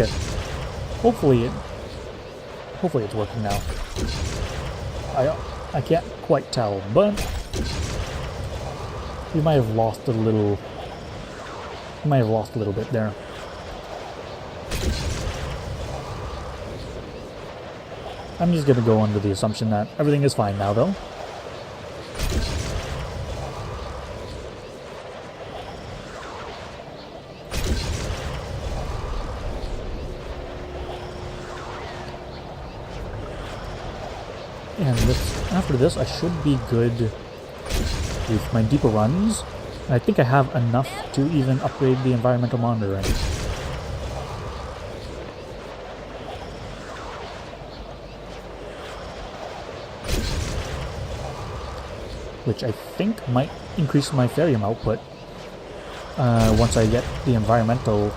shit. Hopefully it's working now. I can't quite tell, but we might have lost a little. We might have lost a little bit there. I'm just gonna go under the assumption that everything is fine now, though. And after this, I should be good with my deeper runs. I think I have enough to even upgrade the environmental monitoring. Which I think might increase my Therium output once I get the environmental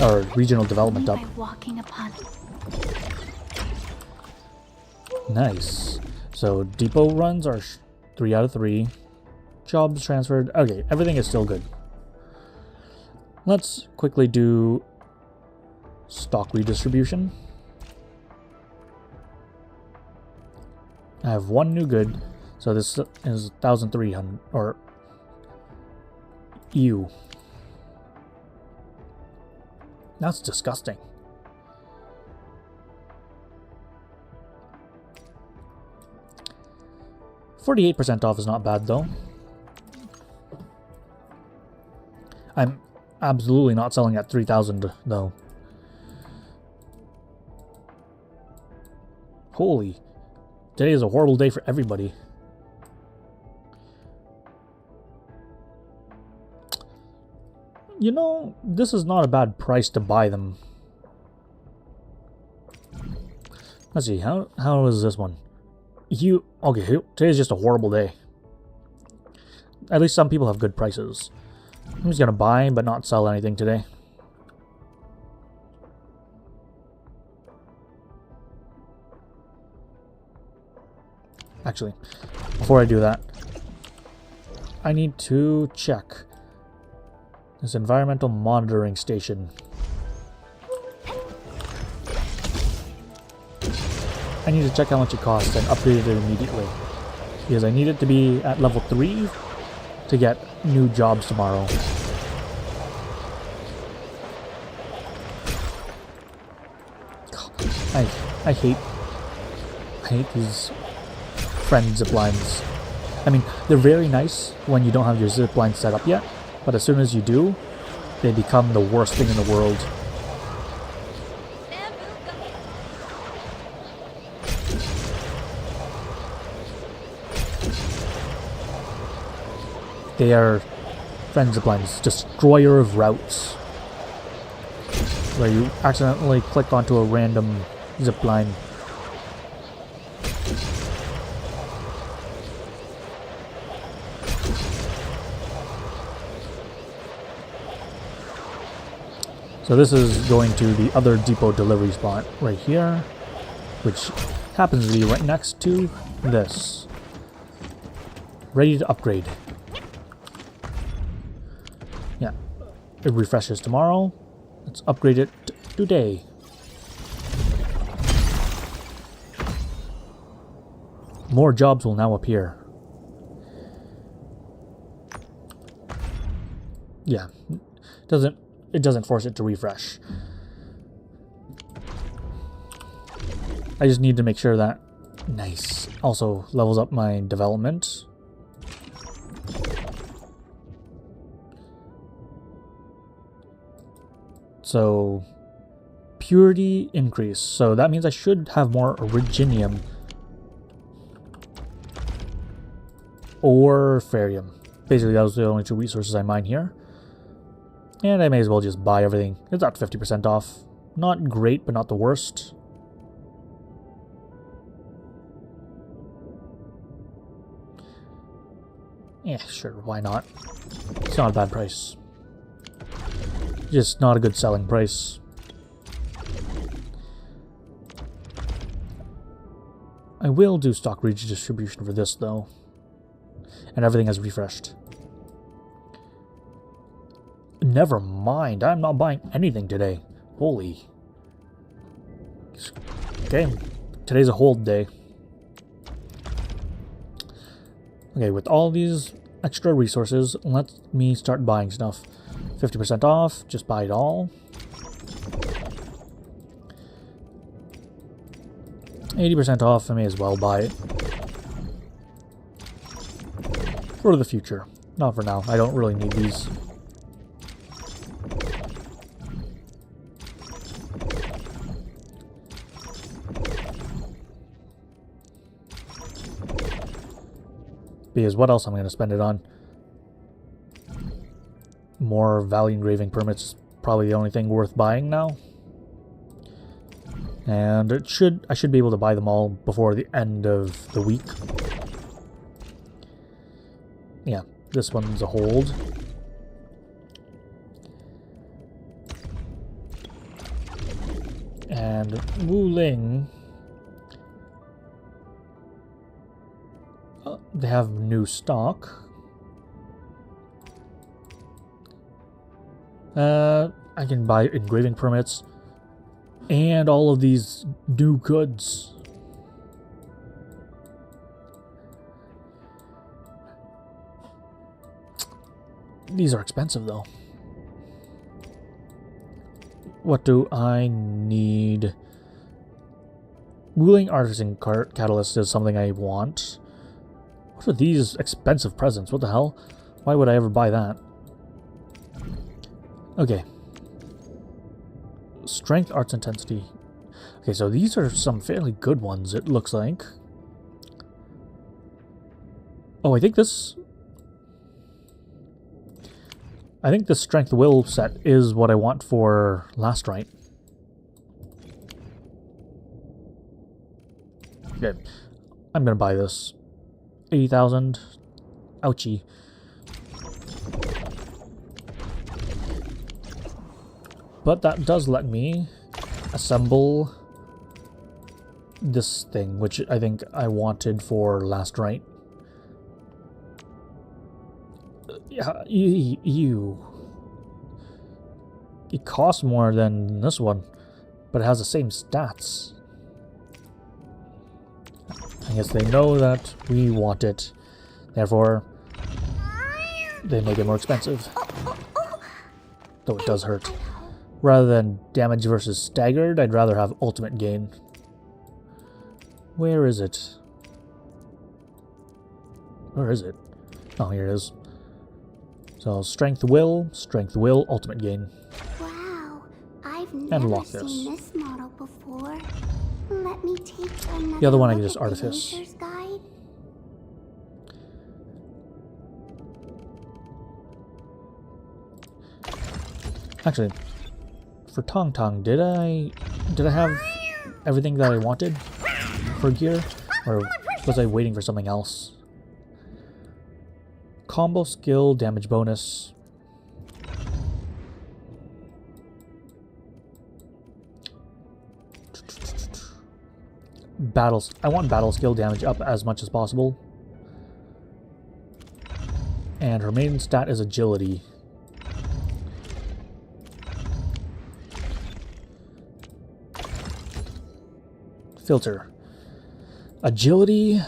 or regional development up. Nice. So depot runs are 3 out of 3. Jobs transferred. Okay, everything is still good. Let's quickly do stock redistribution. I have 1 new good. So this is 1,300 or ew. That's disgusting. $48% off is not bad though. I'm absolutely not selling at 3,000 though. Holy. Today is a horrible day for everybody. You know, this is not a bad price to buy them. Let's see, how is this one? Okay, today's just a horrible day. At least some people have good prices. I'm just gonna buy but not sell anything today. Actually, before I do that, I need to check this environmental monitoring station. I need to check how much it costs and upgrade it immediately, because I need it to be at level 3 to get new jobs tomorrow. I hate these friend ziplines. I mean, they're very nice when you don't have your zipline set up yet, but as soon as you do, they become the worst thing in the world. They are friend ziplines, destroyer of routes, where you accidentally click onto a random zipline. So this is going to the other depot delivery spot right here, which happens to be right next to this. Ready to upgrade. Yeah, it refreshes tomorrow. Let's upgrade it today. More jobs will now appear. Yeah, it doesn't force it to refresh. I just need to make sure that nice also levels up my development. So purity increase. So that means I should have more originium or ferrium. Basically, those are the only 2 resources I mine here. And I may as well just buy everything. It's at 50% off. Not great, but not the worst. Yeah, sure, why not? It's not a bad price. Just not a good selling price. I will do stock redistribution for this, though. And everything has refreshed. Never mind, I'm not buying anything today. Holy. Okay, today's a hold day. Okay, with all these extra resources, let me start buying stuff. 50% off, just buy it all. 80% off, I may as well buy it. For the future. Not for now, I don't really need these. Because what else am I going to spend it on? More value engraving permits is probably the only thing worth buying now. And I should be able to buy them all before the end of the week. Yeah, this one's a hold. And Wuling, they have new stock. I can buy engraving permits and all of these new goods. These are expensive though. What do I need? Wuling Artisan Catalyst is something I want. What are these expensive presents? What the hell? Why would I ever buy that? Okay. Strength, Arts Intensity. Okay, so these are some fairly good ones, it looks like. Oh, I think this Strength Will set is what I want for Last Rite. Okay, I'm gonna buy this. 80,000. Ouchie. But that does let me assemble this thing, which I think I wanted for Last Rite. Yeah, ew. It costs more than this one, but it has the same stats. I guess they know that we want it, therefore they make it more expensive. Though it does hurt. Rather than damage versus staggered, I'd rather have ultimate gain. Where is it? Where is it? Oh, here it is. So, Strength Will, ultimate gain. Wow, I've And never lock this. seen this model before. Let me take another The other one I look can just at the artifice. user's guide. Actually, for Tong Tong, did I have everything that I wanted for gear? Or was I waiting for something else? Combo skill, damage bonus. Battles. I want battle skill damage up as much as possible. And her main stat is agility. Filter. Agility.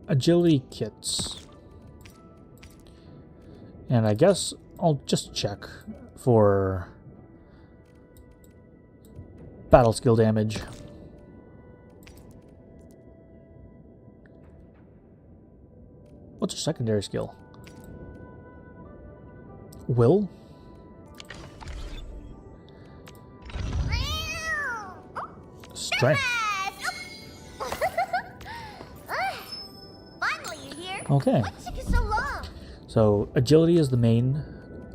Agility kits. And I guess I'll just check for battle skill damage. What's her secondary skill? Will? Strength. Finally, you're here. Okay. What took you so long? So agility is the main,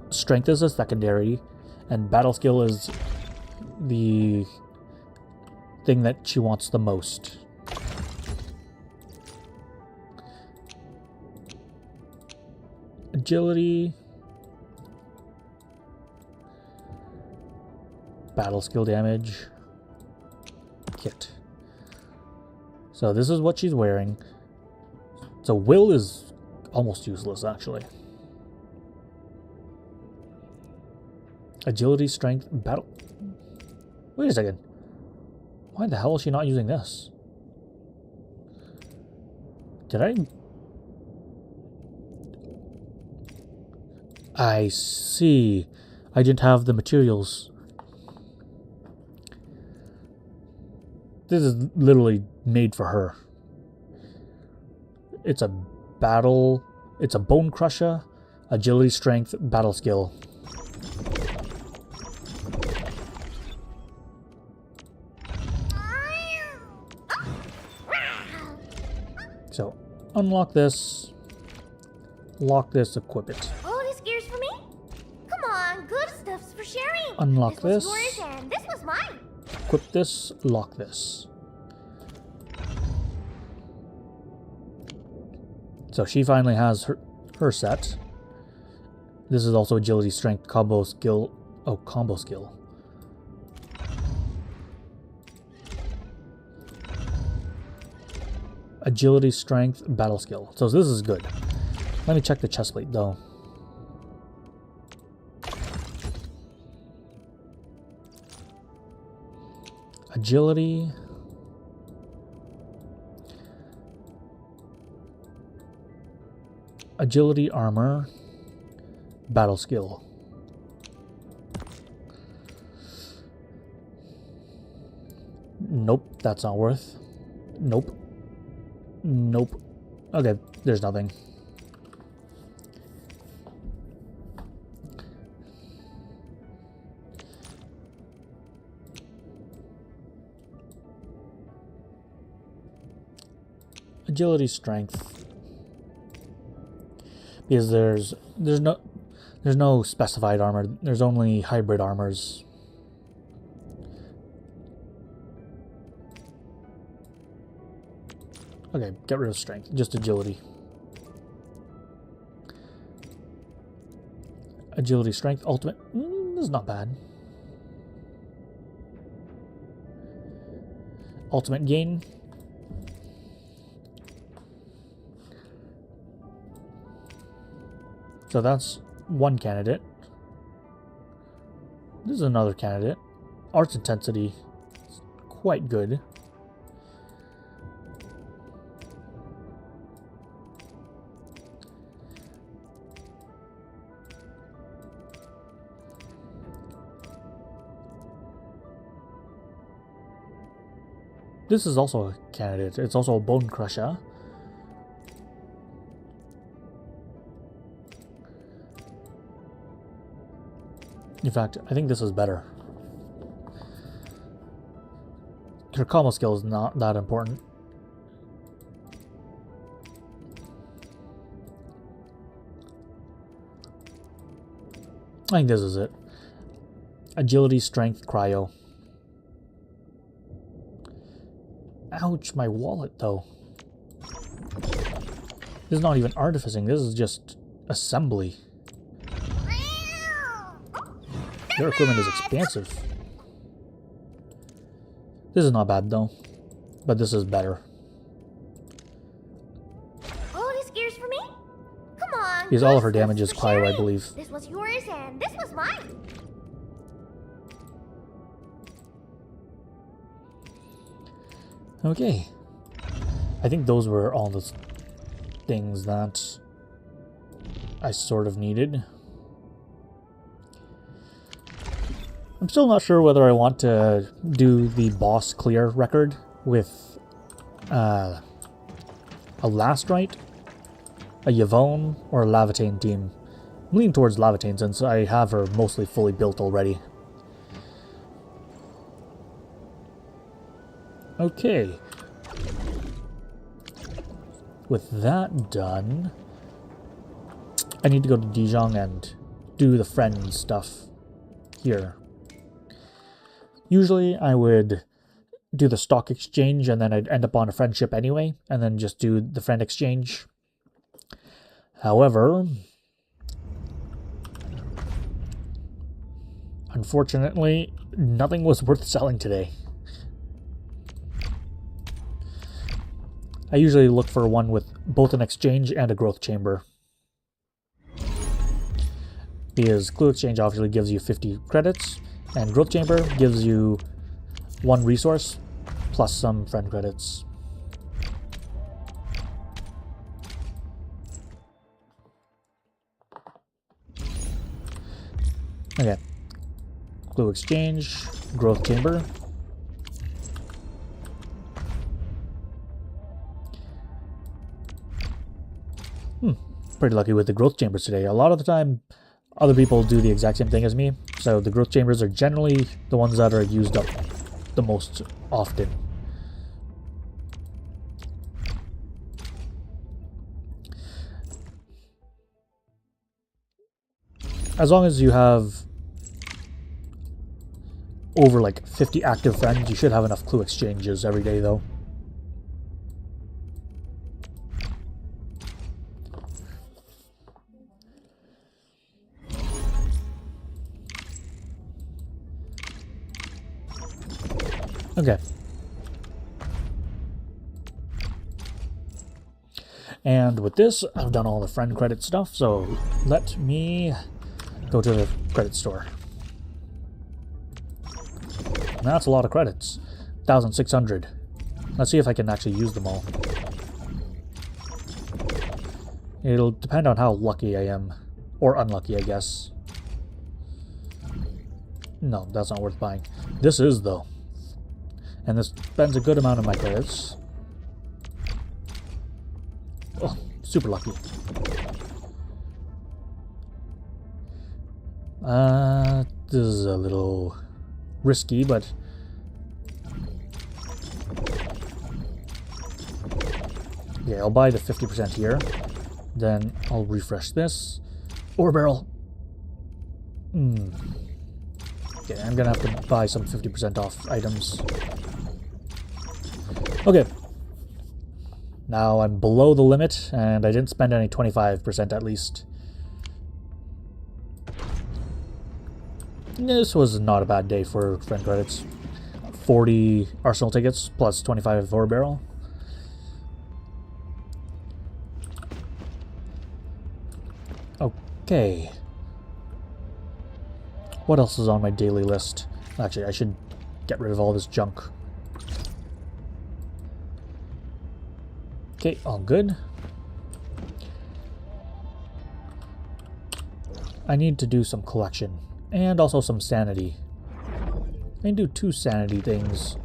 strength is a secondary, and battle skill is the thing that she wants the most. Agility, battle skill damage, kit. So this is what she's wearing. So will is almost useless, actually. Agility, strength, battle. Wait a second. Why the hell is she not using this? Did I see. I didn't have the materials. This is literally made for her. It's a battle. It's a bone crusher, agility, strength, battle skill. So, unlock this. Lock this, equip it. Oh, this gear's for me? Come on, good stuff's for sharing. Unlock this. this. Was yours and this was mine. Equip this, lock this. So she finally has her set. This is also agility, strength, combo skill. Oh, combo skill. Agility, strength, battle skill. So this is good. Let me check the chest plate though. Agility. Agility, armor, battle skill. Nope, that's not worth. Nope. Nope. Okay, there's nothing. Agility, strength. Because there's no specified armor. There's only hybrid armors. Okay, get rid of strength. Just agility. Agility, strength, ultimate. This is not bad. Ultimate gain. So that's one candidate. This is another candidate. Arts intensity is quite good. This is also a candidate. It's also a bone crusher. In fact, I think this is better. Her combo skill is not that important. I think this is it. Agility, strength, cryo. Ouch, my wallet though. This is not even artificing, this is just assembly. Their equipment is expansive. This is not bad though, but this is better. Oh, this gear's for me? Come on. Because all of her damage is cryo, I believe. This was yours and this was mine. Okay. I think those were all the things that I sort of needed. I'm still not sure whether I want to do the boss clear record with a Lastrite, a Yvonne, or a Lavatane team. I'm leaning towards Lavatane since I have her mostly fully built already. Okay. With that done, I need to go to Dijon and do the friend stuff here. Usually I would do the stock exchange and then I'd end up on a friendship anyway, and then just do the friend exchange. However, unfortunately, nothing was worth selling today. I usually look for one with both an exchange and a growth chamber. Because Clue Exchange obviously gives you 50 credits, and Growth Chamber gives you 1 resource plus some friend credits. Okay. Clue Exchange, Growth Chamber. Pretty lucky with the growth chambers today. A lot of the time, other people do the exact same thing as me, so the growth chambers are generally the ones that are used up the most often. As long as you have over like 50 active friends, you should have enough clue exchanges every day though. Okay. And with this, I've done all the friend credit stuff, so let me go to the credit store. That's a lot of credits. 1,600. Let's see if I can actually use them all. It'll depend on how lucky I am. Or unlucky, I guess. No, that's not worth buying. This is, though. And this spends a good amount of my credits. Oh, super lucky. This is a little risky, but yeah, I'll buy the 50% here. Then I'll refresh this. Ore barrel. Okay, I'm gonna have to buy some 50% off items. Okay. Now I'm below the limit, and I didn't spend any 25% at least. This was not a bad day for friend credits. 40 arsenal tickets plus 25 ore barrel. Okay. What else is on my daily list? Actually, I should get rid of all this junk. Okay, all good. I need to do some collection. And also some sanity. I can do 2 sanity things.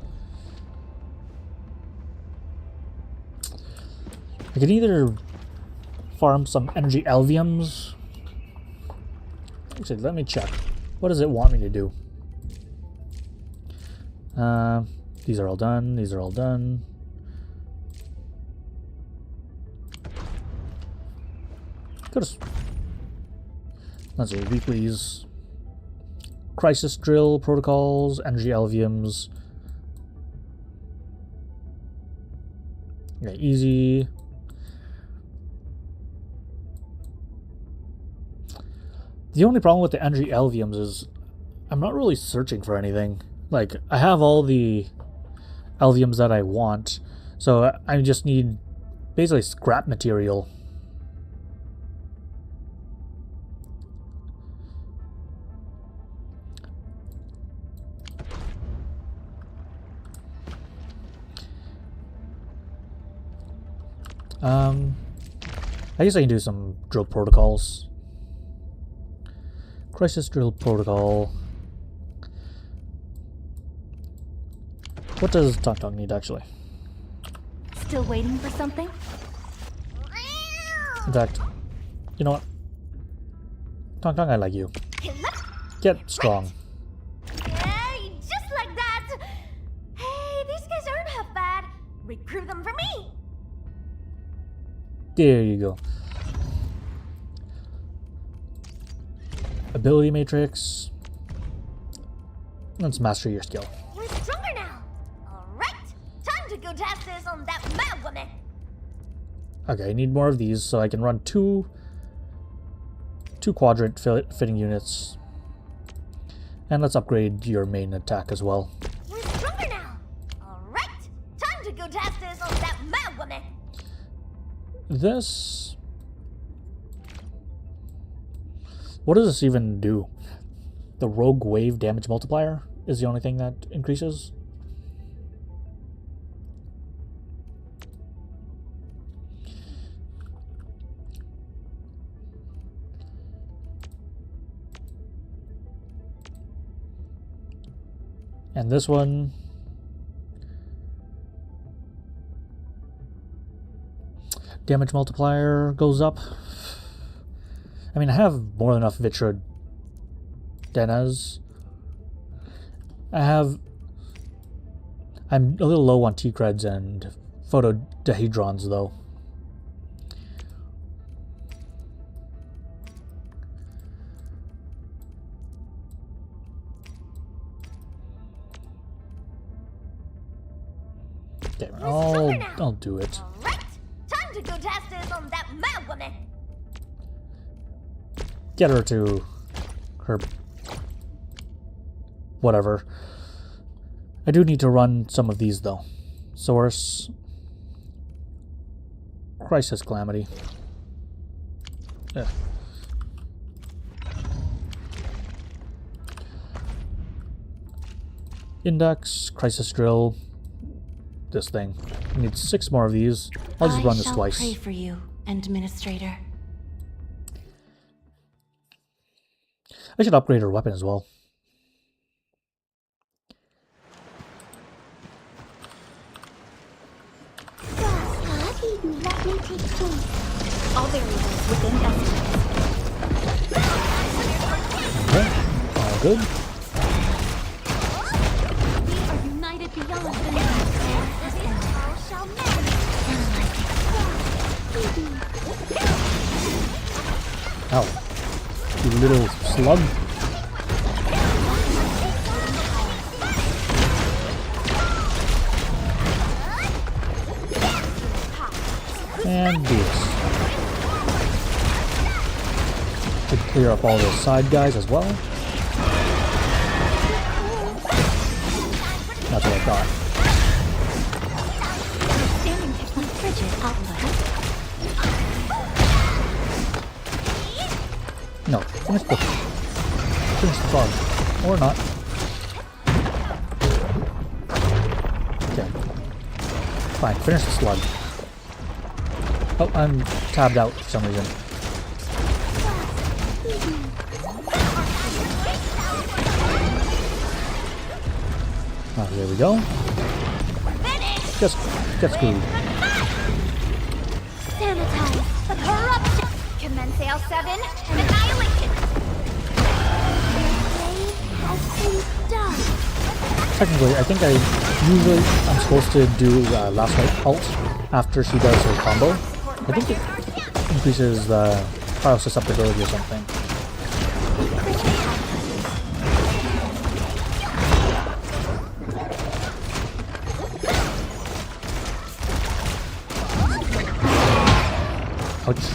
I can either farm some energy alviums. Actually, let me check. What does it want me to do? These are all done. These are all done. Let's see, weeklies. Crisis drill protocols, energy alviums. Yeah, easy. The only problem with the energy alviums is I'm not really searching for anything. Like, I have all the alviums that I want, so I just need basically scrap material. I guess I can do some drill protocols. Crisis drill protocol. What does Tok Tok need, actually? Still waiting for something? In fact, you know what? Tok Tok, I like you. Get strong. Hey, just like that! Hey, these guys aren't half bad. Recruit them for me! There you go. Ability matrix. Let's master your skill. We're stronger now! Alright, time to go test this on that mad woman! Okay, I need more of these so I can run two quadrant fitting units. And let's upgrade your main attack as well. We're stronger now! Alright, time to go test this on that mad woman! this... What does this even do? The rogue wave damage multiplier is the only thing that increases. And this one... damage multiplier goes up. I mean, I have more than enough Vitra Denas. I'm a little low on T-Creds and Photodehedrons, though. Okay, I'll do it. Alright, time to go test this on that mad woman. Get her to her... whatever. I do need to run some of these, though. Source. Crisis Calamity. Ugh. Index, Crisis Drill. This thing. I need 6 more of these. I'll just run this twice. I shall pray for you, Administrator. I should upgrade her weapon as well. Let me take point. All variables within estimates. Okay, all good. We are united beyond the limits. All shall mend. Ow. You little slug. And this. Should clear up all those side guys as well. That's what I thought. Standing technique frigid output. No, finish the frog. Or not. Okay. Fine, finish the slug. Oh, I'm tabbed out for some reason. Oh, here we go. Just get screwed. Sanitize the corruption. Commence L7 and annihilation. Has been done. Technically, I think I'm supposed to do last night ult after she does her combo. I think it increases the cryo susceptibility or something. Ouch.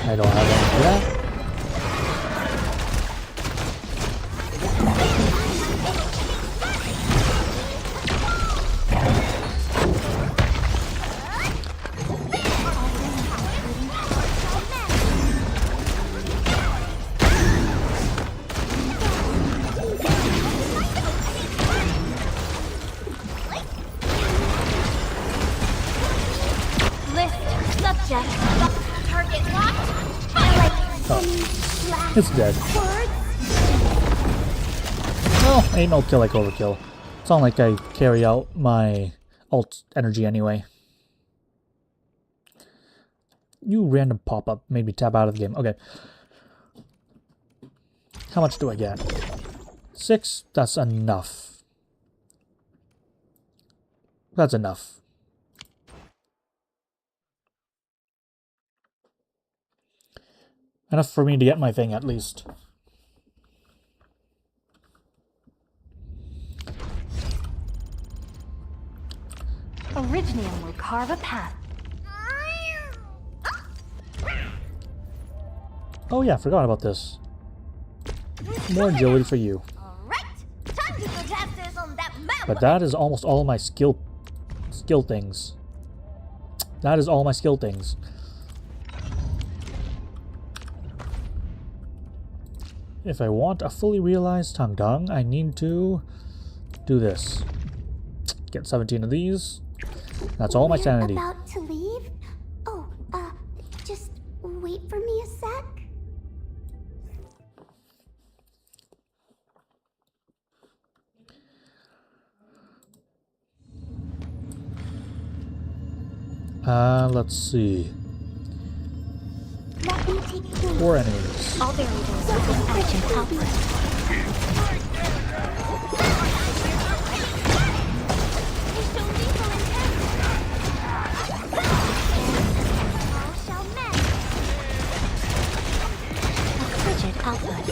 I don't have any for that. List subject. Target locked. It's dead. Well, ain't no kill like overkill. It's not like I carry out my ult energy anyway. New random pop-up made me tap out of the game. Okay. How much do I get? 6? That's enough. That's enough. Enough for me to get my thing, at least. Originium will carve a path. Oh yeah, forgot about this. More agility for you. Alright, time to put justice on that map. But that is almost all my skill things. That is all my skill things. If I want a fully realized Tang Dang, I need to do this. Get 17 of these. That's all my sanity. We're about to leave? Oh, just wait for me a sec. Let's see. Let me take the 4 enemies. All variables within action output. A frigid output.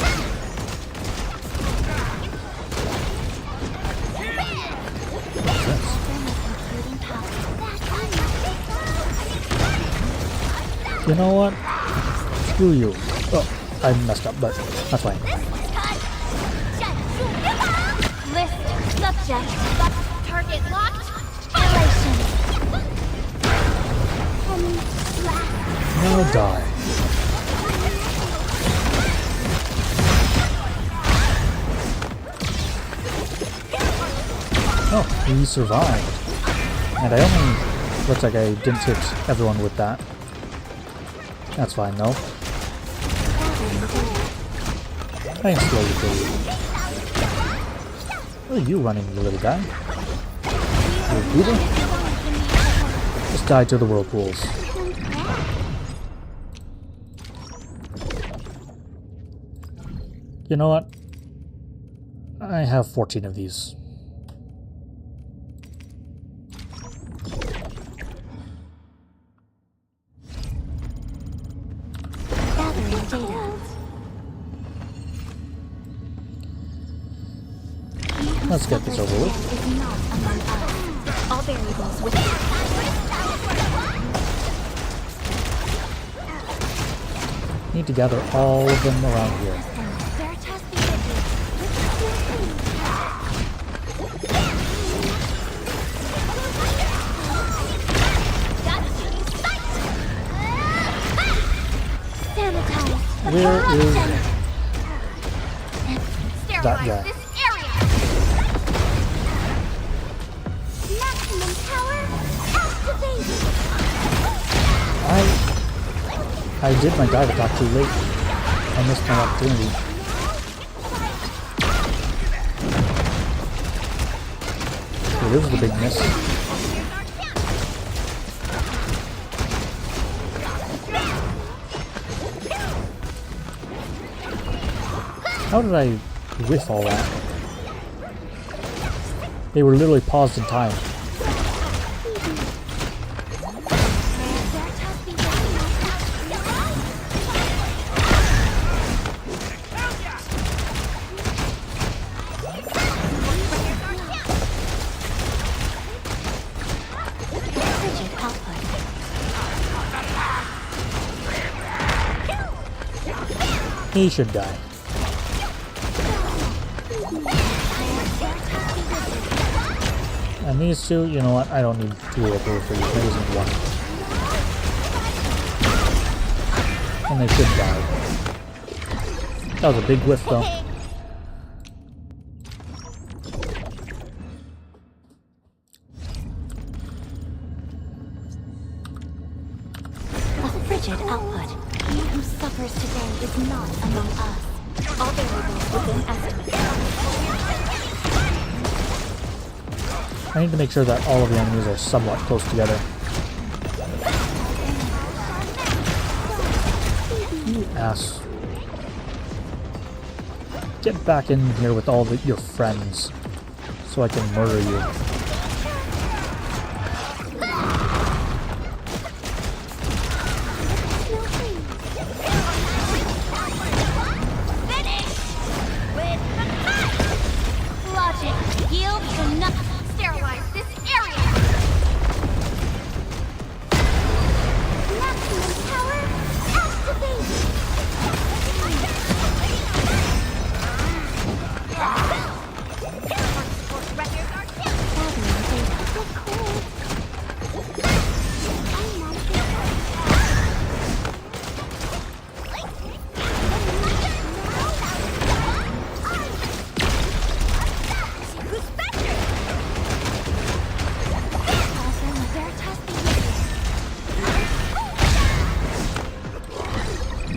You know what? Screw you. Oh, I messed up, but that's fine. List subject. Target locked. Violation. Now die. Oh, we survived. And I only... Looks like I didn't hit everyone with that. That's fine, though. I can slowly kill you. Where are you running, you little guy? You goober? Just die to the whirlpools. You know what? I have 14 of these. Let's get this over with. All variables within. Need to gather all of them around here. Where is that guy? I did my dive attack too late. I missed my opportunity. So this is the big miss. How did I whiff all that? They were literally paused in time. He should die. And these two, you know what? I don't need 2 whirlpools for these. I just need 1. And they should die. That was a big whiff, though. A frigid output. He who suffers today is not among us. All variables within estimate. I need to make sure that all of the enemies are somewhat close together. You ass. Get back in here with all your friends so I can murder you.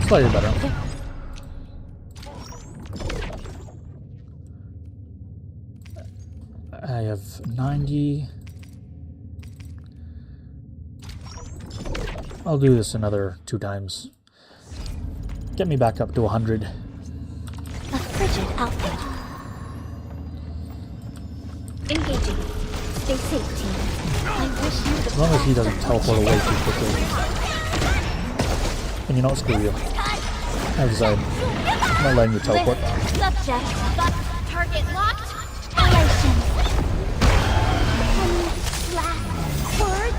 Slightly better. I have 90. I'll do this another 2 times. Get me back up to 100. A frigid output. Engaging. Stay safe, team. I wish you the As long as he doesn't teleport away too quickly. And you know what? Screw you. I decided I'm not letting you teleport. Subject. Target locked. elation. Last words?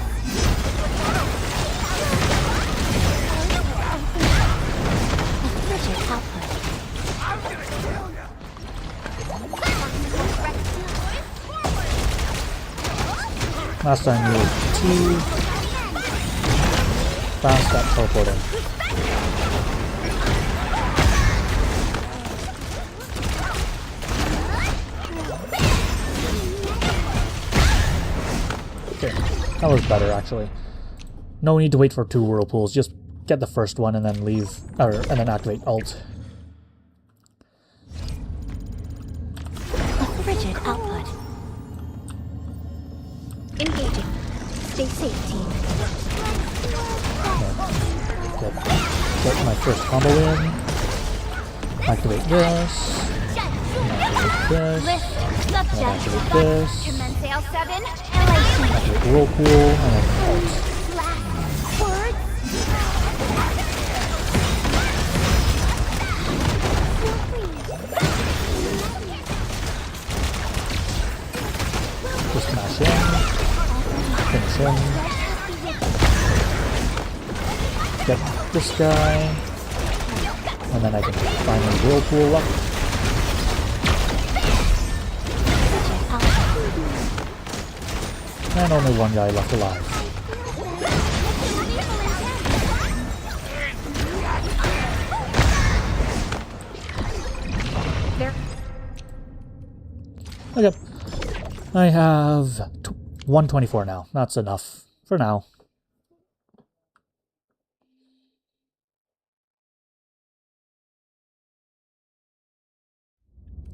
A frigid output. Last time you were too fast at teleporting. Okay, that was better actually. No need to wait for 2 whirlpools, just get the first one and then leave, and then activate ult. A frigid output. Engaging. Stay safe, team. Get my first combo in. Activate this. Activate this. Subject. Activate this. Commence L7. Activate whirlpool and then ult. Last words? Just smash in. Finish him. Get this guy. And then I can finally whirlpool up. And only 1 guy left alive. Okay. I have 124 now. That's enough for now.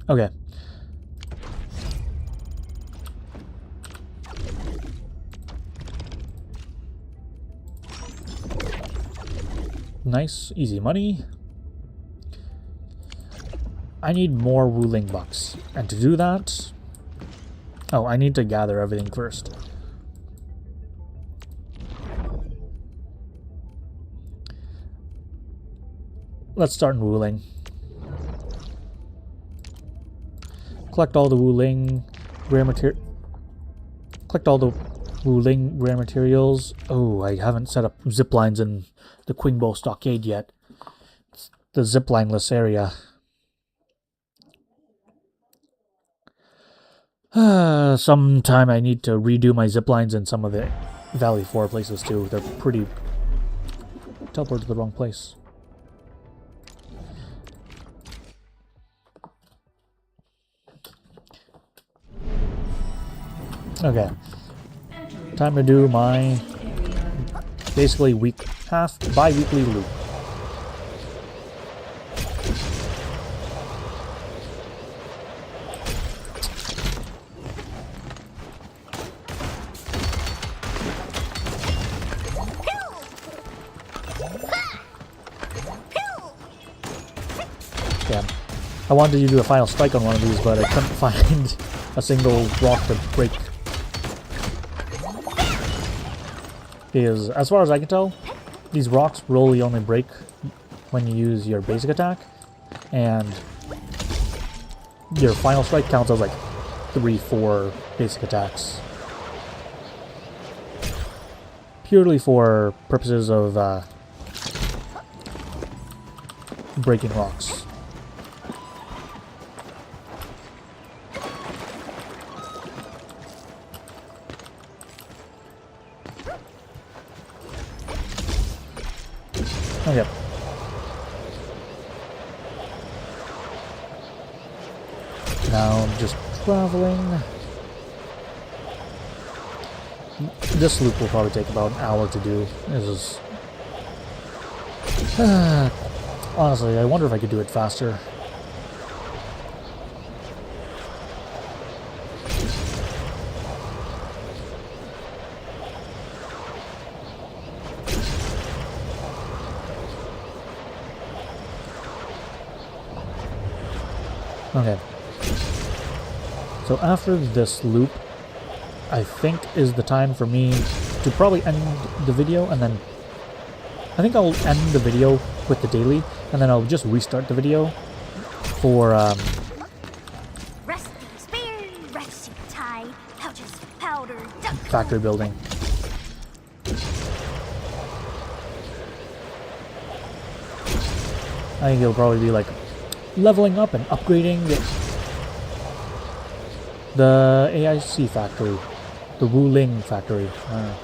Okay. Nice, easy money. I need more Wuling bucks. And to do that... Oh, I need to gather everything first. Let's start in Wuling. Collect all the Wuling rare material. Collect all the Wuling rare materials. Oh, I haven't set up zip lines in the Qingbo Stockade yet. It's the ziplineless area. Sometime I need to redo my ziplines in some of the Valley 4 places too. They're pretty... Teleport to the wrong place. Okay. Time to do my basically bi-weekly loop. Damn. I wanted to do a final strike on one of these, but I couldn't find a single rock to break. Because, as far as I can tell, these rocks really only break when you use your basic attack, and your final strike counts as like 3-4 basic attacks. Purely for purposes of breaking rocks. Okay. Now I'm just traveling. This loop will probably take about an hour to do. This is Honestly, I wonder if I could do it faster. Okay. So after this loop, I think is the time for me to probably end the video, and then I think I'll end the video with the daily, and then I'll just restart the video for Rusty spear, rusty tie, pouches, powder, duck. factory building. I think it'll probably be like leveling up and upgrading the AIC factory, the Wuling factory. I don't know.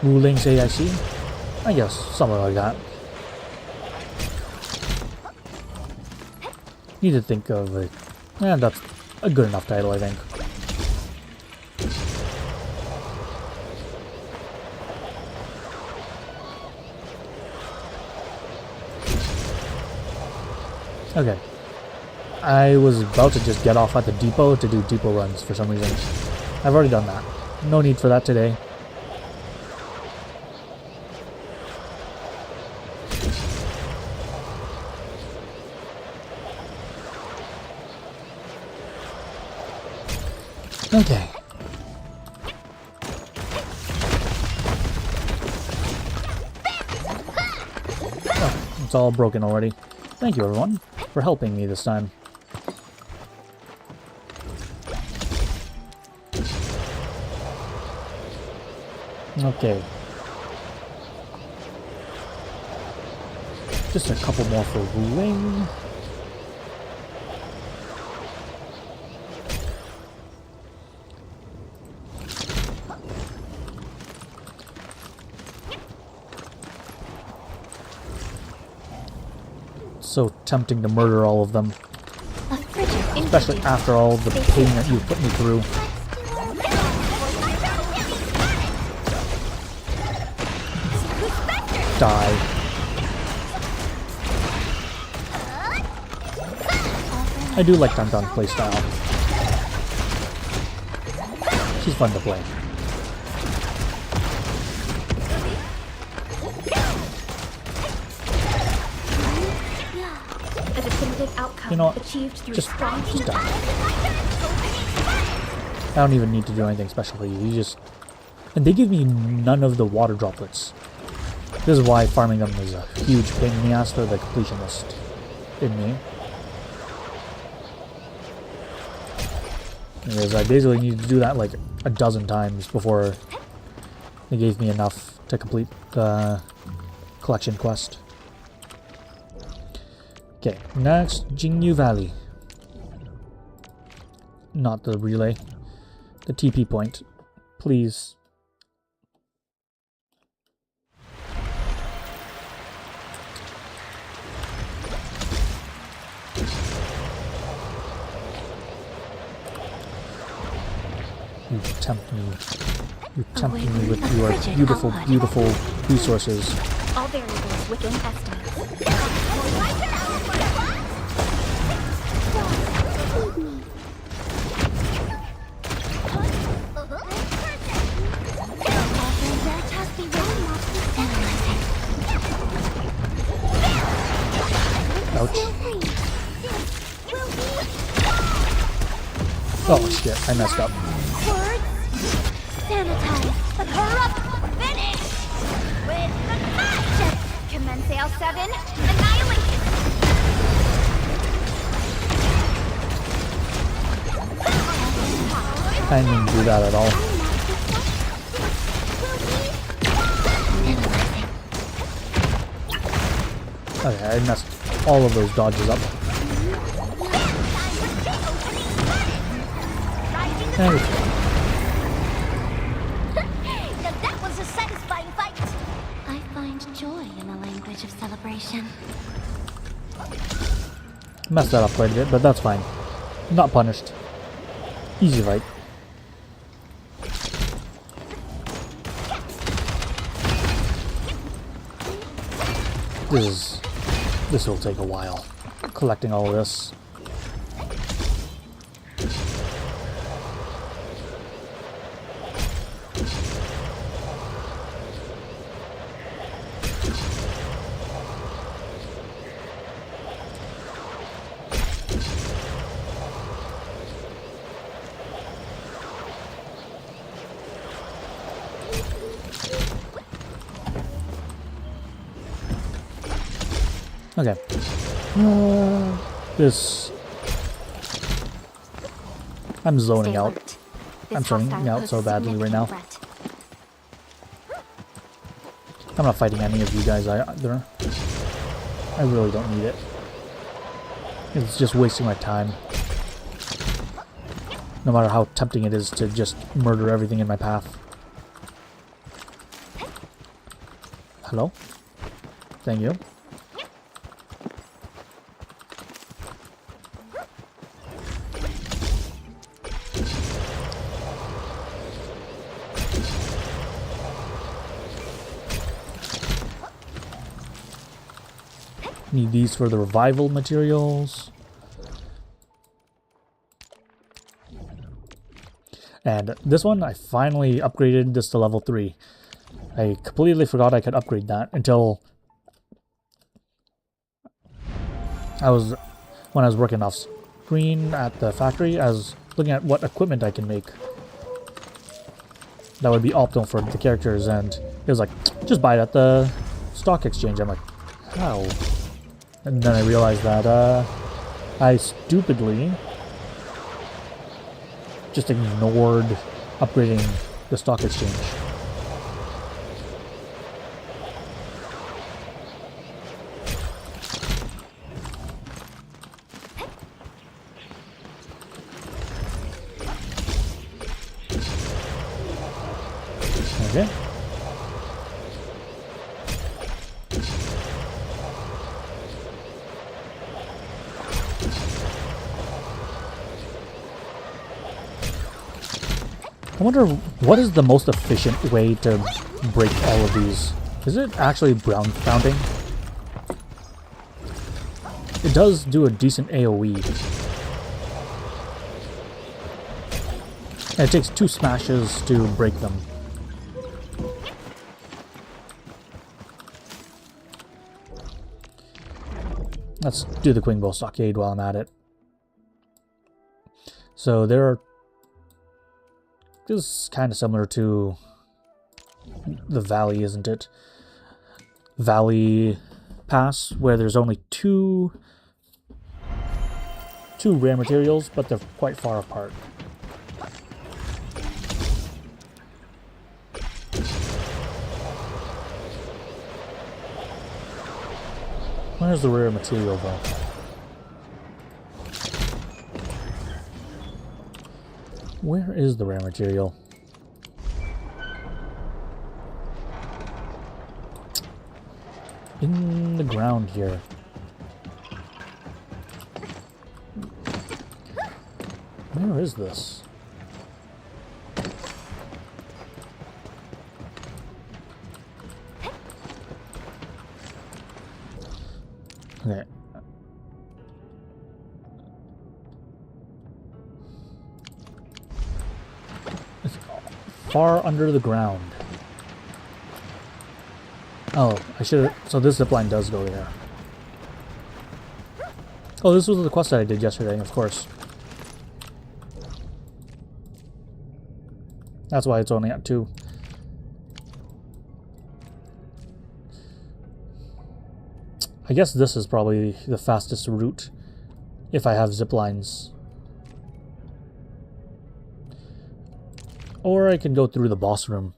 Wuling's AIC? I guess, something like that. Need to think of it. And that's a good enough title, I think. Okay. I was about to just get off at the depot to do depot runs for some reason. I've already done that. No need for that today. Okay. Oh, it's all broken already. Thank you, everyone, for helping me this time. Okay. Just a couple more for Wuling. So tempting to murder all of them. Especially after all the pain that you put me through. Die. I do like Dun Dun playstyle. She's fun to play. You know, just die. I don't even need to do anything special for you. You just... And they give me none of the water droplets. This is why farming them is a huge pain in the ass for the completionist in me. Because I basically needed to do that like a dozen times before they gave me enough to complete the collection quest. Okay, next, Jingyu Valley. Not the relay. The TP point. Please. You tempt me. You tempt me with your beautiful, beautiful resources. All variables within estimates. Ouch. Oh shit, I messed up. Sanitize. But hurry up! Finish! With the fight! Commence L7. Annihilate! I didn't even do that at all. Okay, I messed all of those dodges up. There we go. That was a satisfying fight. I find joy in the language of celebration. Messed that up quite a bit, but that's fine. Not punished. Easy fight. This will take a while. Collecting all of this. Okay. This... I'm zoning out. I'm zoning out so badly right now. I'm not fighting any of you guys either. I really don't need it. It's just wasting my time. No matter how tempting it is to just murder everything in my path. Hello? Thank you. Need these for the revival materials. And this one, I finally upgraded this to level 3. I completely forgot I could upgrade that until when I was working off screen at the factory, I was looking at what equipment I can make that would be optimal for the characters, and it was like, just buy it at the stock exchange. I'm like, how? And then I realized that I stupidly just ignored upgrading the stock exchange. Okay. I wonder what is the most efficient way to break all of these. Is it actually ground pounding? It does do a decent AoE. And it takes 2 smashes to break them. Let's do the Queen Bow Stockade while I'm at it. So there are... This is kind of similar to the Valley, isn't it? Valley Pass, where there's only two rare materials, but they're quite far apart. Where's the rare material, though? Where is the rare material? In the ground here. Where is this? Okay. It's far under the ground. Oh, I should have... So this zipline does go there. Oh, this was the quest that I did yesterday, of course. That's why it's only at 2. I guess this is probably the fastest route if I have zip lines. Or I can go through the boss room.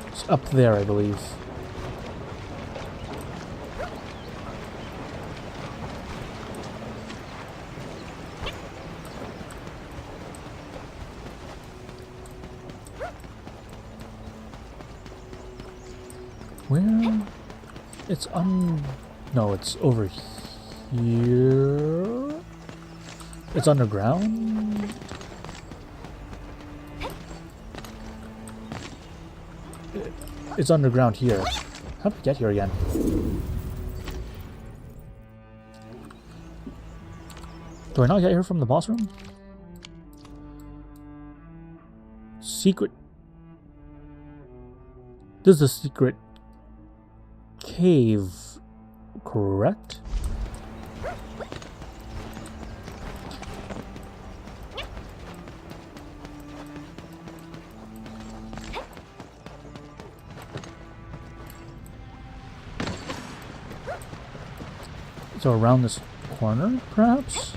It's up there, I believe. It's no, it's over here. It's underground. It's underground here. How did we get here again? Do I not get here from the boss room? Secret. This is a secret cave, correct? So around this corner, perhaps?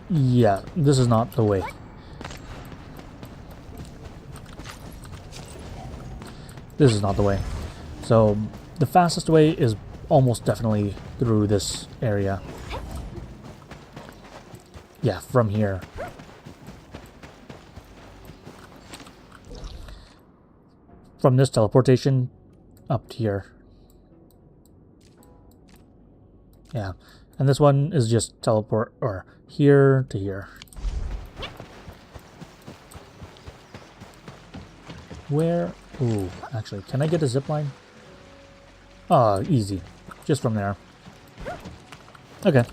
Yeah, this is not the way. This is not the way. So the fastest way is almost definitely through this area. Yeah, from here. From this teleportation up to here. Yeah, and this one is just teleport, or here to here. Where? Ooh, actually, can I get a zipline? Ah, easy. Just from there. Okay.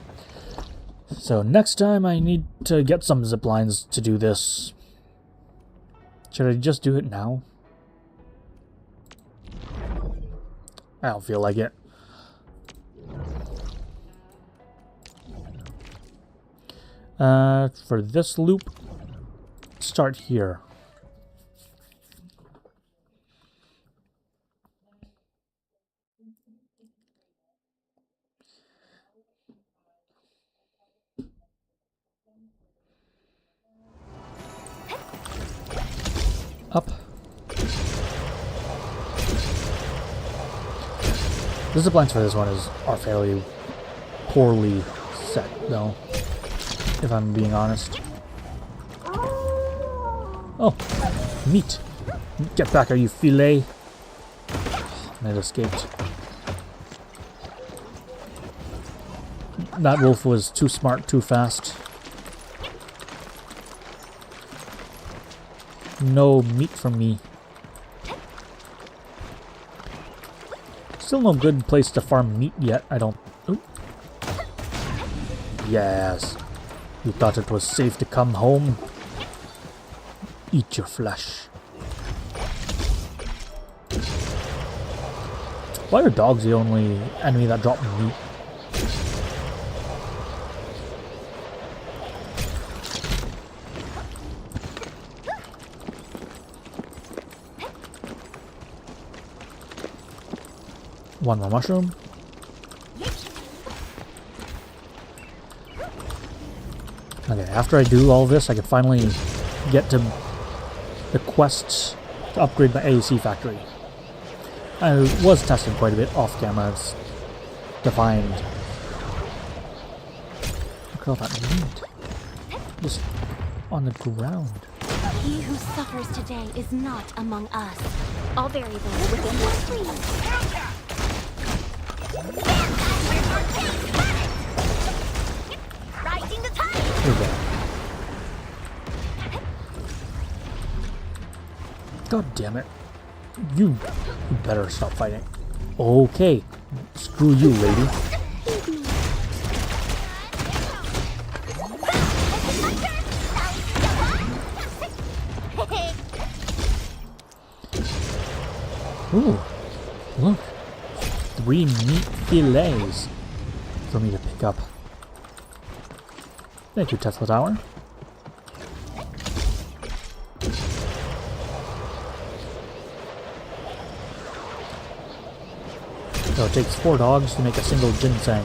So next time I need to get some ziplines to do this. Should I just do it now? I don't feel like it. For this loop, start here. Up. The ziplines for this one are fairly poorly set, though, if I'm being honest. Oh, meat! Get back, are you filet? And it escaped. That wolf was too smart, too fast. No meat from me. Still no good place to farm meat yet, I don't... Oop. Yes. You thought it was safe to come home? Eat your flesh. Why are dogs the only enemy that drop meat? One more mushroom. Okay, after I do all this, I can finally get to the quests to upgrade my AIC factory. I was testing quite a bit off camera to find. Look at all that meat. Just on the ground. He who suffers today is not among us. All variables within this region. Rising the tide! Here we go. God damn it. You better stop fighting. Okay. Screw you, lady. Ooh. Look. 3 meat fillets for me to pick up. Thank you, Tesla Tower. So it takes 4 dogs to make a single ginseng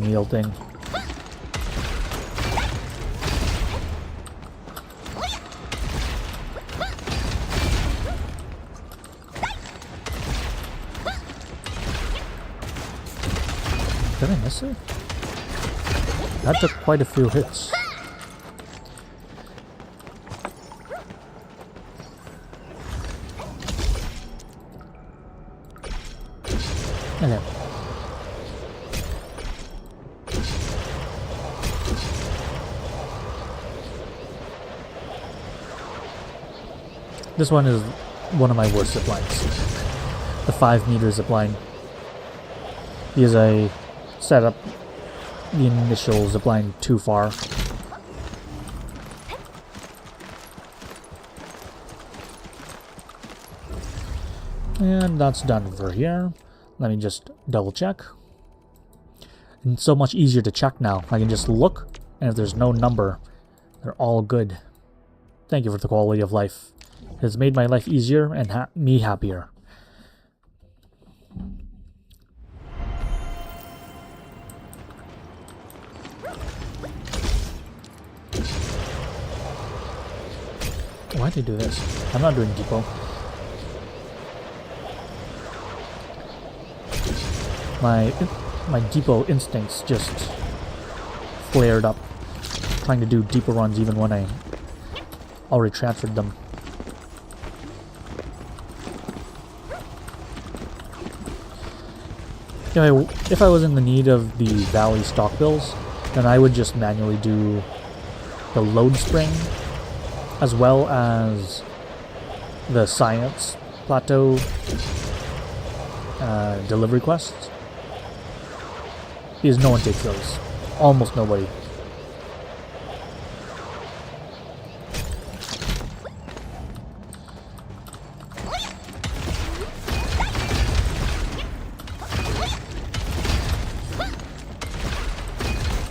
meal thing. Did I miss it? That took quite a few hits. Okay. This one is one of my worst zip lines. The 5-meter zip line. Because I set up the initial zip line too far. And that's done for here. Let me just double check. And it's so much easier to check now. I can just look, and if there's no number, they're all good. Thank you for the quality of life. It's made my life easier and me happier. Why'd they do this? I'm not doing depot. My depot instincts just flared up, trying to do depot runs even when I already transferred them. If I was in the need of the Valley stock bills, then I would just manually do the load spring as well as the science plateau delivery quests. Because no one takes those. Almost nobody.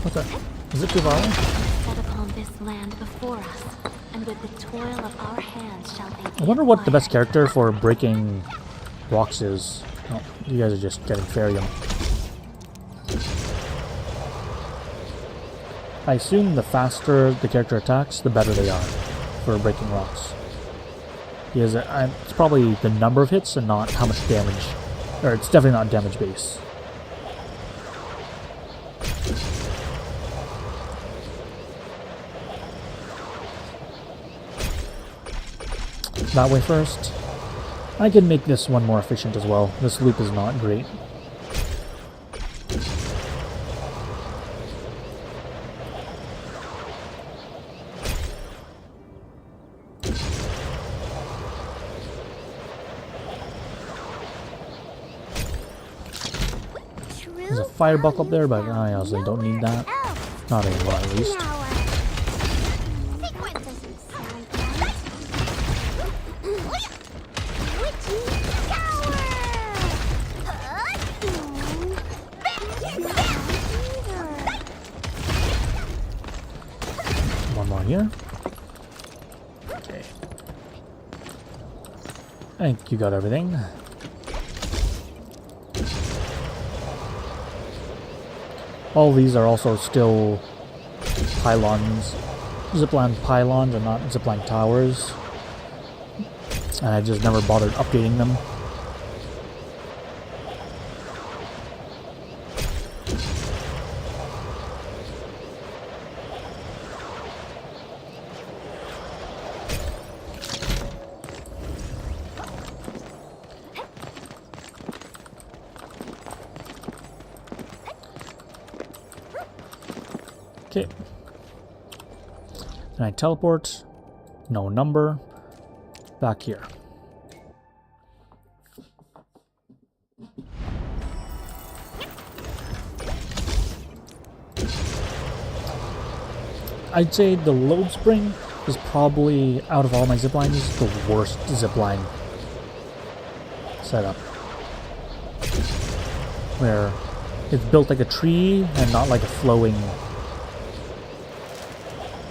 What's that? Is it too far away? Set upon this land before us, and with the toil of our hands shall they be I wonder what the best acquired. character for breaking rocks is. Oh, you guys are just getting Ferium. I assume the faster the character attacks, the better they are for breaking rocks. Because it's probably the number of hits and not how much damage. Or it's definitely not damage base. That way first. I can make this one more efficient as well. This loop is not great. There's a firebuck up there, but I honestly don't need that. Not anymore, at least. One more here. Okay. I think you got everything. All these are also still pylons, zipline pylons and not zipline towers. And I just never bothered updating them. Okay. And I teleport, no number, back here. I'd say the load spring is probably, out of all my ziplines, the worst zipline setup. Where it's built like a tree and not like a flowing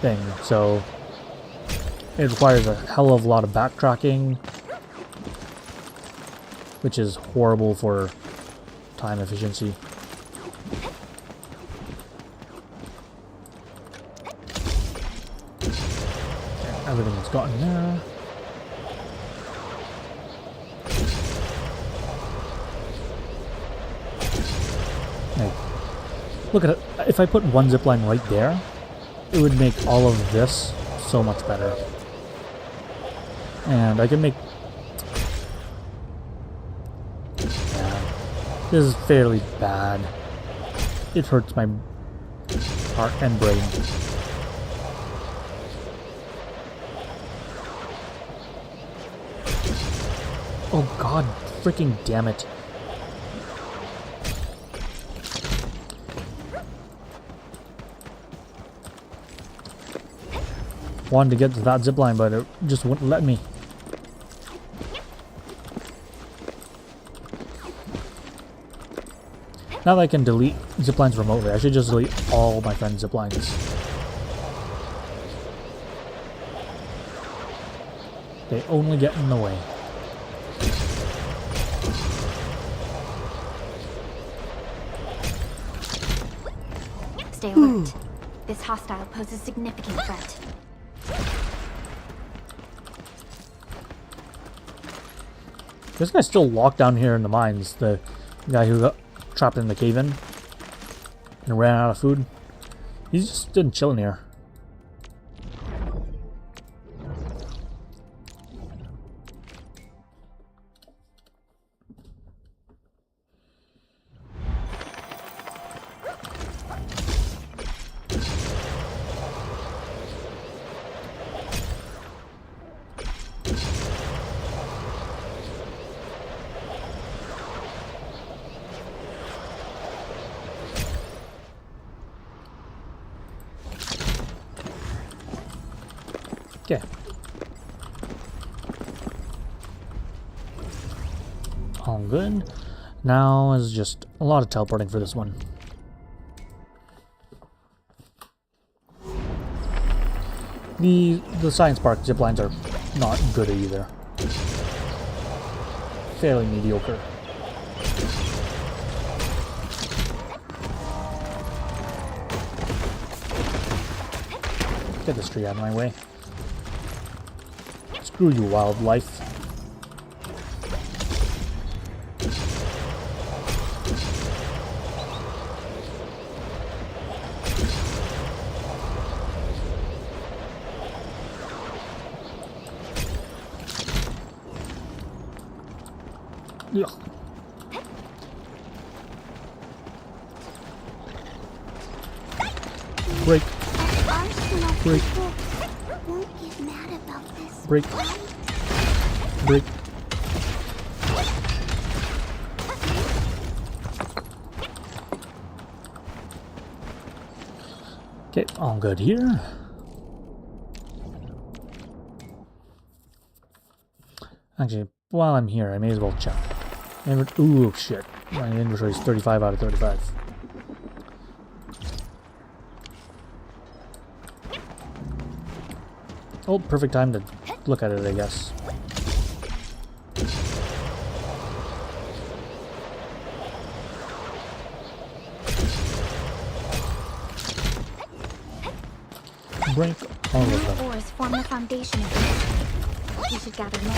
thing, so it requires a hell of a lot of backtracking, which is horrible for time efficiency. Okay, everything's gotten there. Like, look at it. If I put one zipline right there, it would make all of this so much better. And I can make... Yeah. This is fairly bad. It hurts my heart and brain. Oh god, freaking damn it. Wanted to get to that zipline, but it just wouldn't let me. Now that I can delete ziplines remotely, I should just delete all my friends' ziplines. They only get in the way. Stay alert. This hostile poses significant threat. This guy's still locked down here in the mines. The guy who got trapped in the cave-in and ran out of food. He's just been chilling here. Okay. All good. Now is just a lot of teleporting for this one. The Science Park ziplines are not good either. Fairly mediocre. Get this tree out of my way. Screw you, wildlife. Ugh. Break. Break. Won't get mad about this. Break. Break. Okay, all good here. Actually, while I'm here, I may as well check. Ooh, shit. My inventory is 35 out of 35. Oh, perfect time to look at it, I guess. Break all of them. Ores form the foundation of this. We should gather more.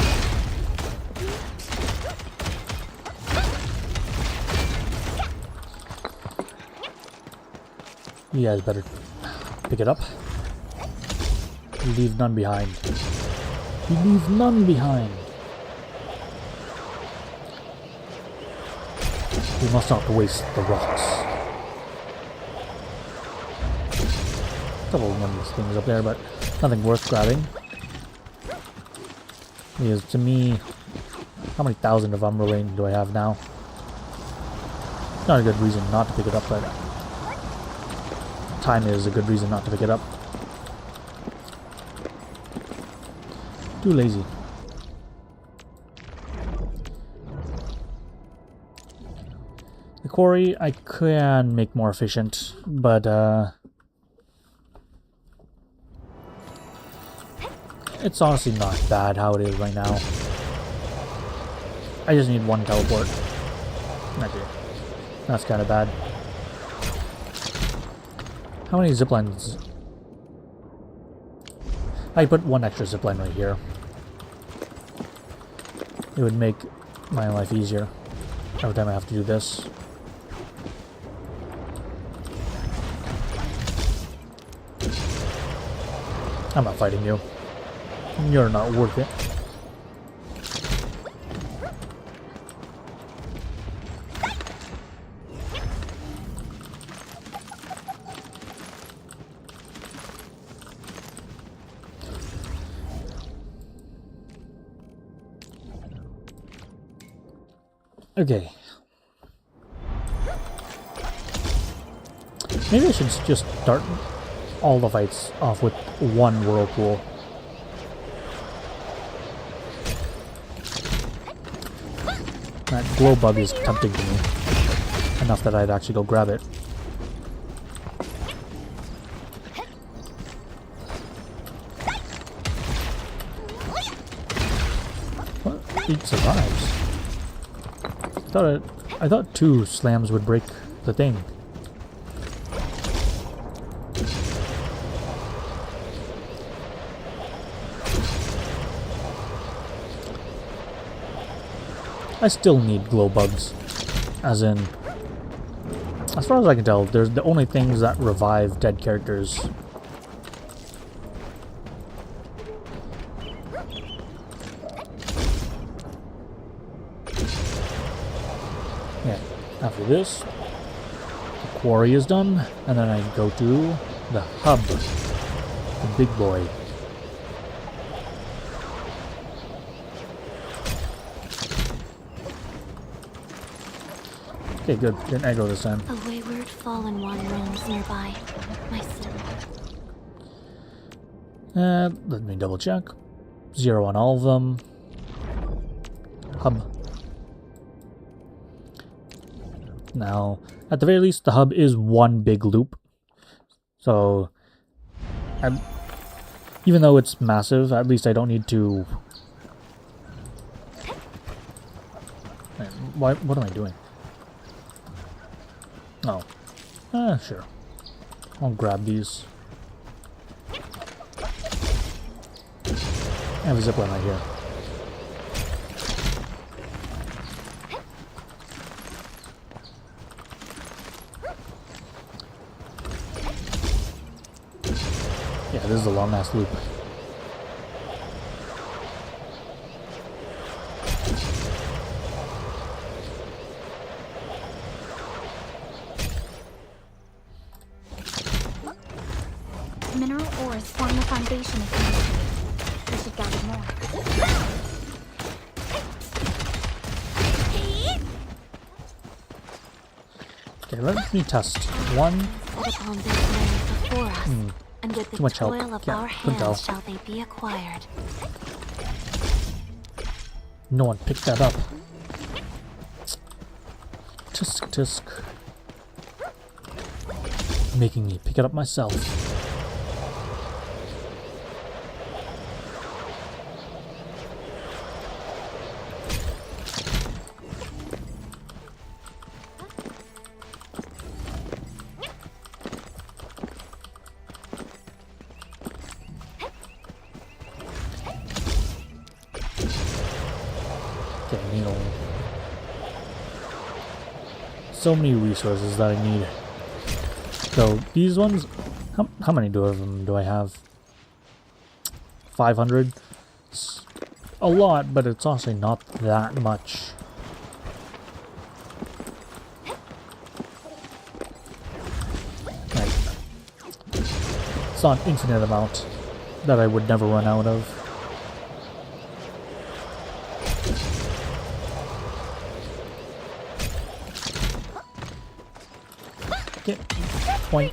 You guys better pick it up. You leave none behind. You leave none behind. We must not waste the rocks. A couple of these things up there, but nothing worth grabbing. Because to me, how many thousand of umberlane do I have now? Not a good reason not to pick it up, but time is a good reason not to pick it up. Too lazy. The quarry I can make more efficient, but it's honestly not bad how it is right now. I just need one teleport. Okay. That's kind of bad. How many ziplines? I put one extra zipline right here. It would make my life easier every time I have to do this. I'm not fighting you. You're not worth it. Okay. Maybe I should just start all the fights off with one whirlpool. That glow bug is tempting to me. Enough that I'd actually go grab it. What? It survives. I thought 2 slams would break the thing. I still need glow bugs. As in, as far as I can tell, they're the only things that revive dead characters. Yeah, after this, the quarry is done, and then I go to the hub, the big boy. Okay, good. Didn't aggro this time. A wayward fallen one roams nearby. My Let me double check. 0 on all of them. Hub. Now, at the very least, the hub is one big loop. So, even though it's massive, at least I don't need to... What am I doing? Oh. Sure. I'll grab these. I have a zipline right here. Yeah, this is a long-ass loop. mineral ores form the foundation of the mystery. We should gather more. Okay, let me test. One. Set upon this land before us, and with the Too much help. toil of Yeah, our couldn't tell. hands shall they be acquired. No one picked that up. Tisk tisk. Making me pick it up myself. Okay, I need so many resources that I need. So these ones, how many of them do I have? 500? It's a lot, but it's honestly not that much. Like, it's not an infinite amount that I would never run out of. Okay, point.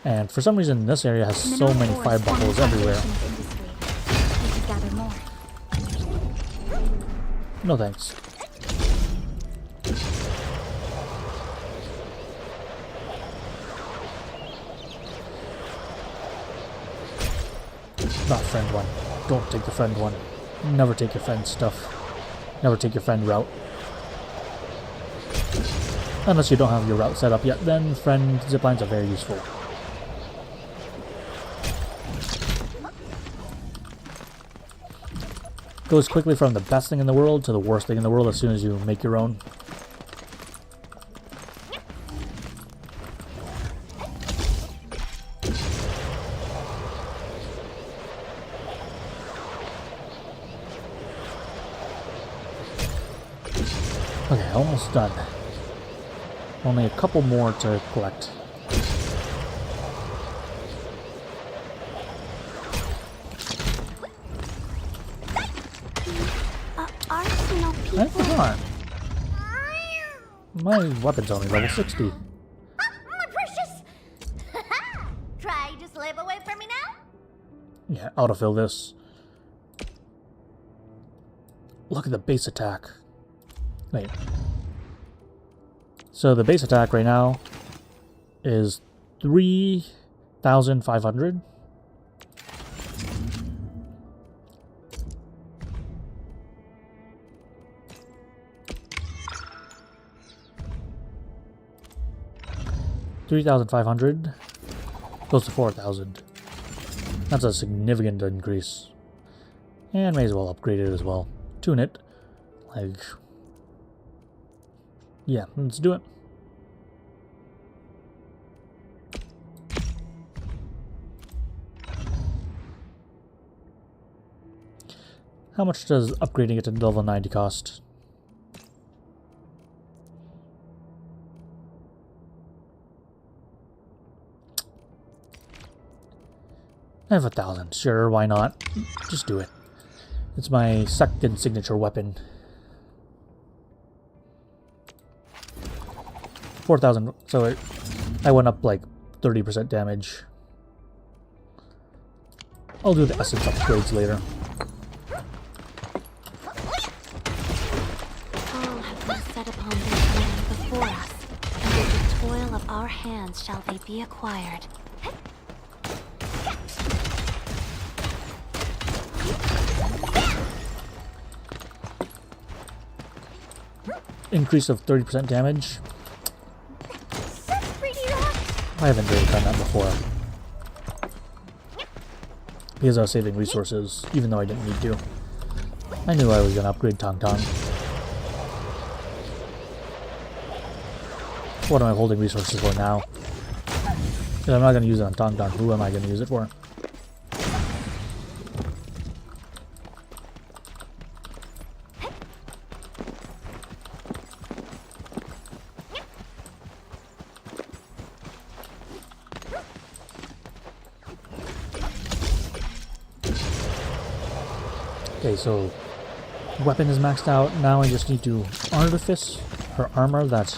And for some reason, this area has so many fire buckles everywhere. We should gather more. No thanks. Not friend one. Don't take the friend one. Never take your friend's stuff. Never take your friend route. Unless you don't have your route set up yet, then friend ziplines are very useful. Goes quickly from the best thing in the world to the worst thing in the world as soon as you make your own. Okay, almost done. Only a couple more to collect. my weapon's only level 60. My precious! Try to slip away from me now? Yeah, autofill this. Look at the base attack. Wait. So the base attack right now is 3,500. $3,500 goes to 4,000. That's a significant increase. And may as well upgrade it as well. Tune it. Like, yeah, let's do it. How much does upgrading it to level 90 cost? I have 1,000. Sure, why not? Just do it. It's my second signature weapon. 4,000. So I went up like 30% damage. I'll do the essence upgrades later. All have been set upon this land before us, and with the toil of our hands shall they be acquired. Increase of 30% damage. So pretty rough. I haven't really done that before. Because I was saving resources, even though I didn't need to. I knew I was going to upgrade Tong Tong. What am I holding resources for now? If I'm not going to use it on Tong Tong, who am I going to use it for? Okay, so weapon is maxed out. Now I just need to artifice her armor that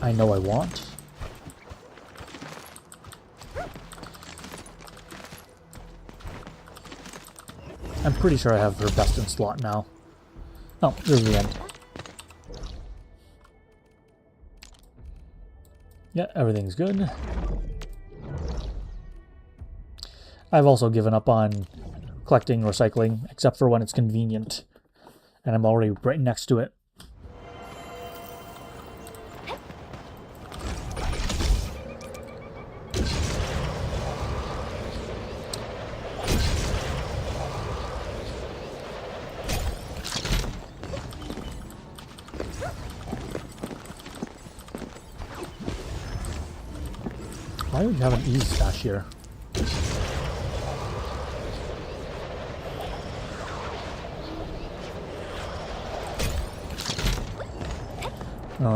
I know I want. I'm pretty sure I have her best in slot now. Oh, this is the end. Yeah, everything's good. I've also given up on collecting recycling, except for when it's convenient. And I'm already right next to it. Why would you have an easy stash here?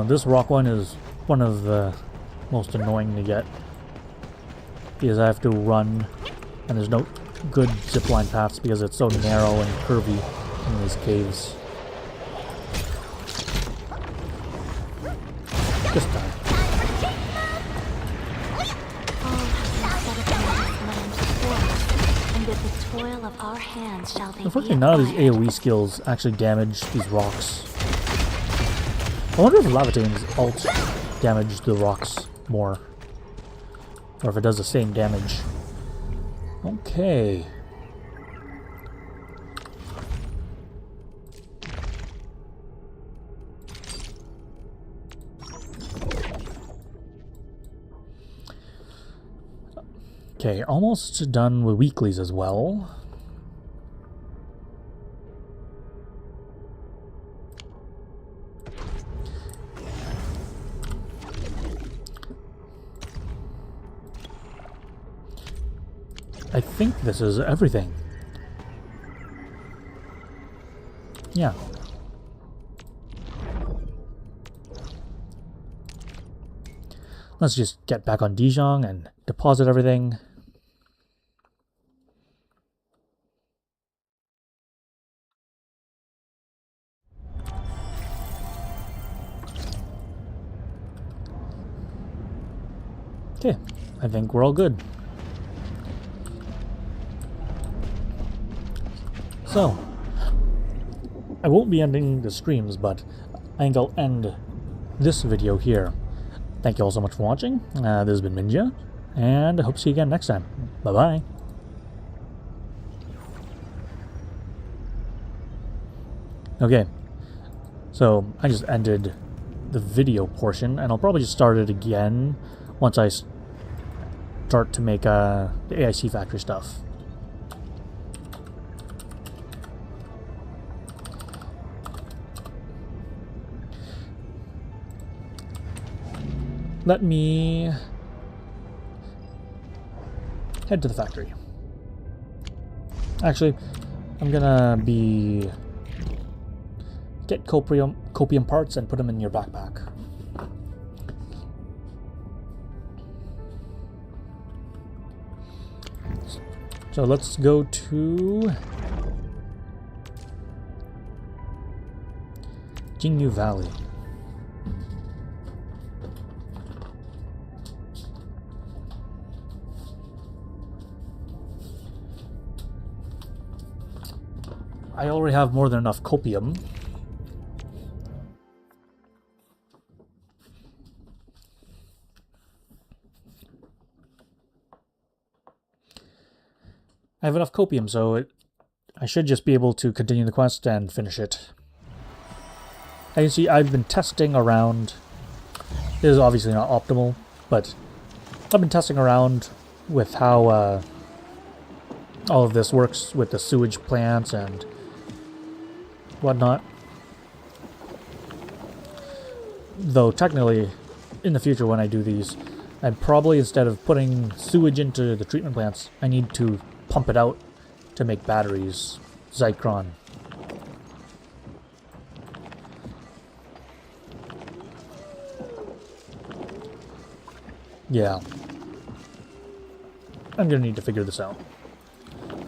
This rock one is one of the most annoying to get because I have to run and there's no good zipline paths because it's so narrow and curvy in these caves. Just die. Unfortunately, none of these AoE skills actually damage these rocks. I wonder if Levitating's ult damaged the rocks more. Or if it does the same damage. Okay. Okay, almost done with weeklies as well. I think this is everything. Yeah. Let's just get back on Dijon and deposit everything. Okay, I think we're all good. So, I won't be ending the streams, but I think I'll end this video here. Thank you all so much for watching. This has been Minja, and I hope to see you again next time. Bye-bye. Okay, so I just ended the video portion, and I'll probably just start it again once I start to make the AIC factory stuff. Let me head to the factory. Actually, I'm gonna get copium parts and put them in your backpack. So let's go to Jingyu Valley. I already have more than enough copium. I have enough copium, so I should just be able to continue the quest and finish it. As you see, I've been testing around. This is obviously not optimal, but I've been testing around with how all of this works with the sewage plants and whatnot. Though technically, in the future when I do these, I'd probably, instead of putting sewage into the treatment plants, I need to pump it out to make batteries. Zycron. Yeah. I'm gonna need to figure this out.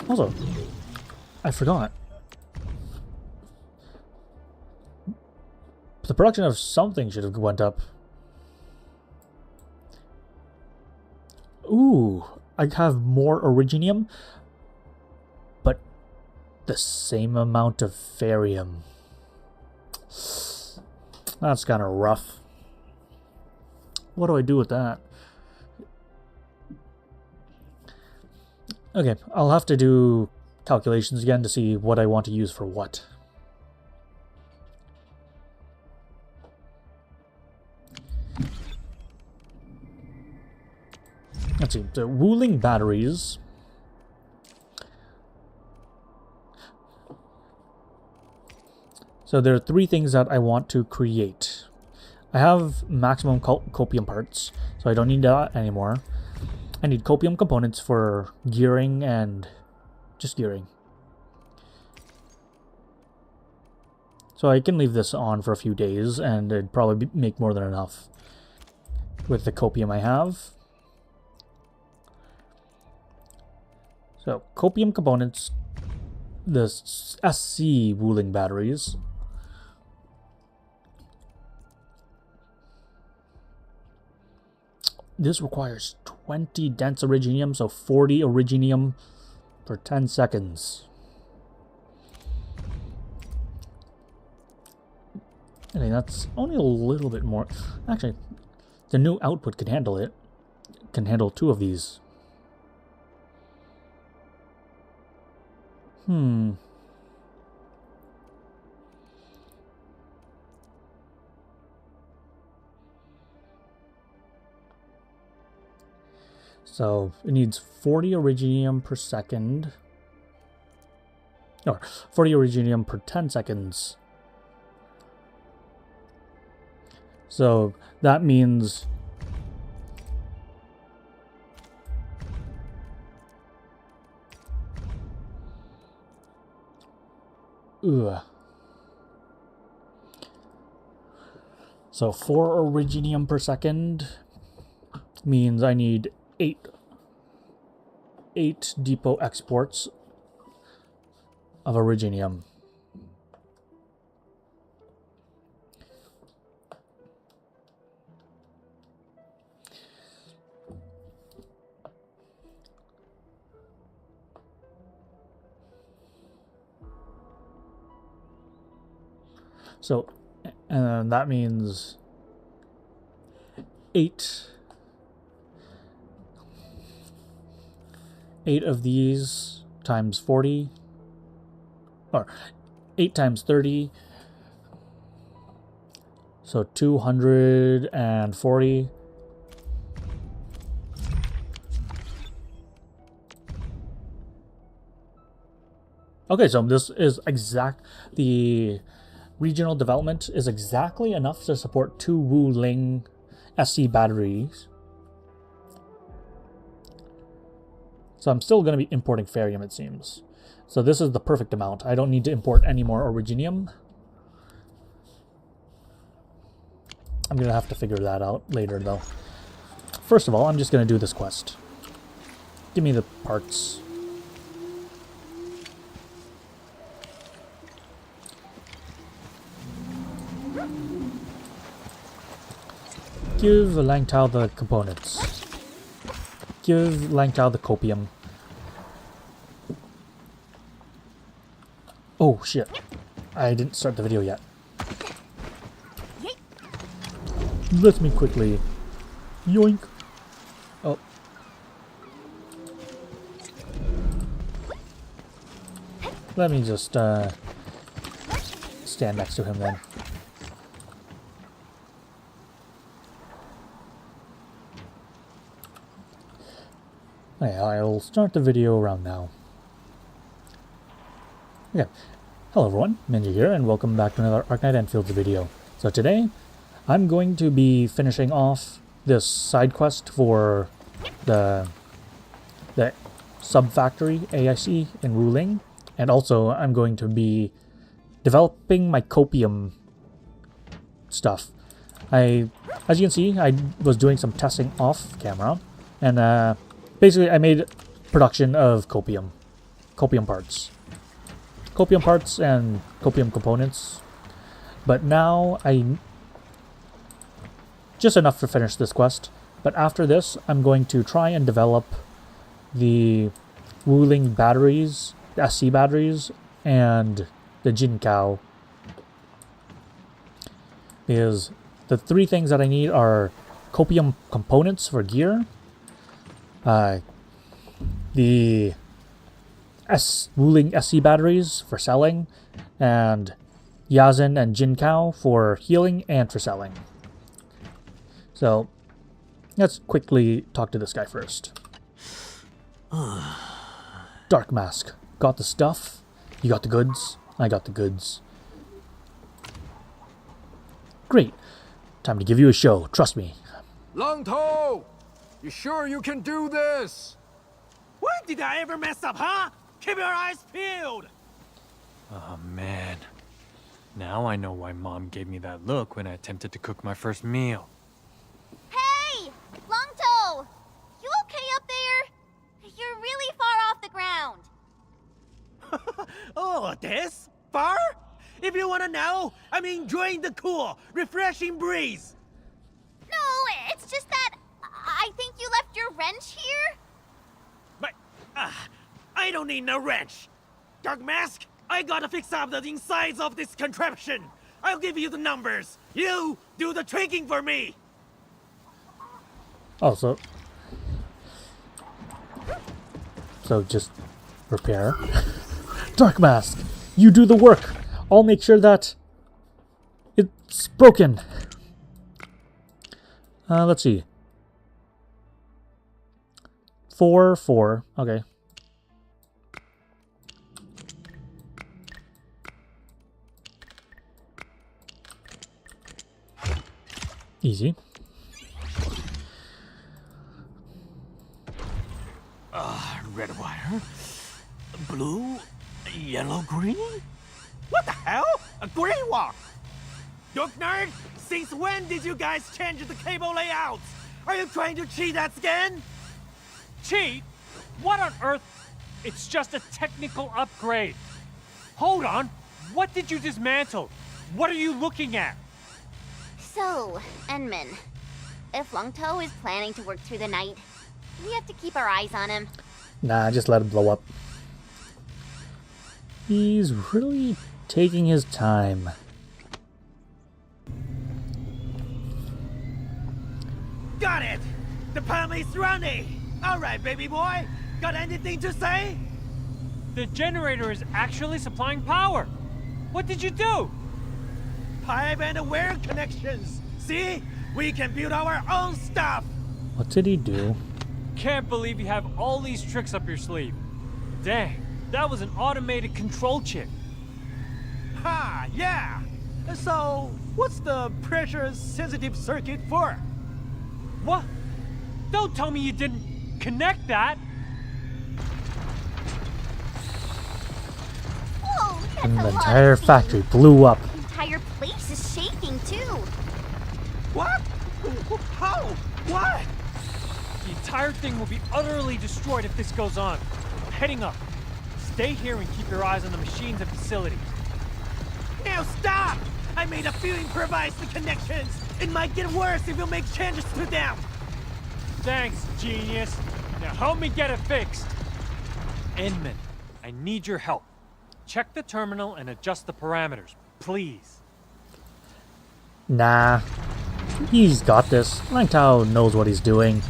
Also, I forgot. The production of something should have went up. Ooh, I have more originium, but the same amount of ferium. That's kind of rough. What do I do with that? Okay, I'll have to do calculations again to see what I want to use for what. Let's see, the Wuling batteries. So there are three things that I want to create. I have maximum copium parts, so I don't need that anymore. I need copium components for gearing and just gearing. So I can leave this on for a few days and it'd probably make more than enough with the copium I have. So, copium components, the SC Wuling batteries. This requires 20 dense originium, so 40 originium for 10 seconds. I think that's only a little bit more. Actually, the new output can handle it. Can handle 2 of these. So it needs 40 originium per second. Or 40 originium per 10 seconds. So that means so 4 originium per second means I need 8 depot exports of originium. So, and that means 8 of these times 40, or 8 times 30, so 240. Okay, so this is the regional development is exactly enough to support 2 Wuling SC batteries. So I'm still going to be importing Ferium, it seems. So this is the perfect amount. I don't need to import any more Originium. I'm going to have to figure that out later, though. First of all, I'm just going to do this quest. Give me the parts. Give Langtao the components. Give Langtao the copium. Oh shit. I didn't start the video yet. Let me quickly. Yoink. Oh. Let me just stand next to him then. Okay, I'll start the video around now. Okay. Hello everyone, Ninja here, and welcome back to another Arknight Endfield video. So today, I'm going to be finishing off this side quest for the sub-factory AIC in Wuling, and also I'm going to be developing my copium stuff. As you can see, I was doing some testing off camera, and basically I made production of copium parts. Copium parts and copium components, but now just enough to finish this quest. But after this, I'm going to try and develop the Wuling batteries, the SC batteries, and the Jinkao. Because the 3 things that I need are copium components for gear, the Wuling SC batteries for selling, and Yazin and Jinkao for healing and for selling. So, let's quickly talk to this guy first. Dark Mask. Got the stuff? You got the goods? I got the goods. Great. Time to give you a show. Trust me. Langtao! You sure you can do this? When did I ever mess up, huh? Keep your eyes peeled! Oh man. Now I know why Mom gave me that look when I attempted to cook my first meal. Hey! Longto! You okay up there? You're really far off the ground. Oh, this? Far? If you wanna know, I'm enjoying the cool, refreshing breeze. No, it's just that I think you left your wrench here. But, I don't need no wrench. Dark Mask, I gotta fix up the insides of this contraption. I'll give you the numbers. You do the tricking for me. Oh, so just repair. Dark Mask, you do the work. I'll make sure that it's broken. Let's see. 4. Okay. Easy. Red wire? Blue? Yellow green? What the hell? A grey one? Duck Nerd, since when did you guys change the cable layouts? Are you trying to cheat that scan? Cheat? What on earth? It's just a technical upgrade. Hold on. What did you dismantle? What are you looking at? So, Enman, if Longto is planning to work through the night, we have to keep our eyes on him. Nah, just let him blow up. He's really taking his time. Got it! The pump is running! Alright, baby boy! Got anything to say? The generator is actually supplying power. What did you do? Pipe and wire connections! See? We can build our own stuff! What did he do? Can't believe you have all these tricks up your sleeve. Dang, that was an automated control chip. Ha! Yeah! So, what's the pressure-sensitive circuit for? What? Don't tell me you didn't connect that. Whoa, that's And a the lot entire of factory speed. blew up. The entire place is shaking too. What? How? What? The entire thing will be utterly destroyed if this goes on. Heading up. Stay here and keep your eyes on the machines and facilities. Now stop! I made a few improvised connections. It might get worse if you make changes to them. Thanks, genius. Now help me get it fixed. Endman, I need your help. Check the terminal and adjust the parameters, please. Nah. He's got this. Langtao knows what he's doing.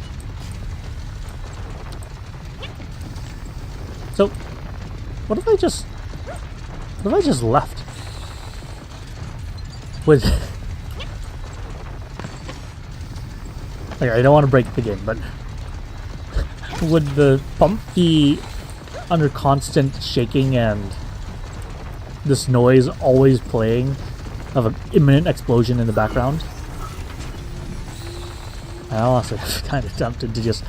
So, what if I just left? With like, I don't want to break the game, but would the pump be under constant shaking and this noise always playing of an imminent explosion in the background? I honestly am kind of tempted to just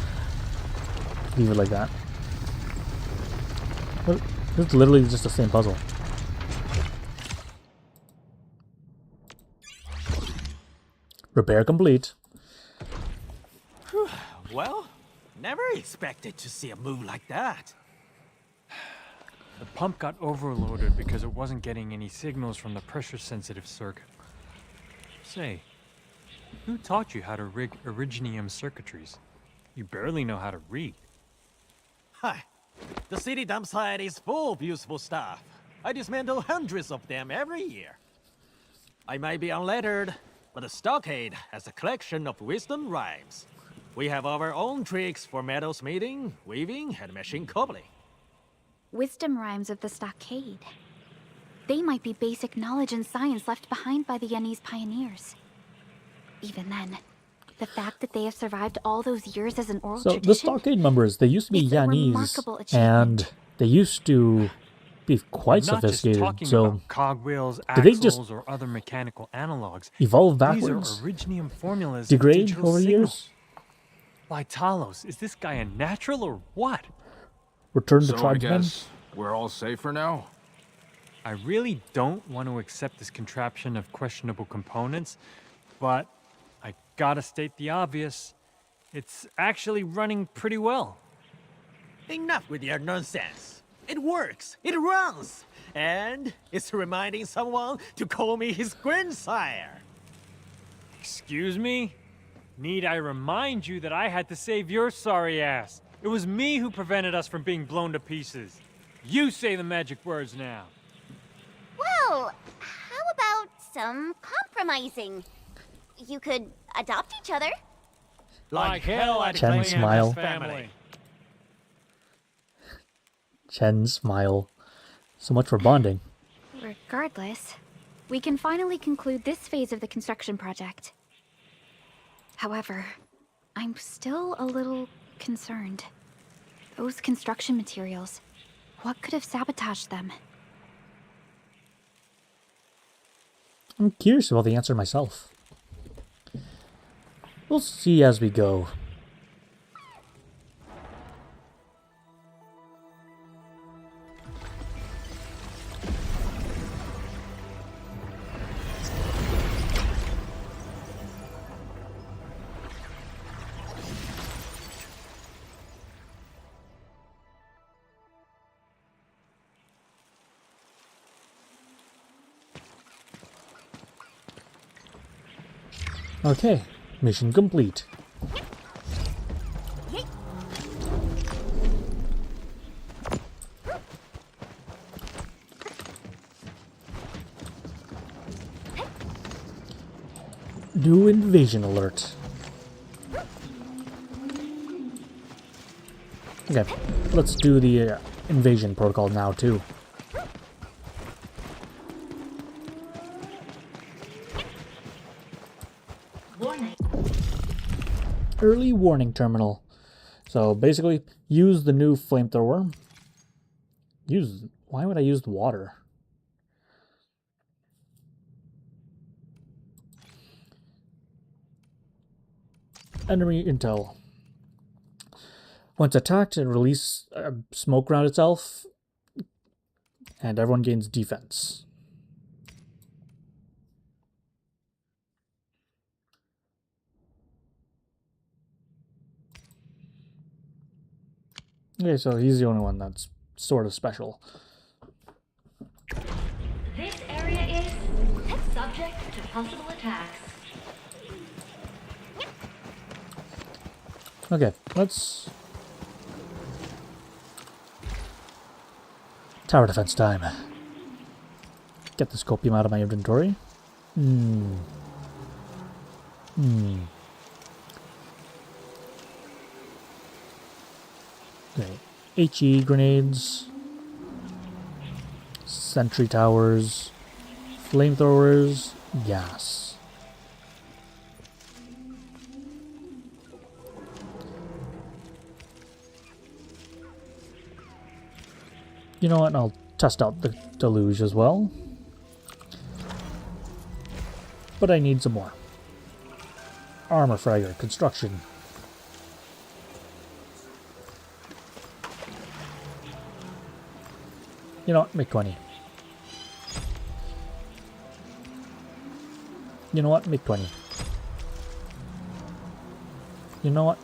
leave it like that. But it's literally just the same puzzle. Repair complete. Well, never expected to see a move like that. The pump got overloaded because it wasn't getting any signals from the pressure-sensitive circuit. Say, who taught you how to rig originium circuitries? You barely know how to read. Hi. The city dump site is full of useful stuff. I dismantle hundreds of them every year. I might be unlettered, but the stockade has a collection of wisdom rhymes. We have our own tricks for metal smithing, weaving, and machine cobbling. Wisdom rhymes of the stockade. They might be basic knowledge and science left behind by the Yenese pioneers. Even then, the fact that they have survived all those years as an oral So tradition... the stockade members, they used to be is a Yanese, remarkable achievement. and they used to be quite Not just sophisticated. talking So about cogwheels, did they axles, just or other mechanical analogs. evolve These backwards, are originium formulas. of degrade digital over signals. years, Why, Talos, is this guy a natural or what? return to So I tribesmen? guess we're all safe for now? I really don't want to accept this contraption of questionable components, but I gotta state the obvious. It's actually running pretty well. Enough with your nonsense. It works. It runs. And it's reminding someone to call me his grandsire. Excuse me? Need I remind you that I had to save your sorry ass? It was me who prevented us from being blown to pieces. You say the magic words now. Well, how about some compromising? You could adopt each other. Like hell, I'd Chen claim smile. this family. Chen smile. So much for bonding. Regardless, we can finally conclude this phase of the construction project. However, I'm still a little concerned. Those construction materials, what could have sabotaged them? I'm curious about the answer myself. We'll see as we go. Okay, mission complete. New invasion alert. Okay, let's do the invasion protocol now too. Warning. Early warning terminal. So basically, use the new flamethrower. Why would I use the water? Enemy intel. Once attacked, it releases smoke around itself, and everyone gains defense. Okay, so he's the only one that's sort of special. This area is subject to possible attacks. Okay, let's... Tower defense time. Get the scopium out of my inventory. Okay, HE grenades, sentry towers, flamethrowers, gas. You know what, I'll test out the deluge as well. But I need some more. Armor fragger, construction. You know what, make 20. You know what, make 20. You know what?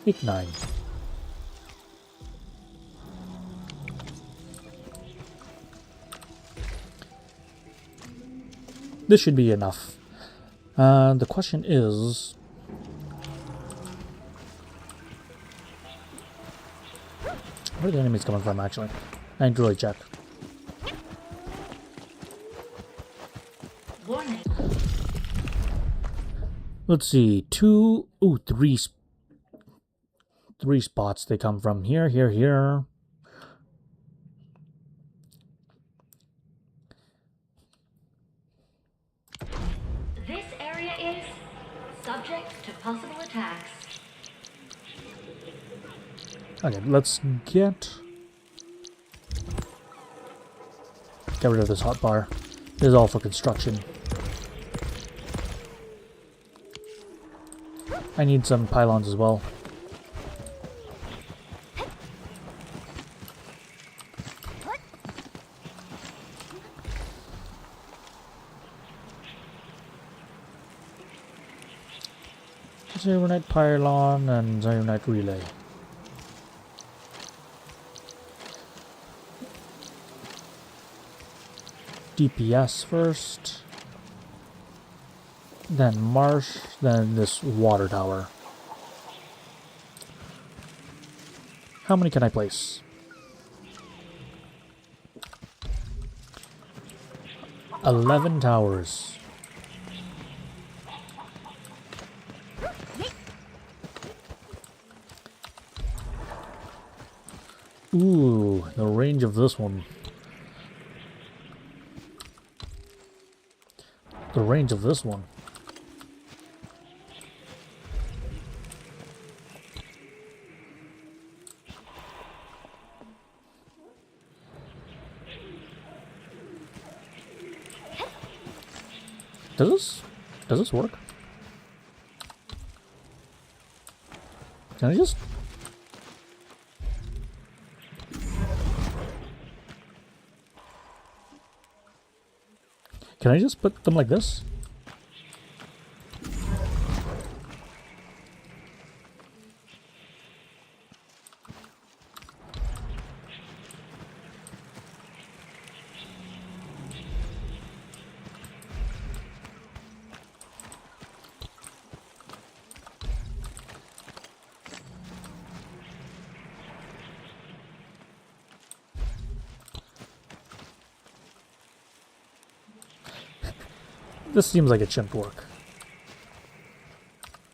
Make 9. This should be enough. The question is... where are the enemies coming from, actually? I need to really check. Warning. Let's see. 3 spots they come from. Here, here, here. This area is subject to possible attacks. Okay, let's get rid of this hotbar. This is all for construction. I need some pylons as well. Zero-night pylon and zero-night relay. DPS first, then marsh, then this water tower. How many can I place? 11 towers. Ooh, the range of this one. The range of this one. Does this work? Can I just... Can I just put them like this? This seems like it shouldn't work.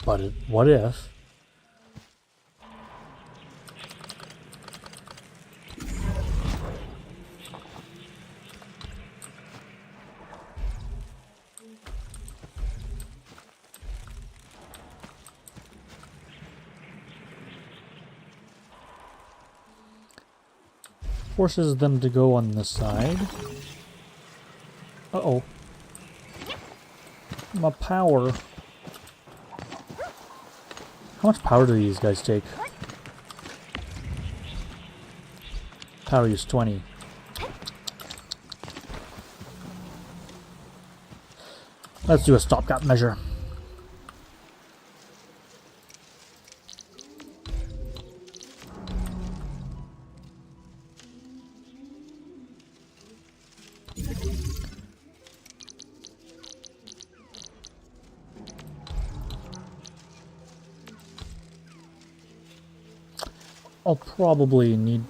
But what if forces them to go on this side. Uh-oh. My power. How much power do these guys take? Power use 20. Let's do a stopgap measure. I'll probably need...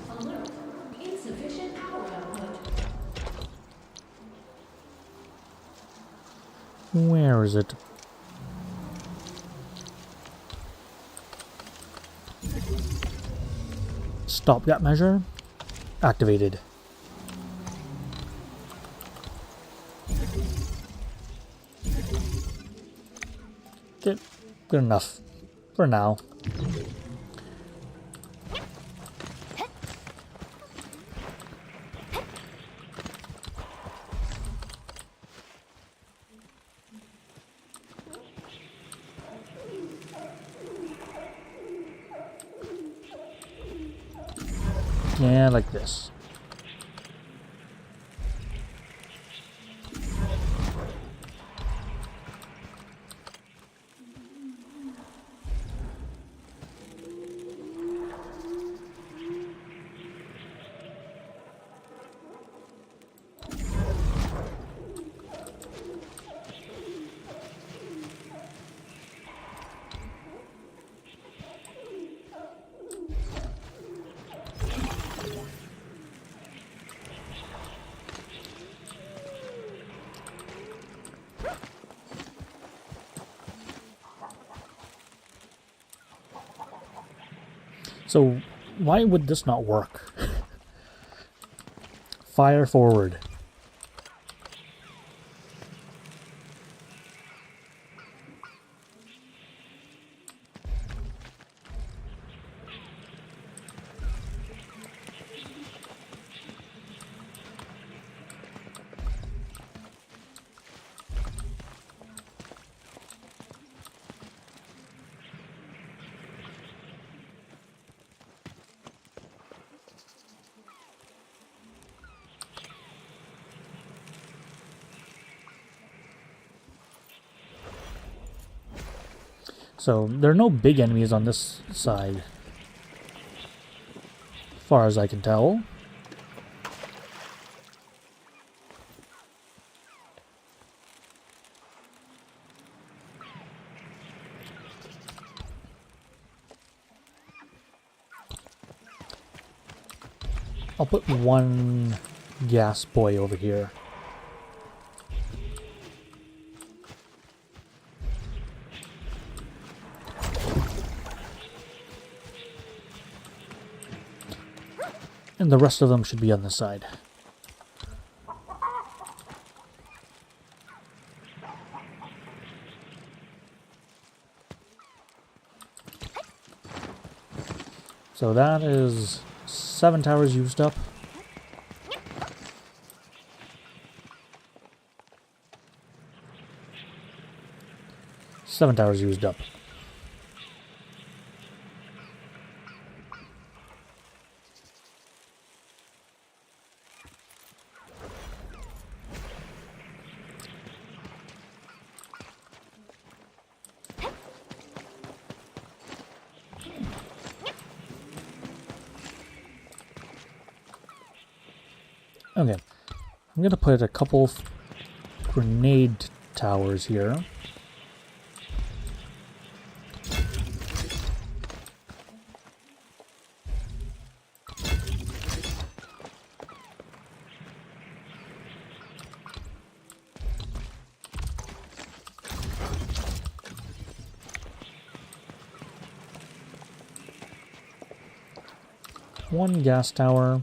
Alert. Insufficient power output. Where is it? Stopgap measure activated. Good enough for now. Yeah, like this. So, why would this not work? Fire forward. So, there are no big enemies on this side, as far as I can tell. I'll put one gas boy over here. And the rest of them should be on the side. So that is 7 towers used up. Seven towers used up. Okay, I'm gonna put a couple grenade towers here. One gas tower.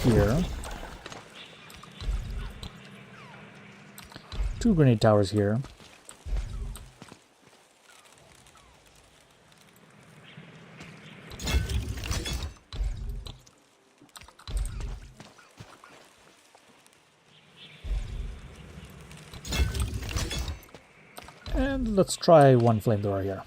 Here. 2 grenade towers here. And let's try one flamethrower here.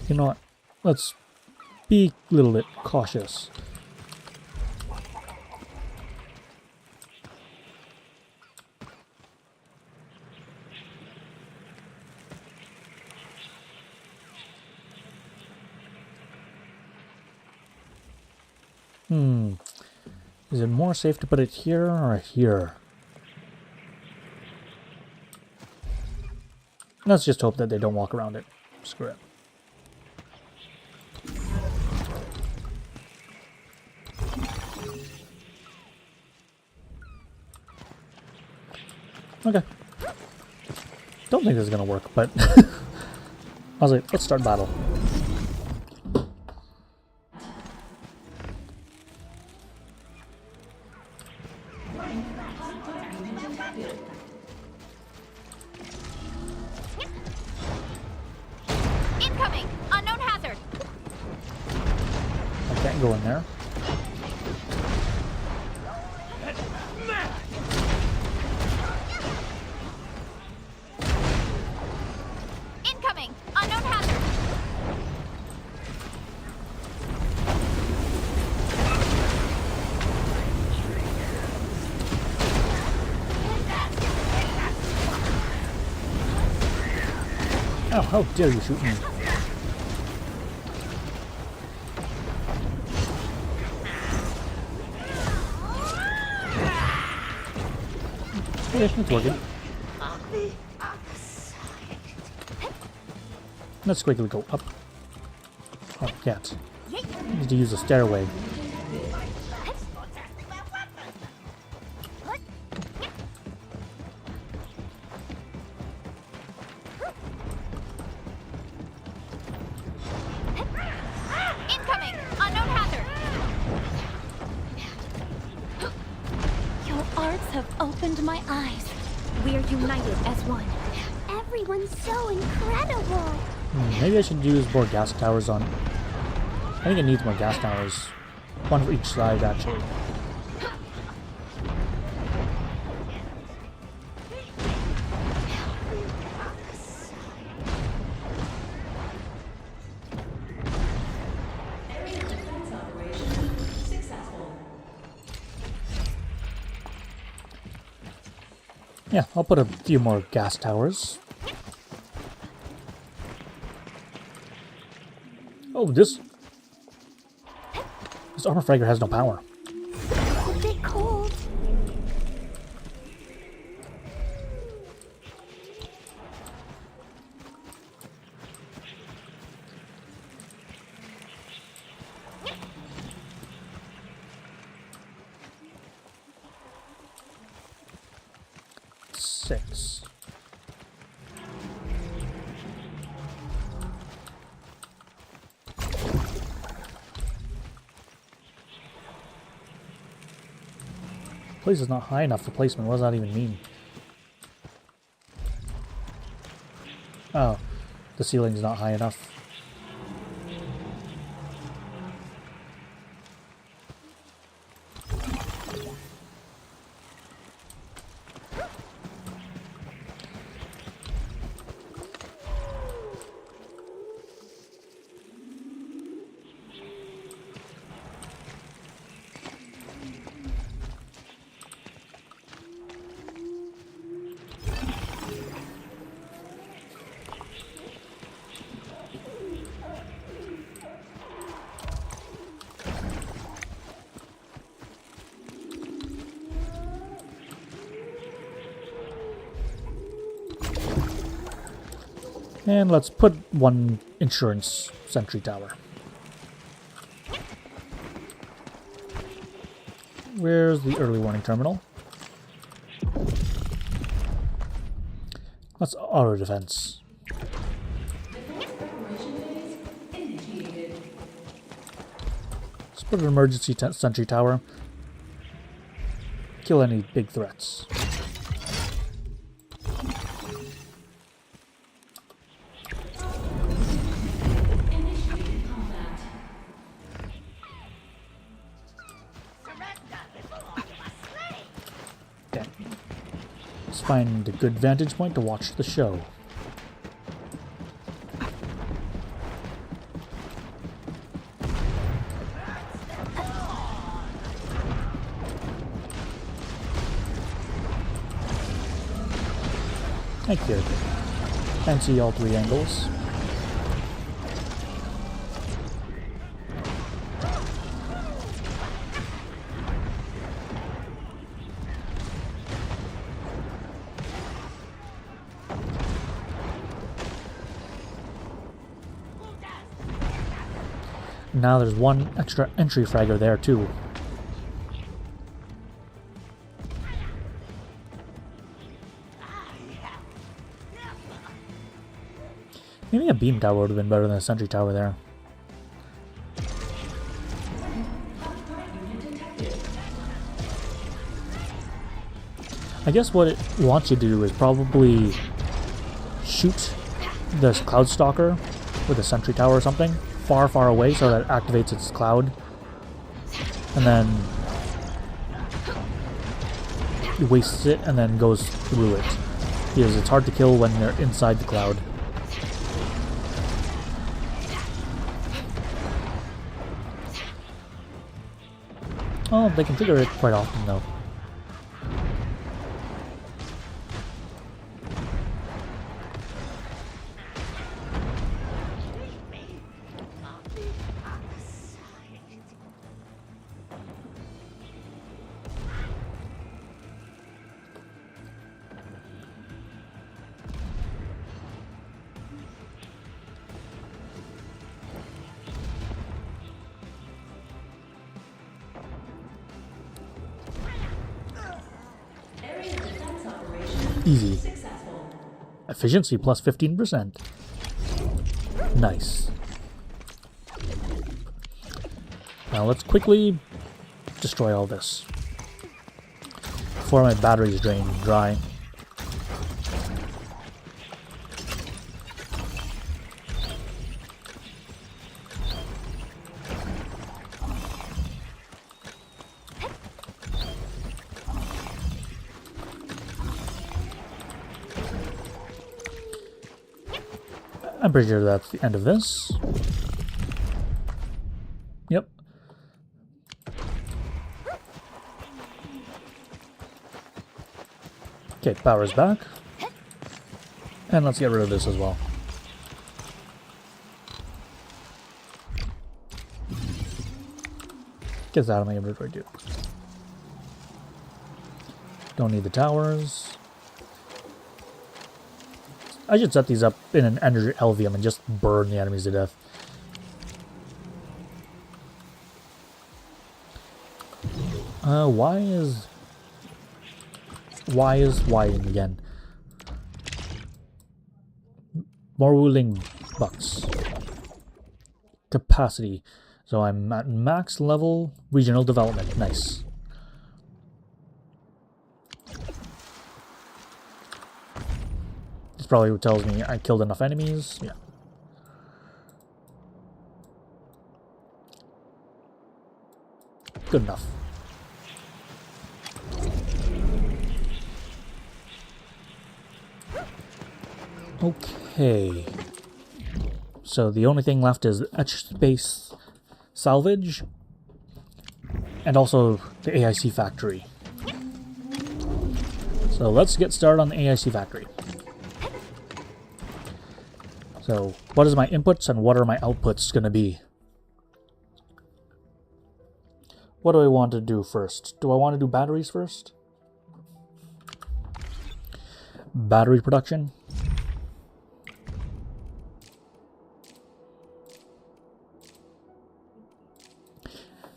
You know what? Let's be a little bit cautious. Is it more safe to put it here or here? Let's just hope that they don't walk around it. Screw it. Okay. Don't think this is gonna work, but I was like, let's start battle. Incoming! Unknown hazard! I can't go in there. Incoming! Unknown hazard! Oh, how dare you shoot me? Okay, it's working. Let's quickly go up. Oh, can't. Need to use a stairway. Incoming! Unknown hazard! Your arts have opened my eyes. We're united as one. Everyone's so incredible. Maybe I should use more gas towers on... I think it needs more gas towers. One for each side, actually. Yeah, I'll put a few more gas towers. Oh, this armor fragger has no power. It's a bit cold. Six. Place is not high enough for placement. What does that even mean? Oh, the ceiling's not high enough. And let's put one insurance sentry tower. Where's the early warning terminal? That's auto defense. Let's put an emergency sentry tower. Kill any big threats. find a good vantage point to watch the show. Thank you. And see all three angles. Now there's one extra entry fragger there too. Maybe a beam tower would have been better than a sentry tower there. I guess what it wants you to do is probably shoot this cloud stalker with a sentry tower or something far, far away so that it activates its cloud. And then it wastes it and then goes through it. Because it's hard to kill when they're inside the cloud. Oh, they can trigger it quite often though. Easy. Efficiency plus 15%. Nice. Now let's quickly destroy all this before my batteries drain dry. I'm pretty sure that's the end of this. Yep. Okay, power's back. And let's get rid of this as well. Get this out of my inventory too. Don't need the towers. I should set these up in an energy LVM and just burn the enemies to death. Why is Wuling again? More Wuling bucks. Capacity. So I'm at max level regional development. Nice. This probably tells me I killed enough enemies. Yeah. Good enough. Okay. So the only thing left is etch space salvage and also the AIC factory. So let's get started on the AIC factory. So what is my inputs and what are my outputs going to be? What do I want to do first? Do I want to do batteries first? Battery production.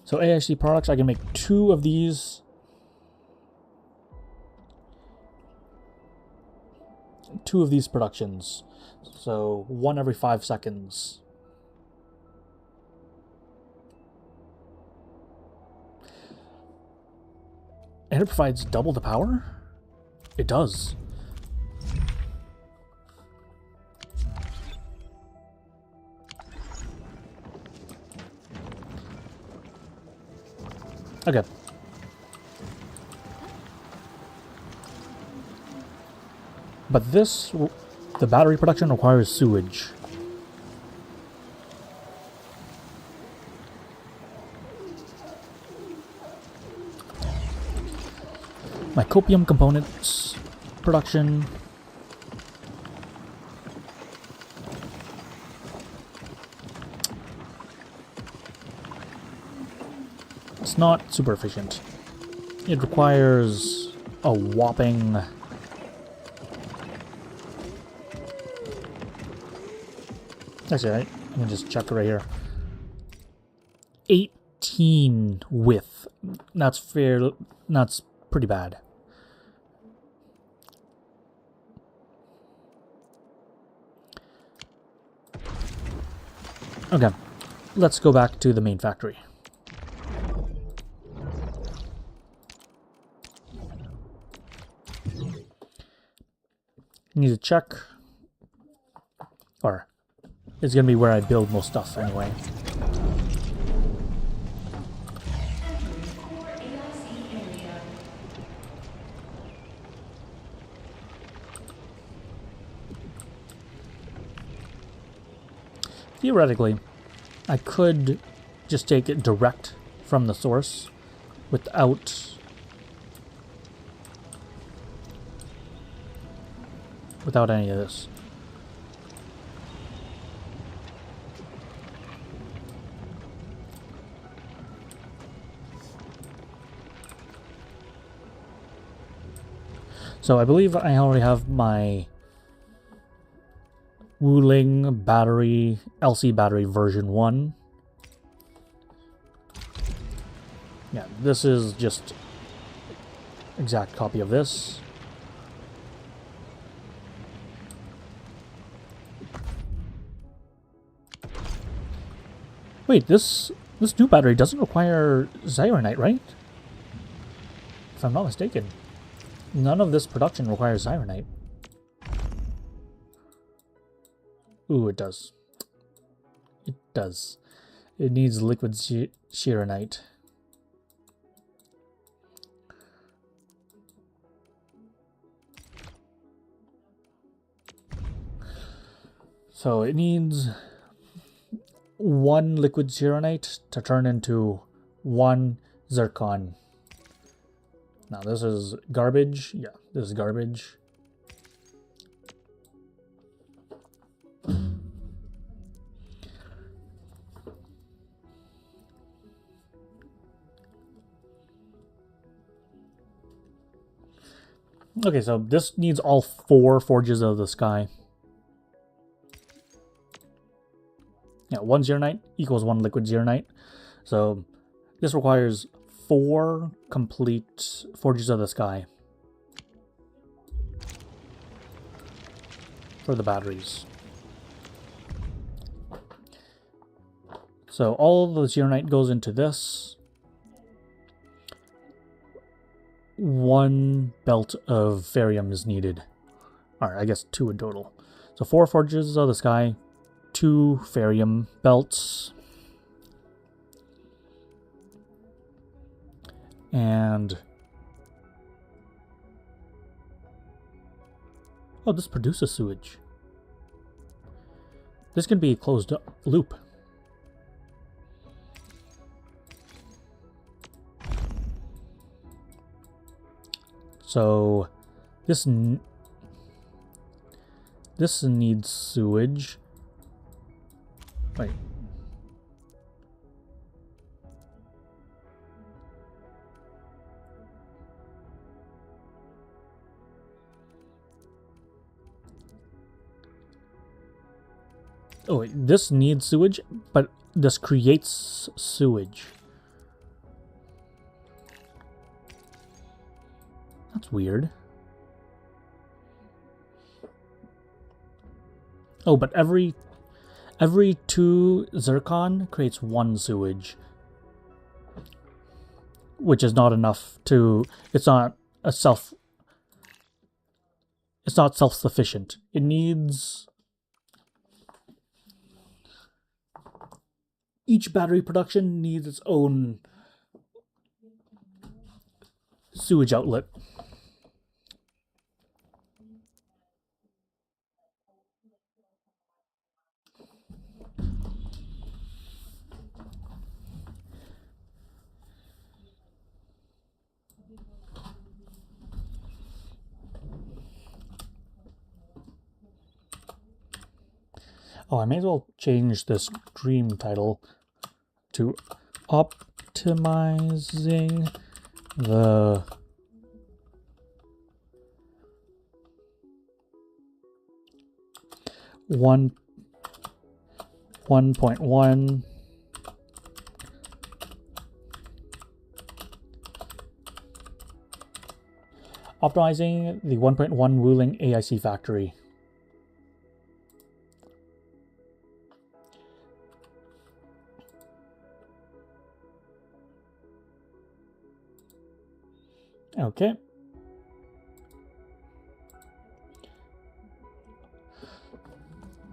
So AIC products, I can make 2 of these. 2 of these productions. So 1 every 5 seconds. And it provides double the power? It does. Okay. but this, the battery production requires sewage. My copium components production. It's not super efficient. It requires a whopping... Actually, I can just check right here. 18 width. That's fair. That's pretty bad. Okay, let's go back to the main factory. Need to check, or it's gonna be where I build most stuff anyway. Theoretically, I could just take it direct from the source without any of this. So I believe I already have my Wuling battery, LC battery version 1. Yeah, this is just exact copy of this. Wait, this new battery doesn't require Zyronite, right? If I'm not mistaken. None of this production requires Zyronite. Ooh, it does. It does. It needs liquid Chironite. So it needs 1 liquid Chironite to turn into 1 zircon. Now this is garbage. Yeah, this is garbage. Okay, so this needs all 4 forges of the sky. Yeah, 1 Zeronite equals 1 liquid Zeronite. So this requires 4 complete forges of the sky for the batteries. So all the Zeronite goes into this. 1 belt of Ferium is needed. Alright, I guess 2 in total. So 4 forges of the sky, 2 Ferium belts, and oh, this produces sewage. This can be a closed loop. So this needs sewage. Wait. Oh, wait, this needs sewage, but this creates sewage. That's weird. Oh, but every 2 zircon creates 1 sewage, which is not enough to. It's not self-sufficient. It needs each battery production needs its own sewage outlet. Oh, I may as well change the stream title to Optimizing the one 1.1 optimizing the 1.1 Wuling AIC factory. Okay.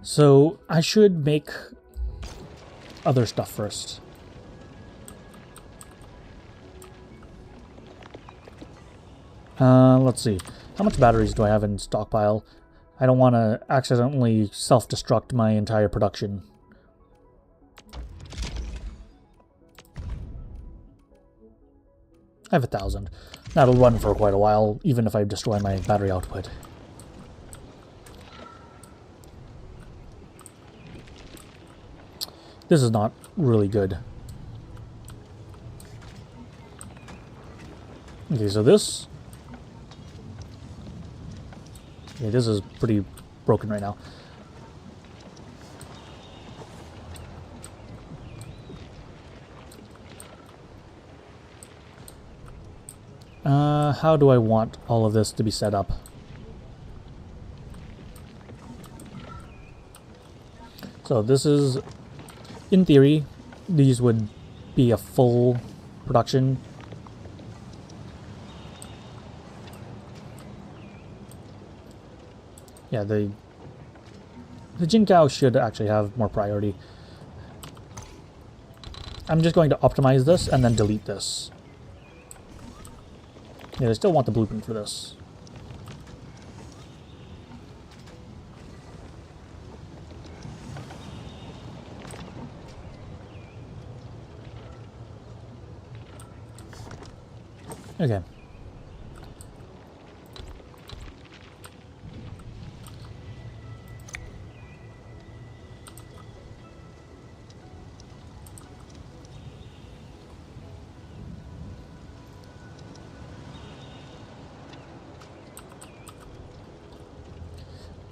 So I should make other stuff first. Let's see. How much batteries do I have in stockpile? I don't want to accidentally self-destruct my entire production. I have 1,000. That'll run for quite a while, even if I destroy my battery output. This is not really good. Okay, so this... Okay, this is pretty broken right now. How do I want all of this to be set up? So this is, in theory, these would be a full production. Yeah, the Jinkiao should actually have more priority. I'm just going to optimize this and then delete this. Yeah, I still want the blueprint for this. Okay.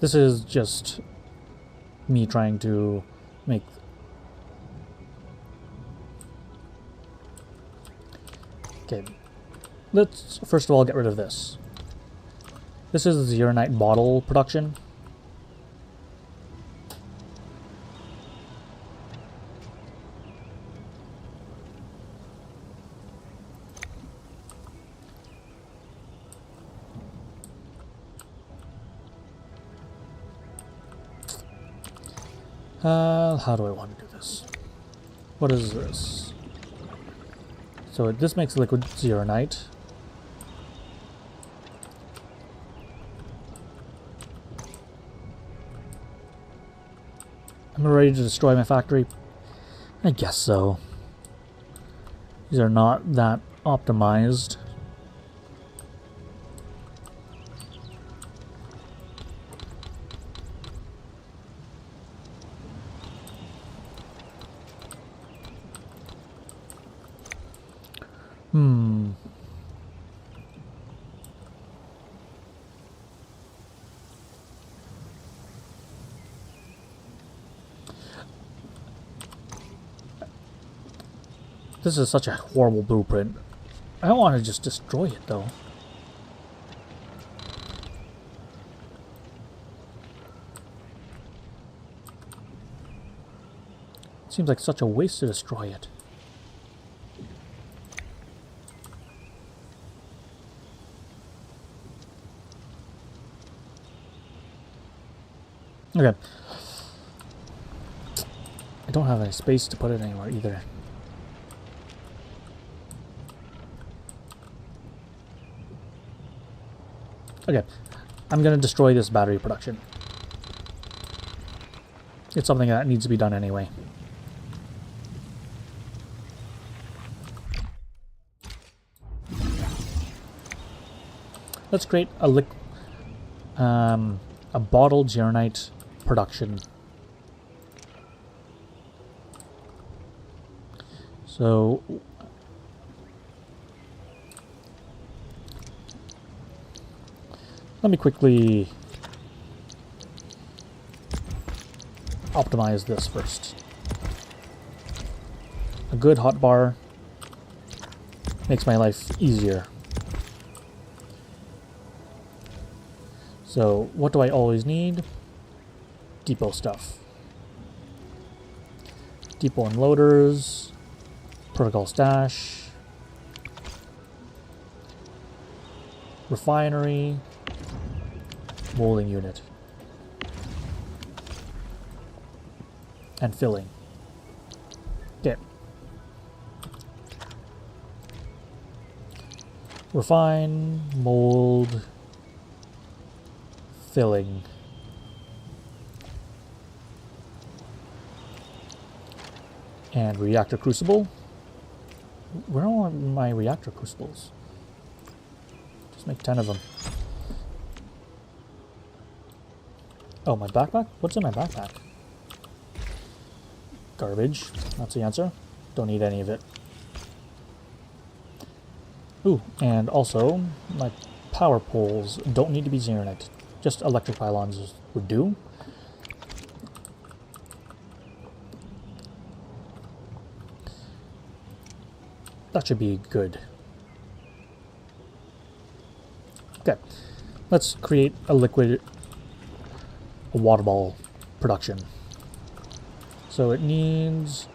This is just me trying to make... Okay. Let's first of all get rid of this. This is the Arknight bottle production. How do I want to do this? What is this? So this makes liquid Arknight. Am I ready to destroy my factory? I guess so. These are not that optimized. This is such a horrible blueprint. I don't want to just destroy it, though. Seems like such a waste to destroy it. Okay. I don't have any space to put it anywhere either. Okay, I'm going to destroy this battery production. It's something that needs to be done anyway. Let's create a bottled Arknight production. So let me quickly optimize this first. A good hotbar makes my life easier. So what do I always need? Depot stuff. Depot unloaders, protocol stash, refinery, Wuling unit, and filling. Okay. Refine, mold, filling. And reactor crucible. Where are my reactor crucibles? Just make 10 of them. Oh, my backpack? What's in my backpack? Garbage. That's the answer. Don't need any of it. Ooh, and also, my power poles don't need to be xeronite. Just electric pylons would do. That should be good. Okay, let's create a water ball production. So it needs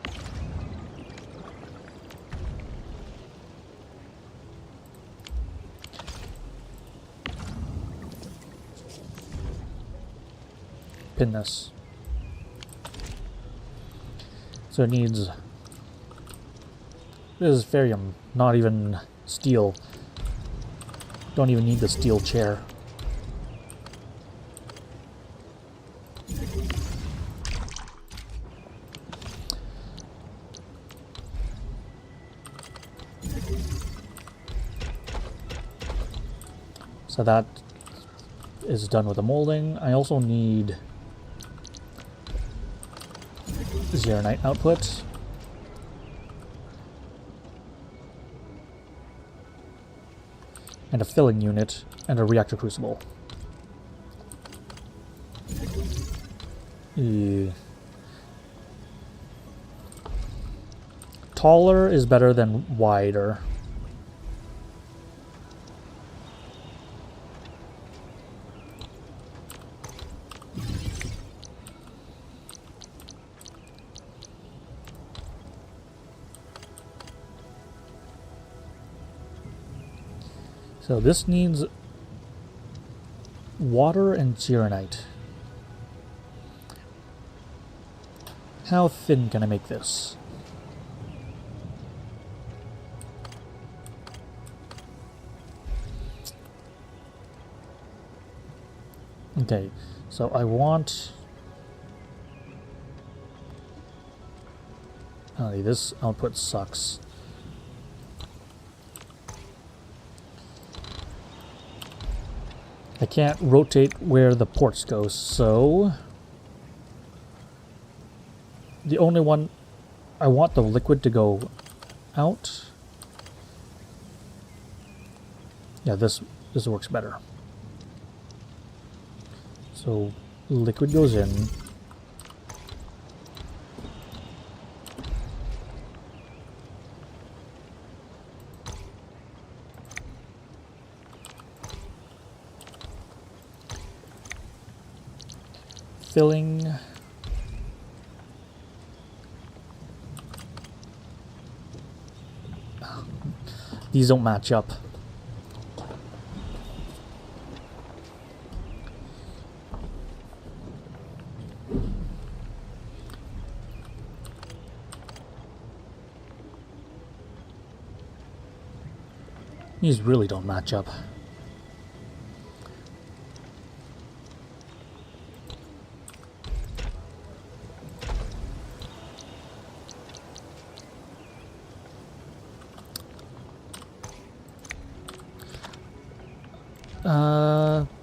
pin this. So it needs, this is ferrium, not even steel. Don't even need the steel chair. So that is done with the molding. I also need xeronite output. And a filling unit and a reactor crucible. Taller is better than wider. So this needs water and xeronite. How thin can I make this? Okay, so I want... Oh, this output sucks. I can't rotate where the ports go, so the only one I want the liquid to go out. Yeah, this works better. So liquid goes in. Filling. These don't match up. These really don't match up.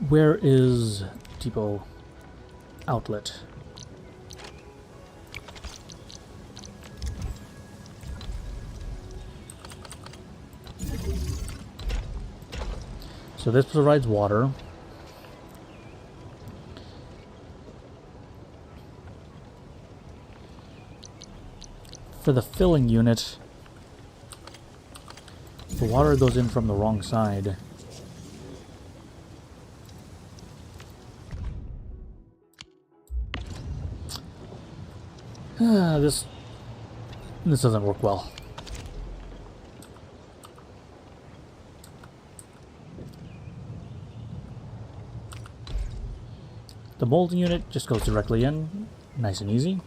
Where is depot outlet? So this provides water. For the filling unit, the water goes in from the wrong side. This doesn't work well. The molding unit just goes directly in, nice and easy.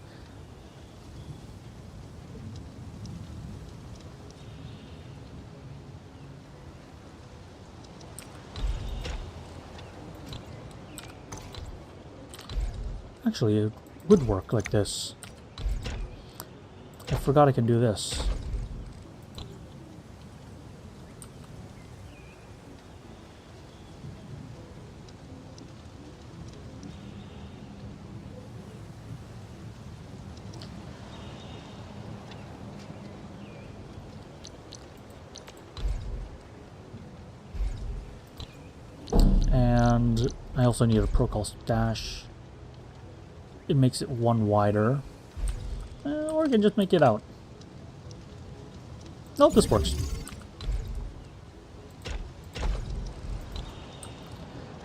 Actually, it would work like this. I forgot I can do this. And I also need a protocol stash. It makes it one wider. Or I can just make it out. Nope, this works.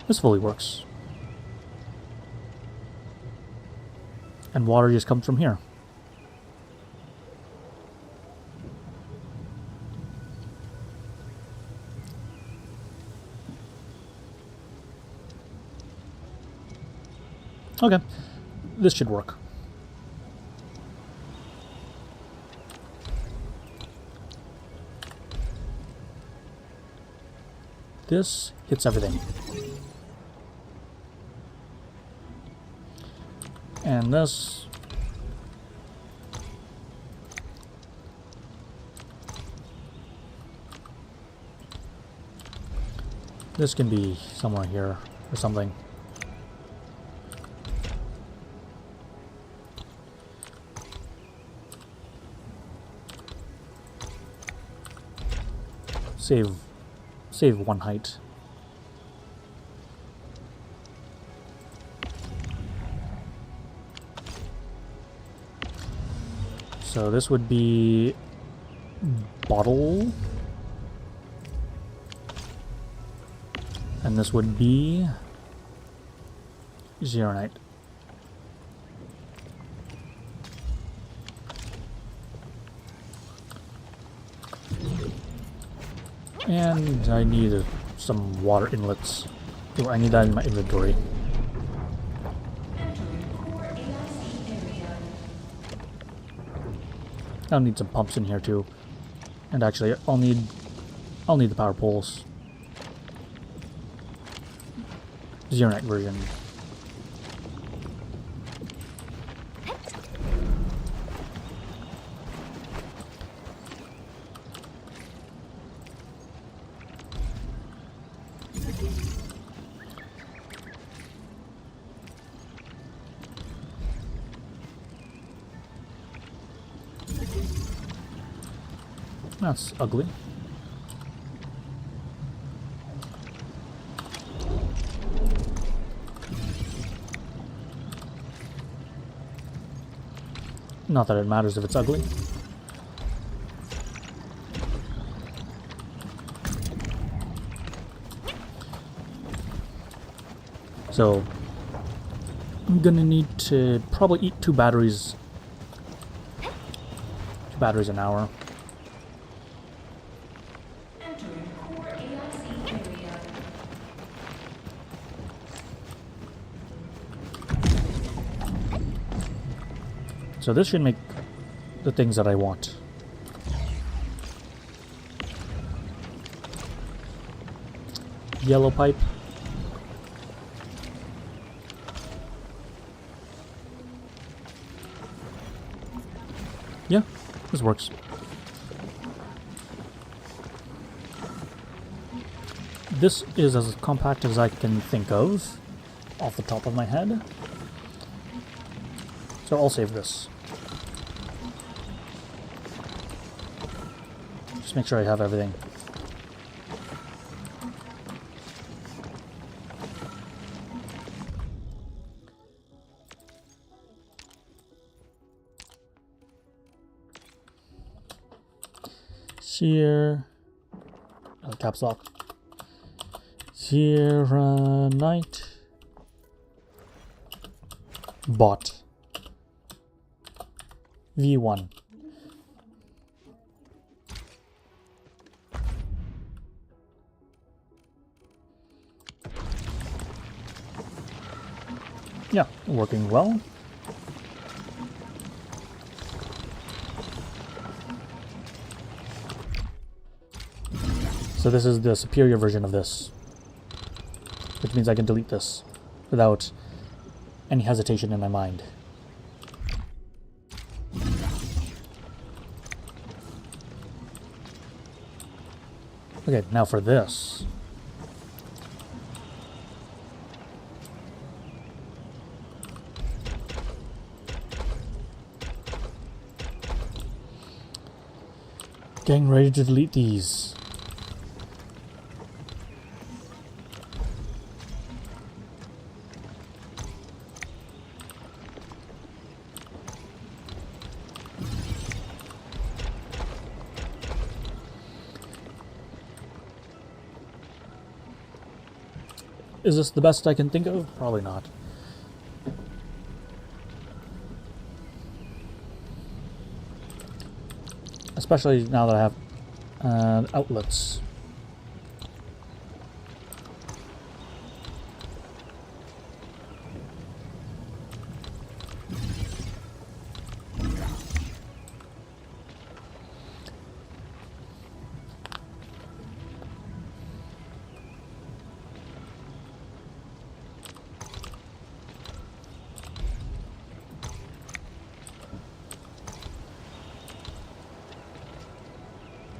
This fully works. And water just comes from here. Okay, this should work. This hits everything. And this... This can be somewhere here or something. Save one height. So this would be bottle. And this would be Zeronite. And I need some water inlets. Oh, I need that in my inventory. I'll need some pumps in here too. And actually, I'll need the power poles. Zeronite version. That's ugly. Not that it matters if it's ugly. So, I'm gonna need to probably eat two batteries an hour. So this should make the things that I want. Yellow pipe. Yeah, this works. This is as compact as I can think of, off the top of my head. So I'll save this. Just make sure I have everything. Here, caps lock. Sierra Knight. Bot. V1. Yeah, working well. So this is the superior version of this, which means I can delete this without any hesitation in my mind. Okay, now for this. Getting ready to delete these. Is this the best I can think of? Probably not. Especially now that I have outlets.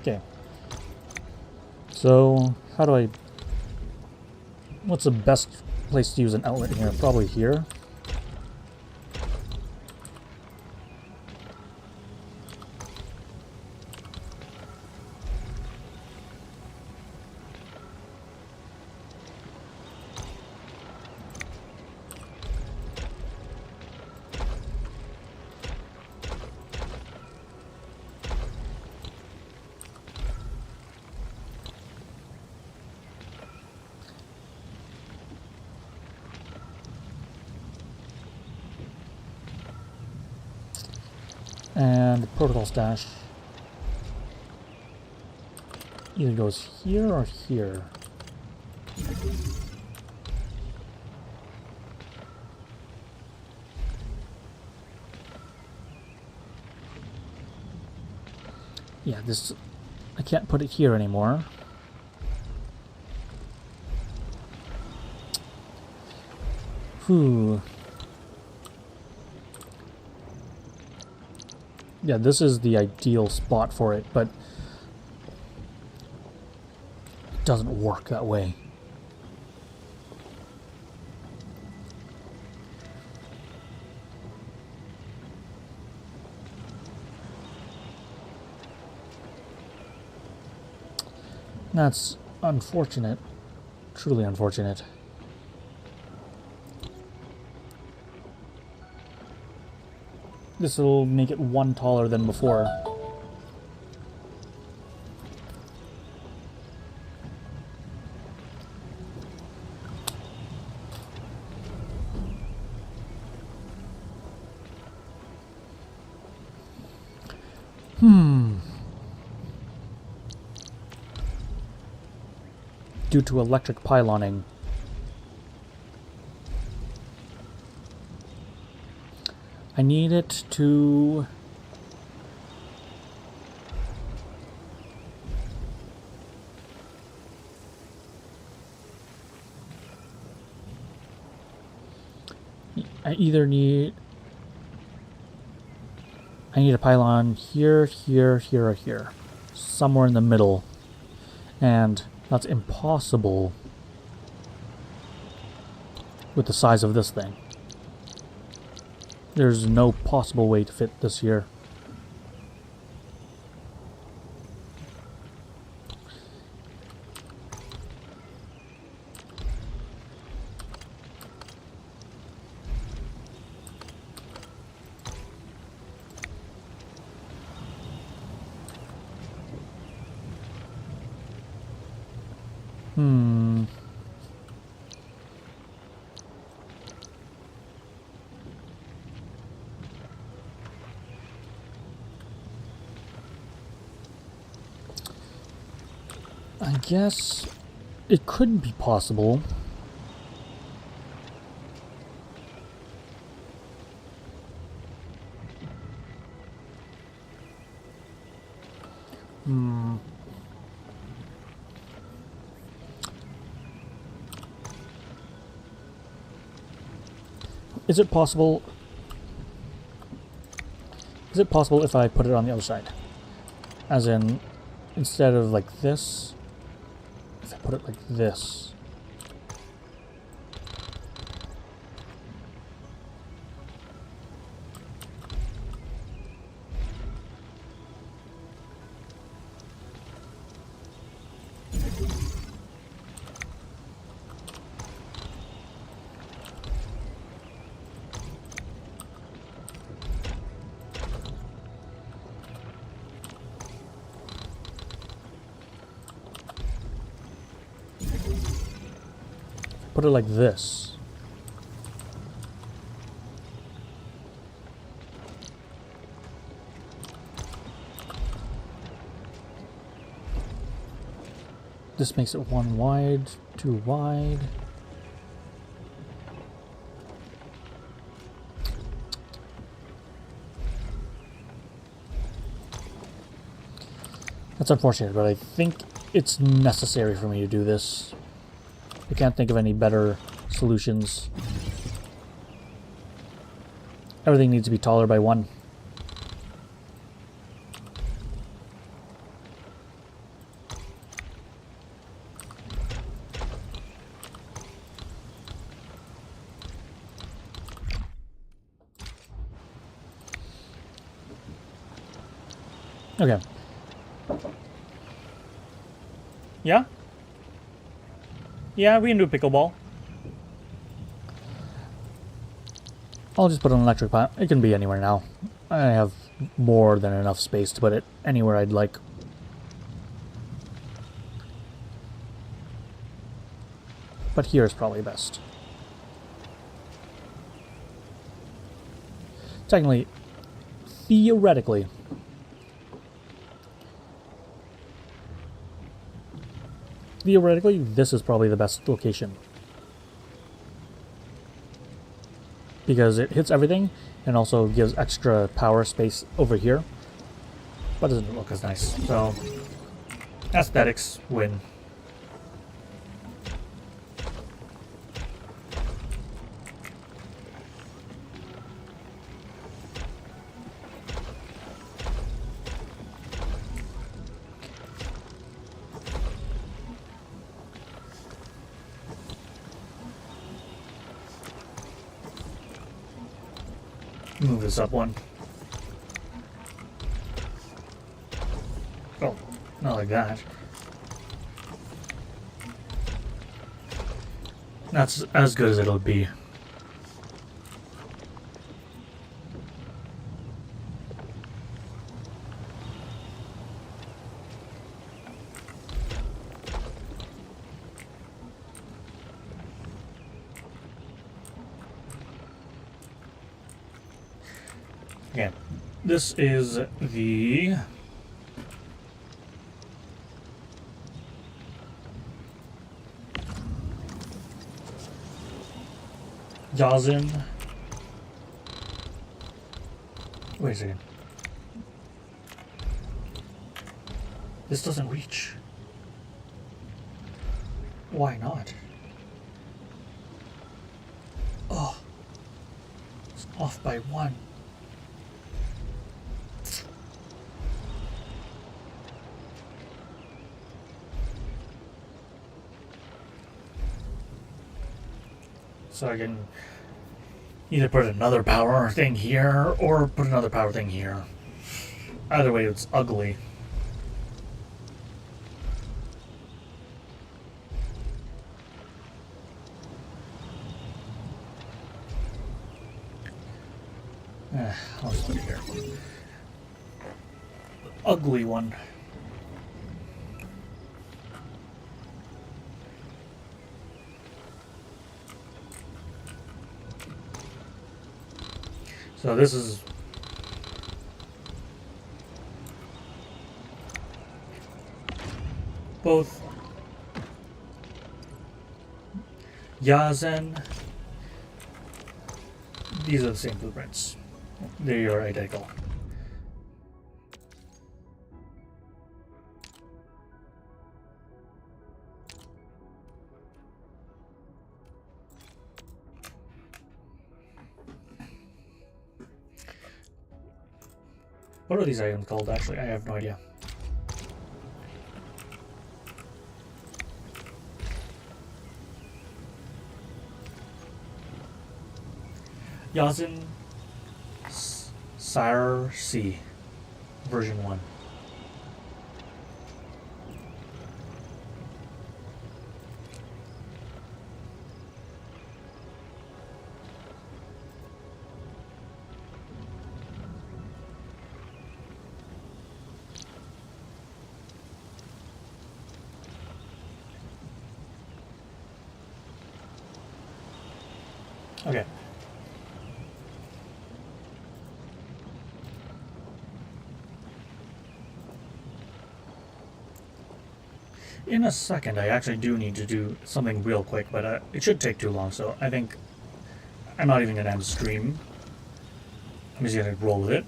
Okay. So, how do I... What's the best place to use an outlet here? Probably here. And the protocol stash either goes here or here. Yeah, this... I can't put it here anymore. Whew. Yeah, this is the ideal spot for it, but it doesn't work that way. That's unfortunate. Truly unfortunate. This will make it one taller than before. Due to electric pyloning. I need it to... I need a pylon here, here, here, or here. Somewhere in the middle. And that's impossible with the size of this thing. There's no possible way to fit this here. I guess it could be possible. Is it possible? Is it possible if I put it on the other side? As in, instead of like this, if I put it like this. Put it like this. This makes it one wide, two wide. That's unfortunate, but I think it's necessary for me to do this. I can't think of any better solutions. Everything needs to be taller by 1. Okay. Yeah? Yeah, we can do pickleball. I'll just put an electric pot. It can be anywhere now. I have more than enough space to put it anywhere I'd like. But here is probably best. Technically, theoretically, this is probably the best location. Because it hits everything and also gives extra power space over here. But doesn't look as nice. So, aesthetics win. Move this up 1. Oh, not like that. That's as good as it'll be. Okay, this is the Yazin. Wait a second. This doesn't reach. Why not? Oh, it's off by 1. So I can either put another power thing here or put another power thing here. Either way, it's ugly. I'll just put it here. Ugly one. So this is both Yazen. These are the same blueprints. They are identical. What are these items called, actually? I have no idea. Yazin Sire C version 1. Okay. In a second, I actually do need to do something real quick, but it should take too long, so I think I'm not even going to end the stream. I'm just going to roll with it.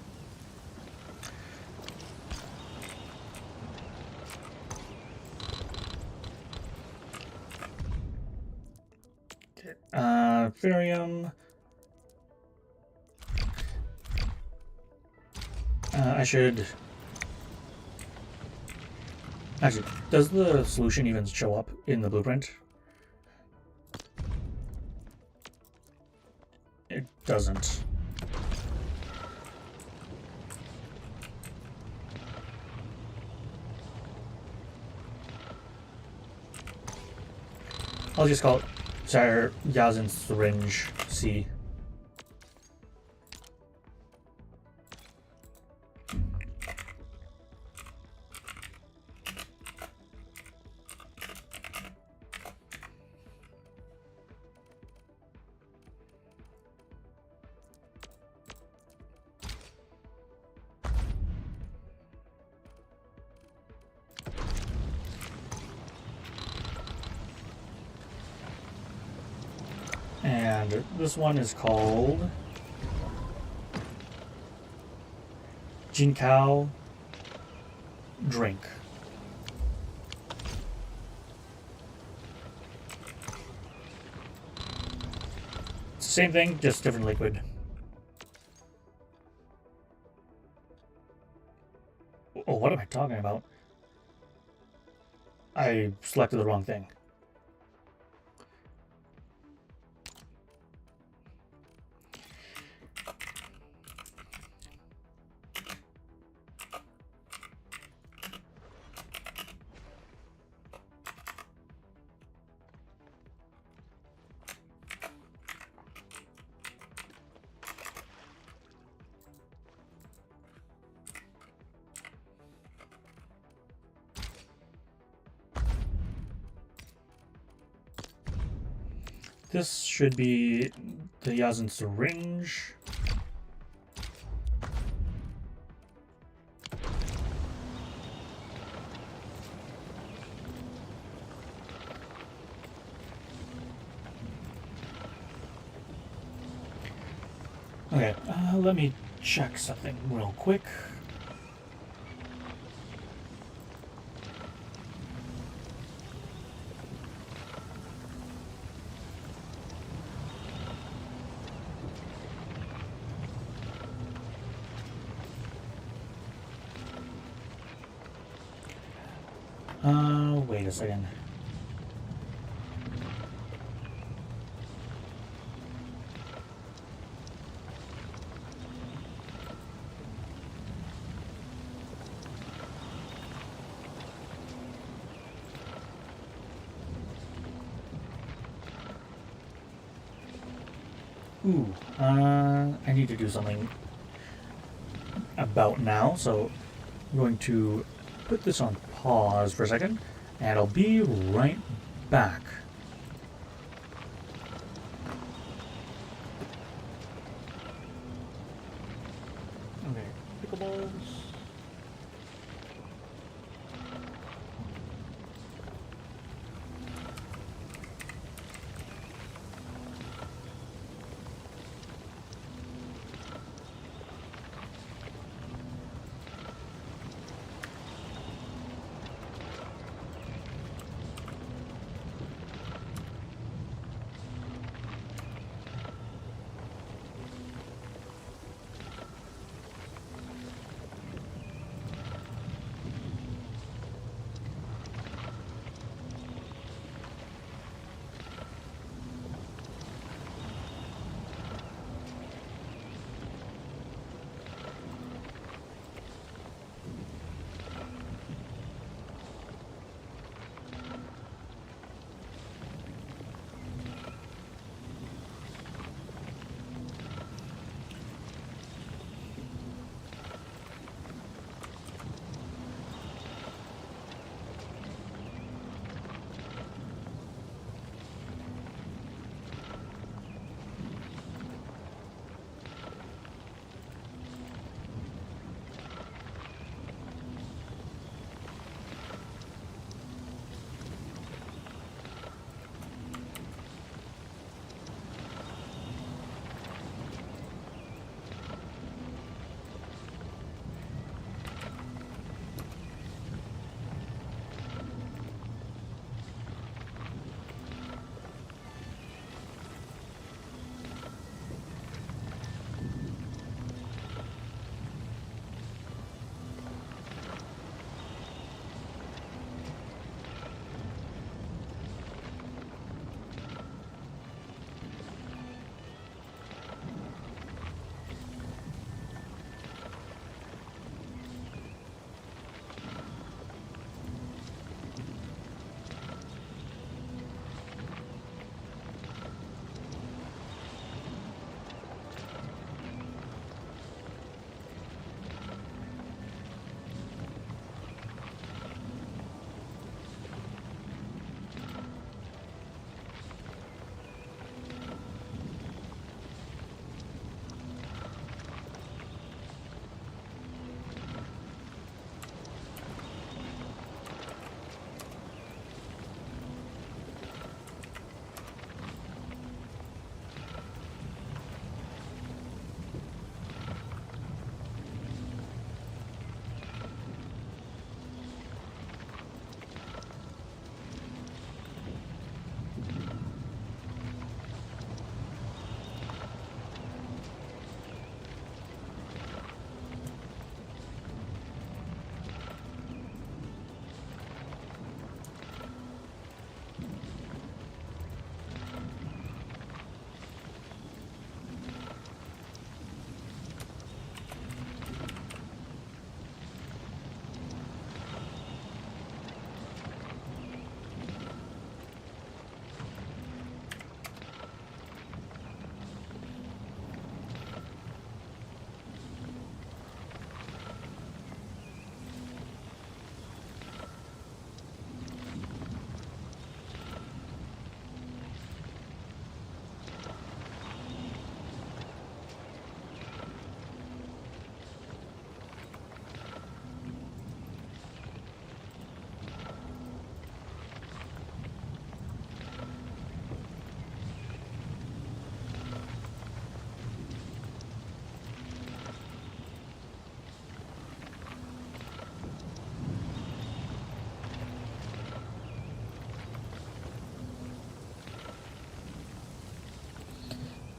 Okay. Ferium. I should... Actually, does the solution even show up in the blueprint? It doesn't. I'll just call it Sire Yazin Syringe C. And this one is called Jinkao Drink. It's the same thing, just different liquid. Oh, what am I talking about? I selected the wrong thing. This should be the Yazin syringe. Okay, let me check something real quick. Wait a second. Ooh, I need to do something about now, so I'm going to put this on pause for a second, and I'll be right back.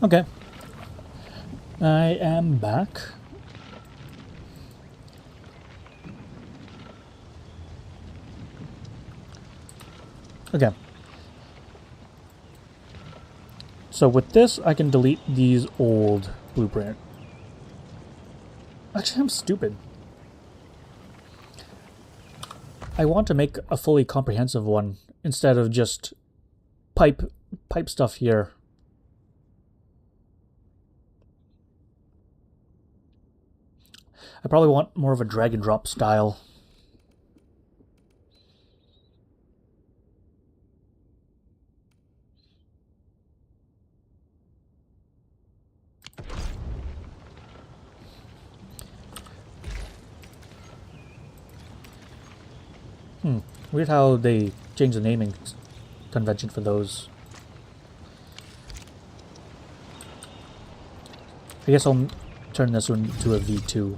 Okay. I am back. Okay. So with this, I can delete these old blueprint. Actually, I'm stupid. I want to make a fully comprehensive one instead of just pipe stuff here. I probably want more of a drag and drop style. Weird how they changed the naming convention for those. I guess I'll turn this one to a V2.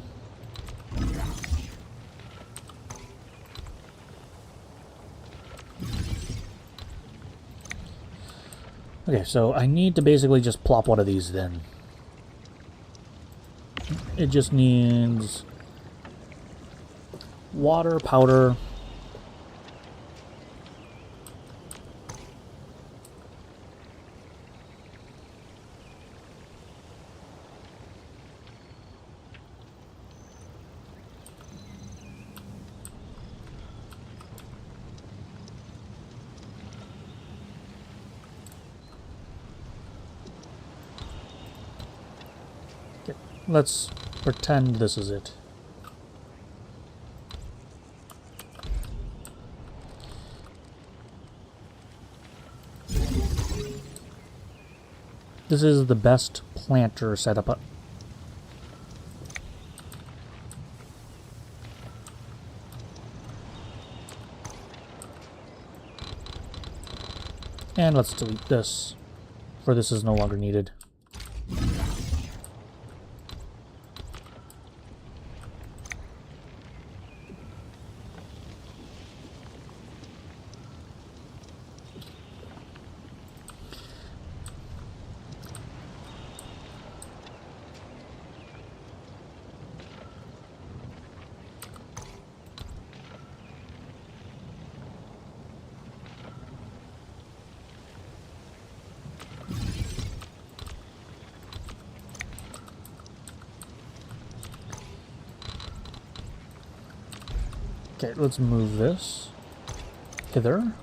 Okay, so I need to basically just plop one of these then. It just needs water, powder, let's pretend this is it. This is the best planter setup. And let's delete this, for this is no longer needed. Okay, let's move this hither.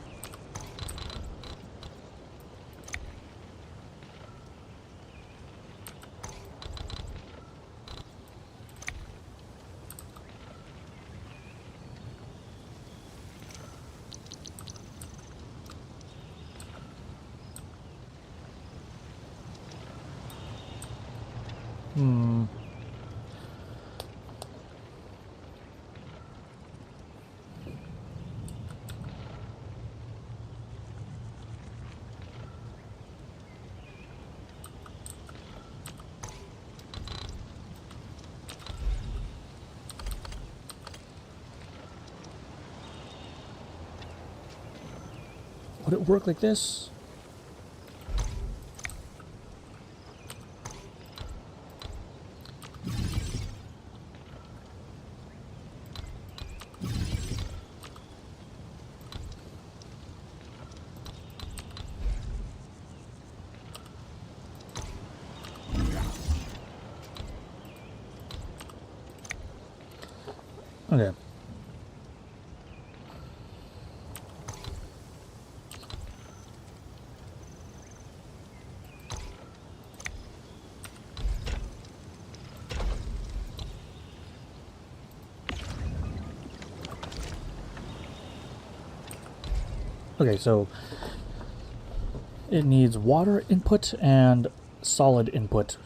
Would it work like this? Okay. Okay, so it needs water input and solid input.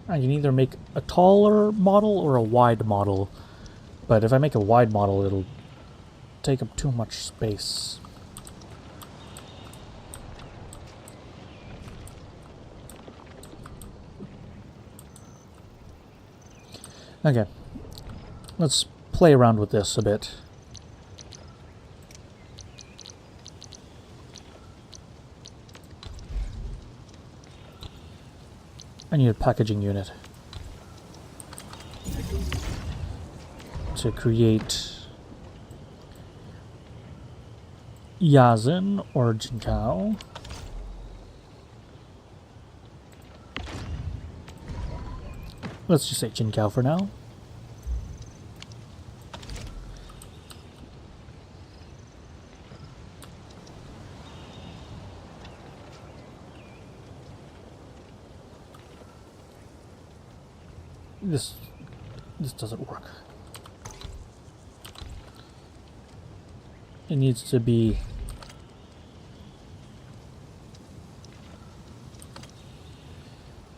I can either make a taller model or a wide model. But if I make a wide model, it'll take up too much space. Okay, let's play around with this a bit. I need a packaging unit to create Yazin or Jinkao. Let's just say Jinkao for now. This doesn't work. It needs to be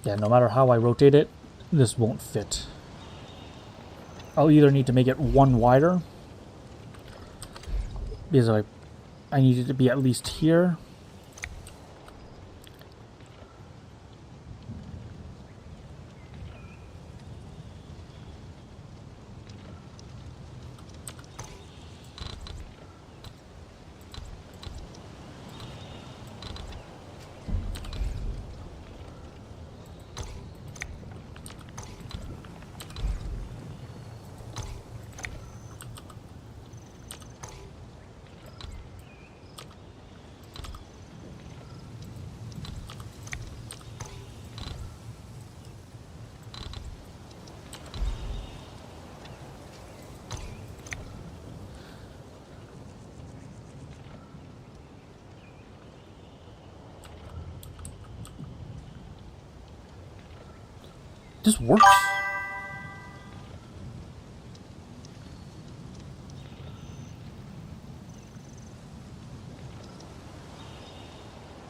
no matter how I rotate it, this won't fit. I'll either need to make it one wider because I need it to be at least here. This works.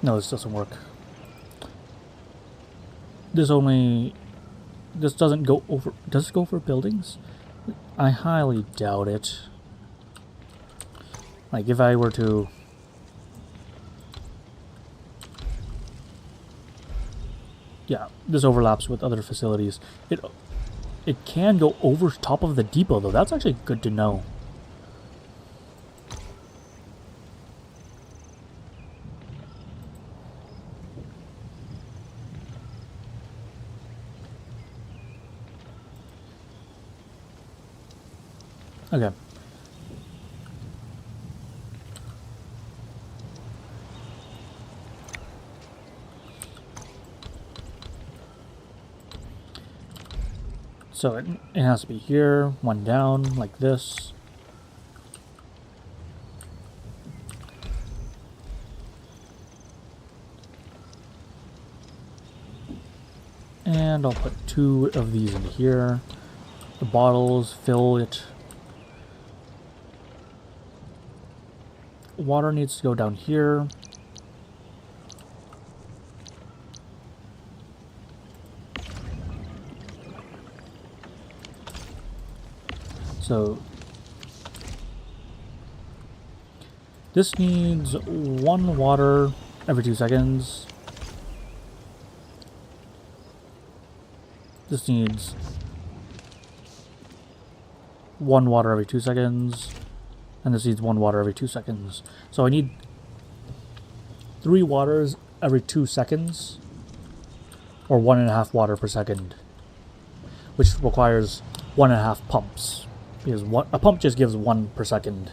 No, this doesn't work. This doesn't go over. Does it go for buildings? I highly doubt it. Like if I were to. Yeah, this overlaps with other facilities. It can go over top of the depot though. That's actually good to know. Okay. So it has to be here, one down, like this. And I'll put 2 of these in here. The bottles, fill it. Water needs to go down here. So this needs 1 water every 2 seconds. This needs 1 water every 2 seconds. And this needs 1 water every 2 seconds. So I need 3 waters every 2 seconds. Or 1.5 water per second. Which requires 1.5 pumps. Because a pump just gives 1 per second.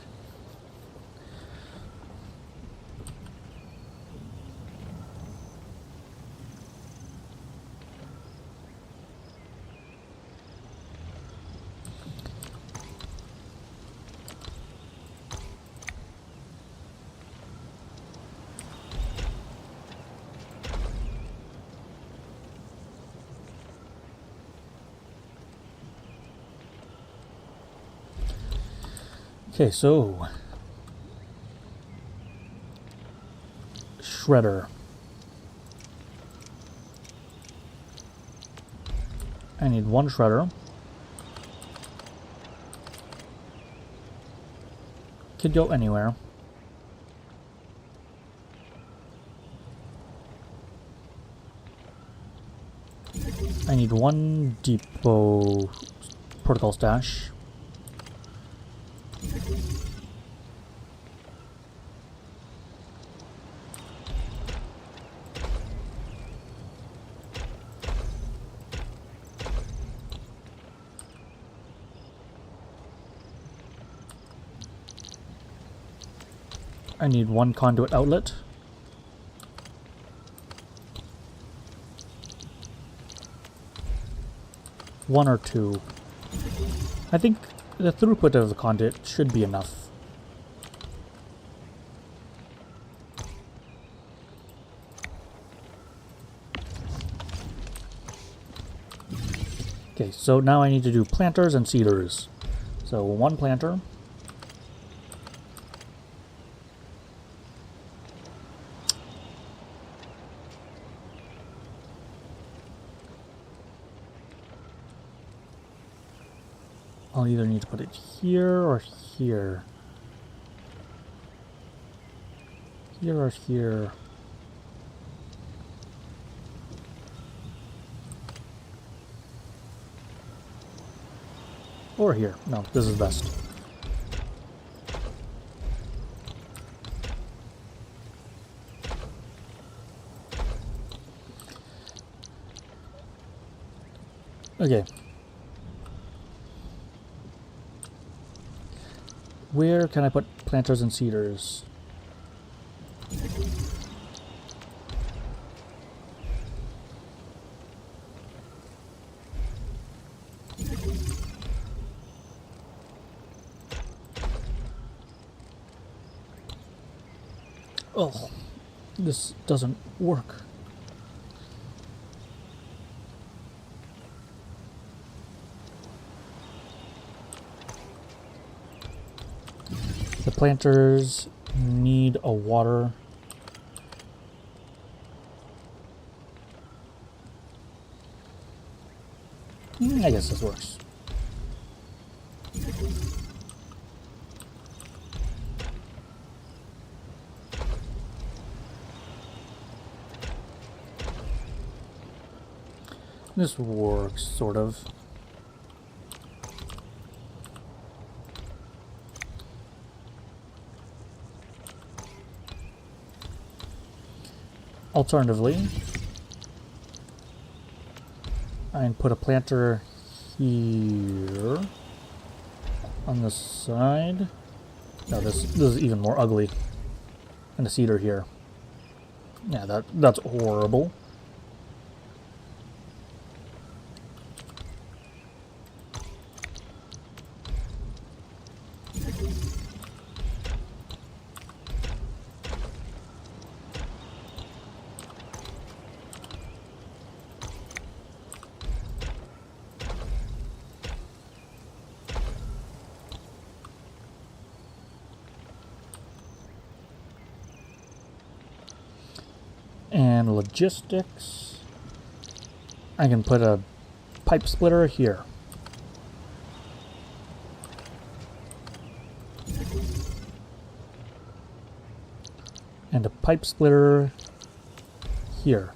Okay, so shredder. I need one shredder. Could go anywhere. I need one depot protocol stash. I need one conduit outlet. One or two. I think the throughput of the conduit should be enough. Okay, so now I need to do planters and seeders. So one planter. I'll either need to put it here or here. Here or here. Or here. No, this is best. Okay. Where can I put planters and seeders? Oh, this doesn't work. The planters need a water. I guess this works. This works, sort of. Alternatively, I can put a planter here on the side. No, this is even more ugly. And a seeder here. Yeah, that's horrible. And logistics, I can put a pipe splitter here. And a pipe splitter here.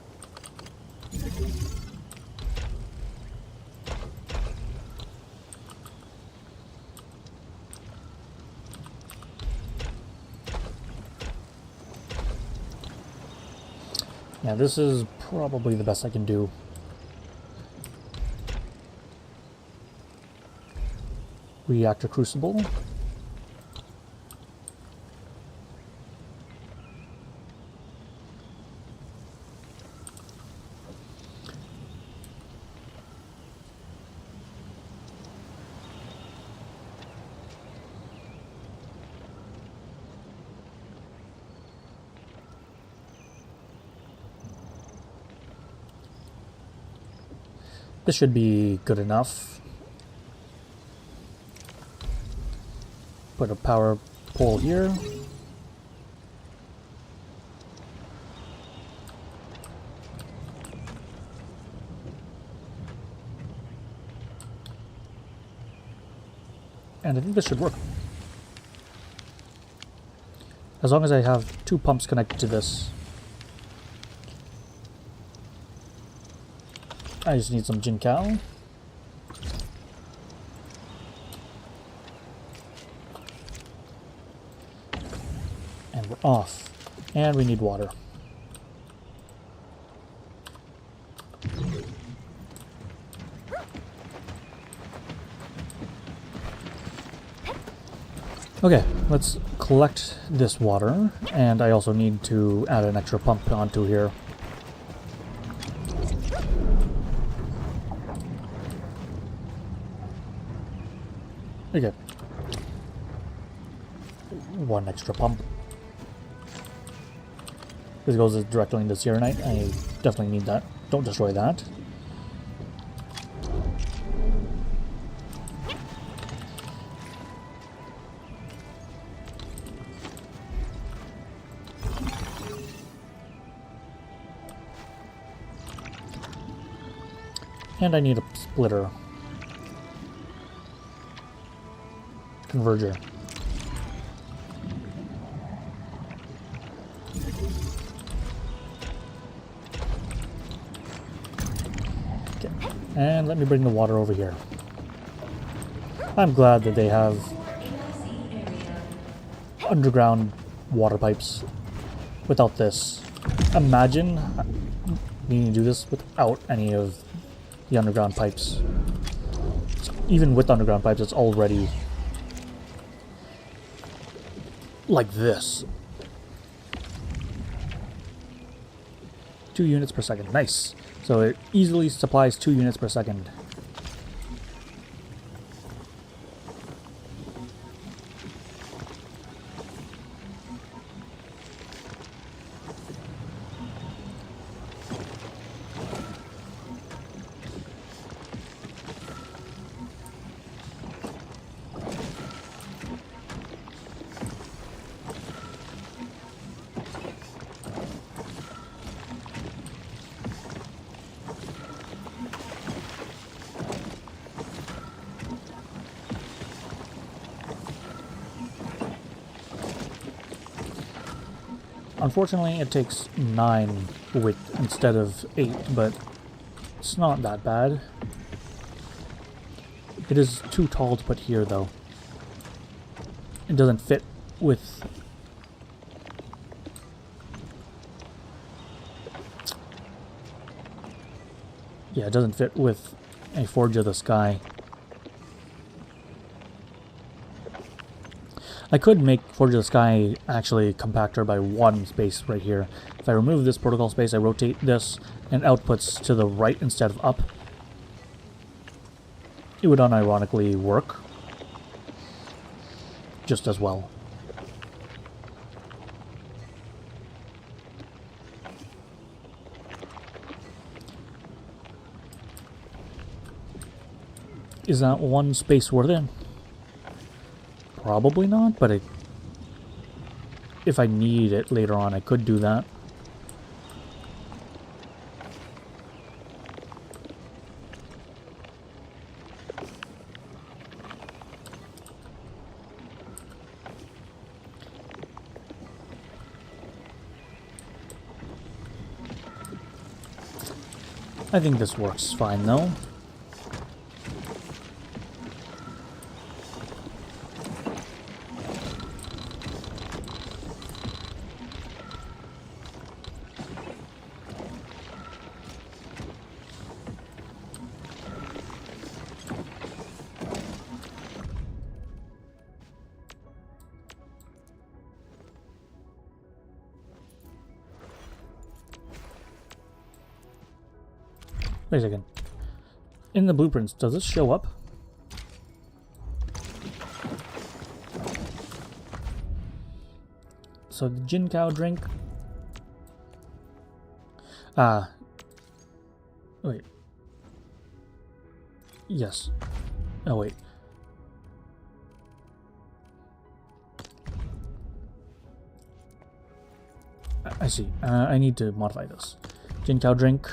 Yeah, this is probably the best I can do. Reactor crucible. This should be good enough. Put a power pole here. And I think this should work. As long as I have 2 pumps connected to this. I just need some Jinkow. And we're off. And we need water. Okay, let's collect this water, and I also need to add an extra pump onto here. Okay. 1 extra pump. This goes directly into Serenite. I definitely need that. Don't destroy that. And I need a splitter. Converger. Okay. And let me bring the water over here. I'm glad that they have underground water pipes. Without this, imagine needing to do this without any of the underground pipes. So even with underground pipes, it's already like this. 2 units per second. Nice. So it easily supplies 2 units per second. Unfortunately, it takes 9 width instead of 8, but it's not that bad. It is too tall to put here, though. It doesn't fit with... Yeah, it doesn't fit with a Forge of the Sky. I could make Forge of the Sky actually compactor by 1 space right here. If I remove this protocol space, I rotate this, and outputs to the right instead of up. It would unironically work just as well. Is that 1 space worth it? Probably not, but if I need it later on, I could do that. I think this works fine, though. Wait a second. In the blueprints, does this show up? So the Jinkow drink. Wait. Yes. Oh wait. I see. I need to modify this. Jinkow drink.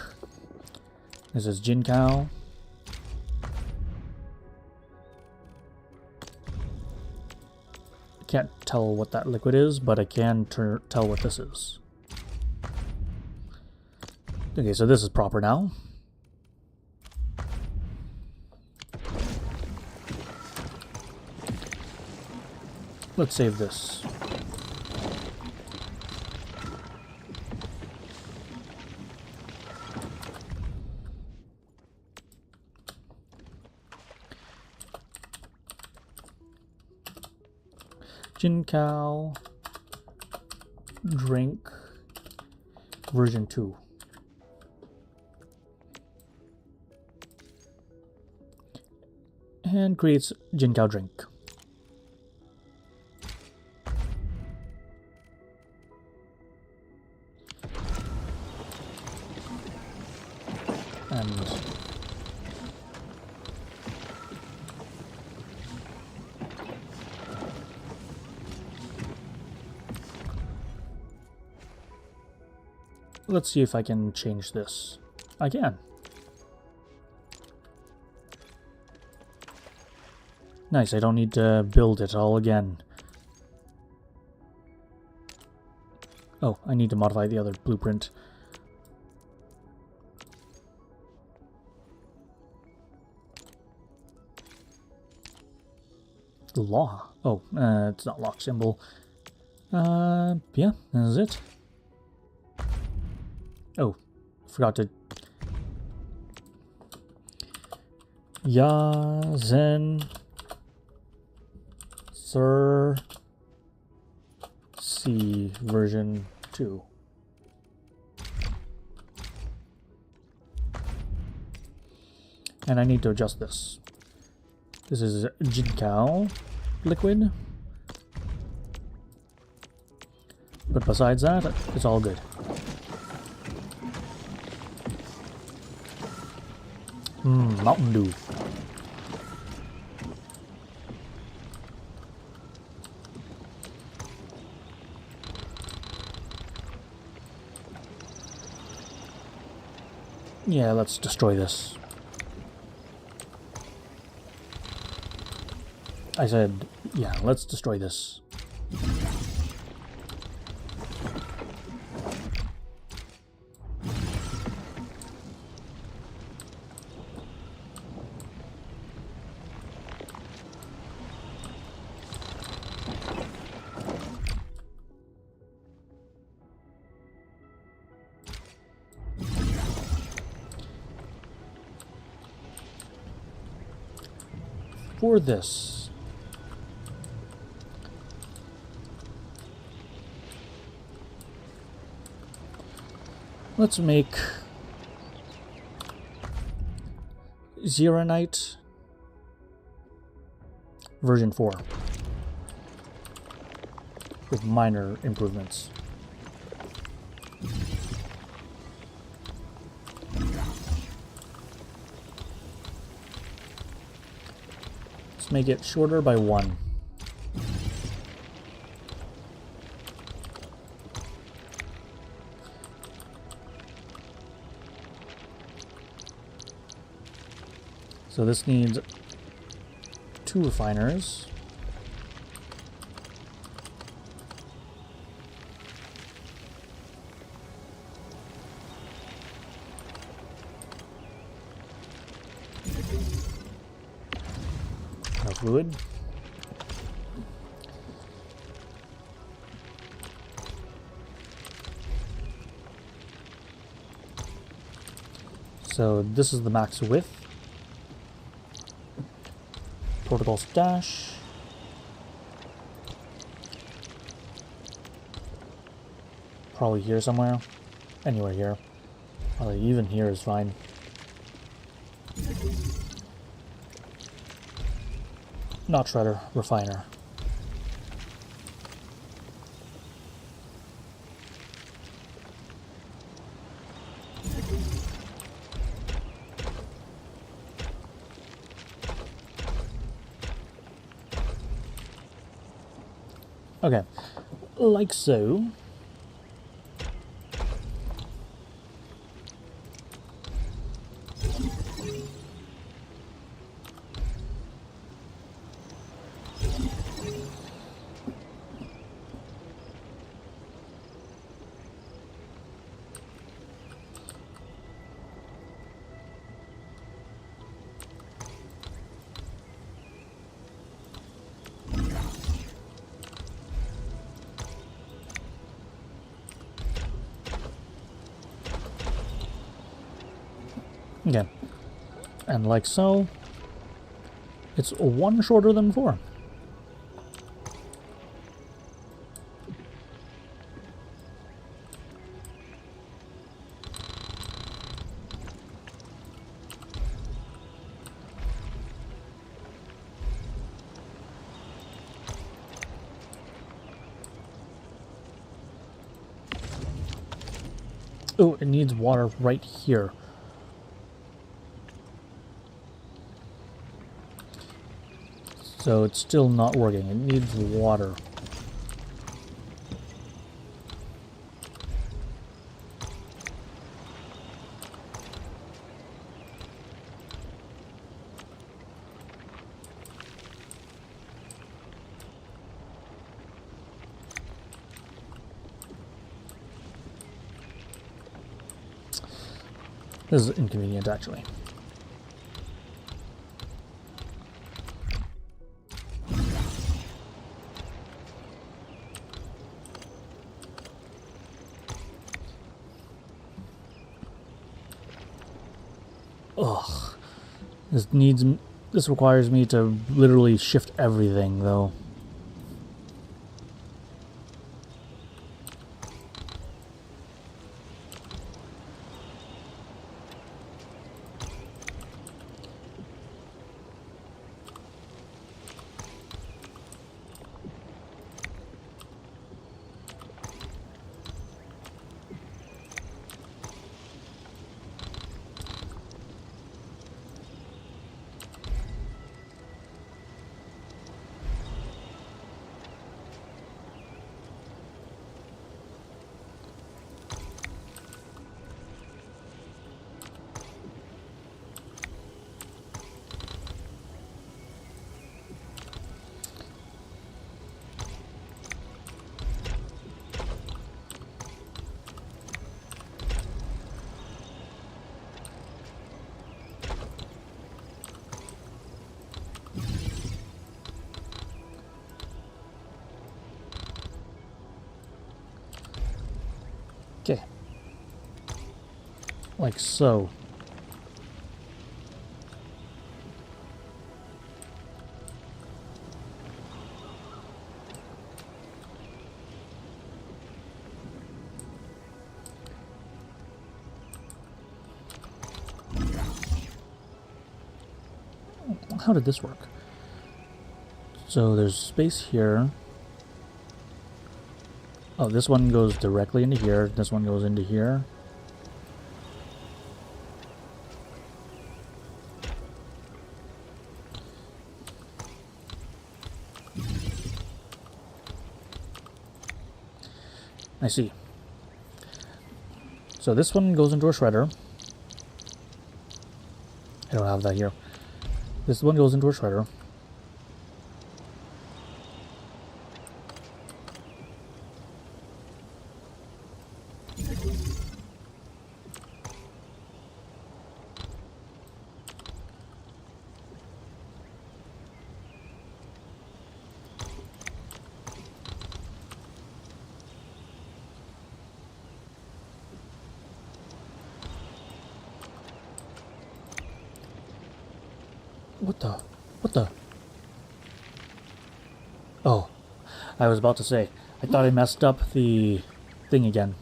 This is Jinkow. can't tell what that liquid is, but I can tell what this is. Okay, so this is proper now. Let's save this. Jincow drink version 2. And creates Jincow drink. And let's see if I can change this. I can. Nice, I don't need to build it all again. Oh, I need to modify the other blueprint. Law. Oh, it's not lock symbol. Yeah, that's it. Oh, forgot to... Yazen Sir C version 2. And I need to adjust this. This is Jincow liquid. But besides that, it's all good. Mountain Dew. Yeah, let's destroy this. I said, yeah, let's destroy this. For this, let's make Arknights version 4 with minor improvements. Let's make it shorter by 1. So this needs 2 refiners. Fluid. So this is the max width. Protocol stash. Probably here somewhere. Anywhere here. Probably even here is fine. Not shredder, refiner. Okay, like so. Okay. And like so, it's one shorter than before. Oh, it needs water right here. So it's still not working. It needs water. This is inconvenient, actually. Ugh. This requires me to literally shift everything, though. Okay. Like so. How did this work? So there's space here. Oh, this one goes directly into here. This one goes into here. I see. So this one goes into a shredder. I don't have that here. This one goes into a shredder. What the? Oh, I was about to say, I thought I messed up the thing again.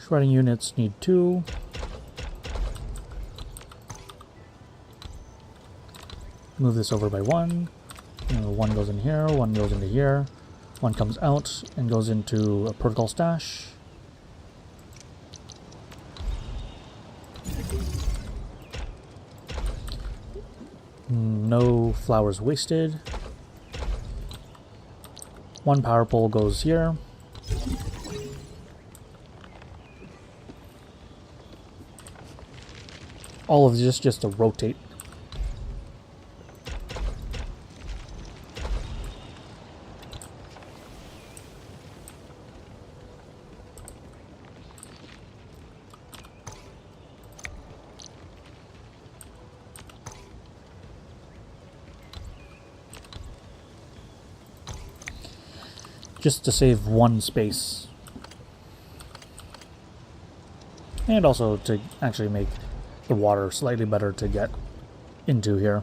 Shredding units need 2. Move this over by 1. One goes in here, one goes into here. One comes out and goes into a protocol stash. No flowers wasted. One power pole goes here. All of this just to rotate. just to save one space. And also to actually make the water slightly better to get into here.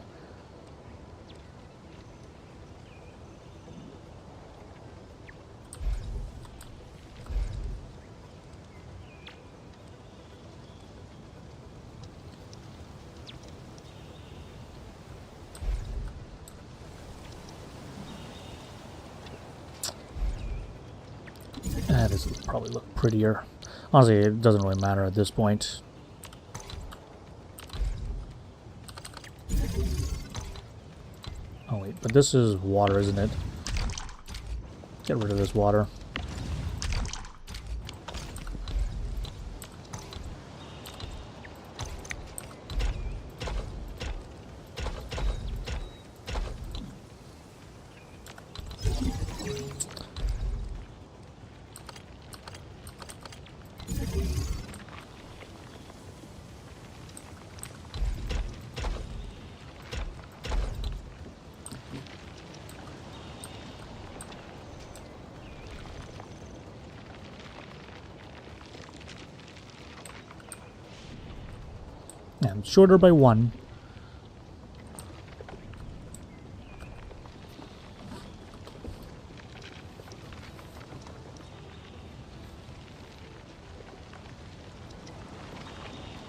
This will probably look prettier. Honestly, it doesn't really matter at this point. Oh wait, but this is water, isn't it? Get rid of this water. Yeah, I'm shorter by 1.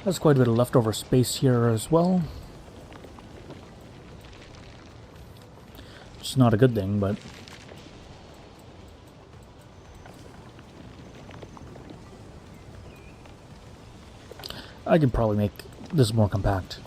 There's quite a bit of leftover space here as well. Which is not a good thing, but... I could probably make this more compact.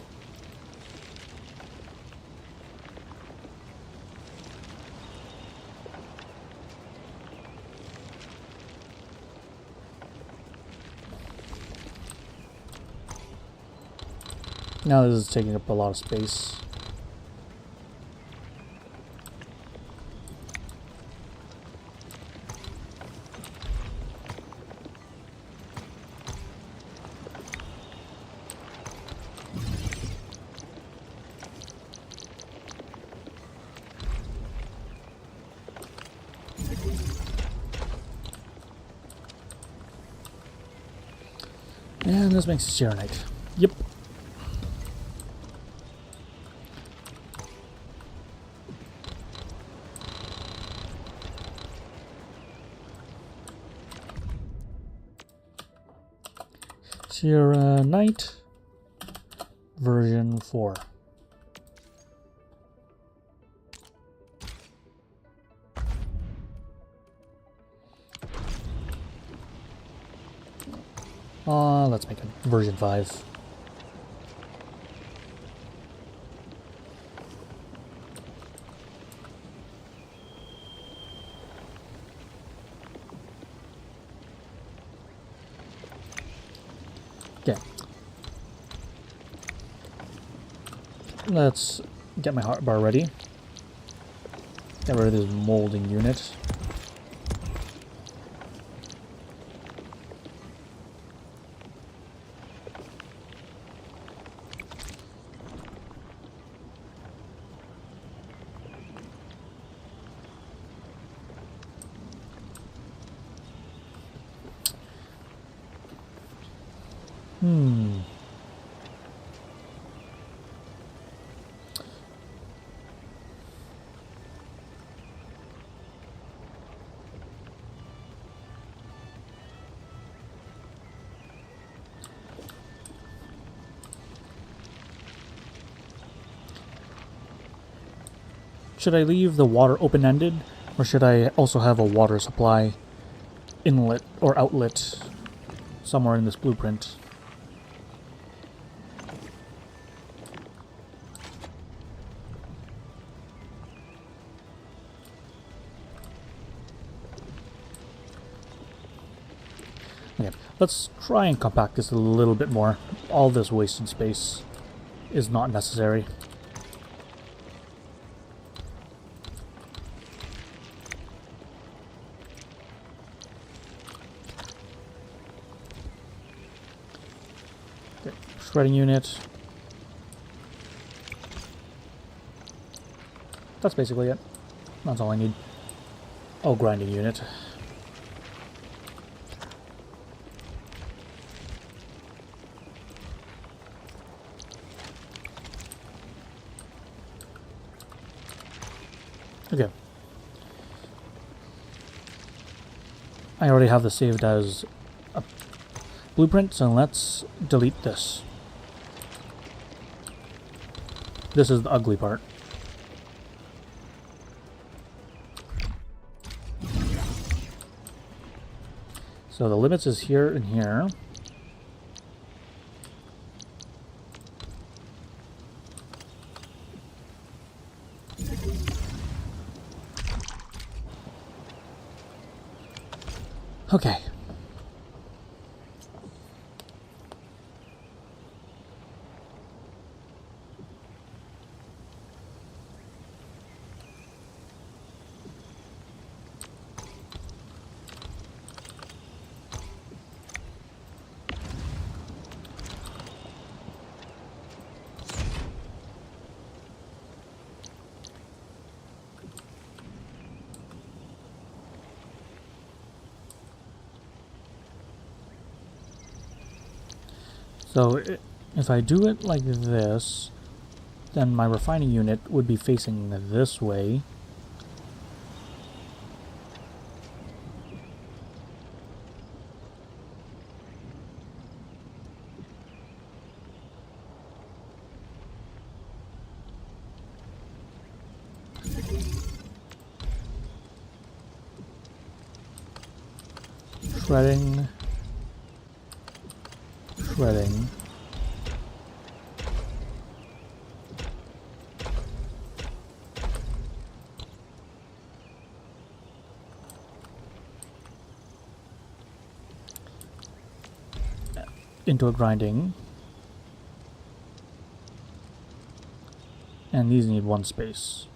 Now this is taking up a lot of space. And this makes a Serenite. Yep. Sierra Knight version 4. Let's make it version 5. Okay. Let's get my hotbar ready. Get rid of this molding unit. Should I leave the water open-ended, or should I also have a water supply inlet or outlet somewhere in this blueprint? Okay, let's try and compact this a little bit more. All this wasted space is not necessary. Shredding unit. That's basically it. That's all I need. Oh, grinding unit. Okay. I already have this saved as a blueprint, so let's delete this. This is the ugly part. So the limits is here and here. Okay. So if I do it like this, then my refining unit would be facing this way. Shredding. Shredding. Into a grinding. And these need one space.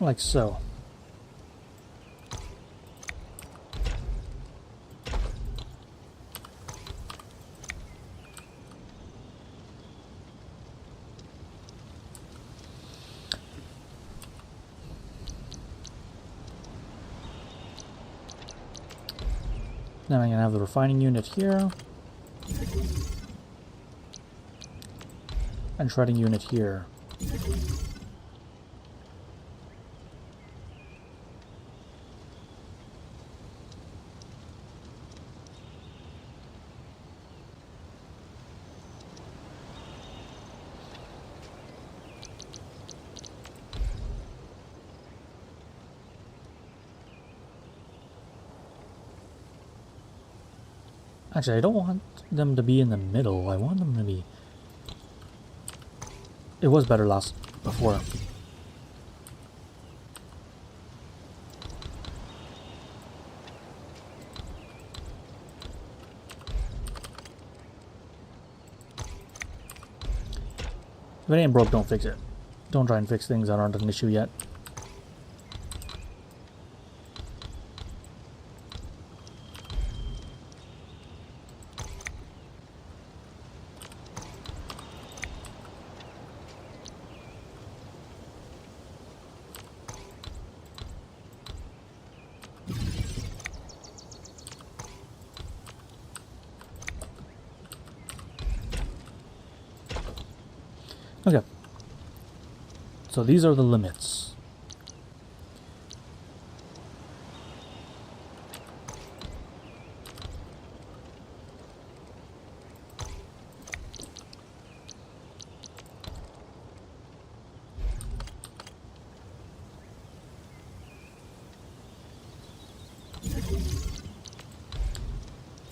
Like so. Then I'm going to have the refining unit here. And shredding unit here. Actually, I don't want them to be in the middle. I want them to be... It was better before. If it ain't broke, don't fix it. Don't try and fix things that aren't an issue yet. Okay. So these are the limits.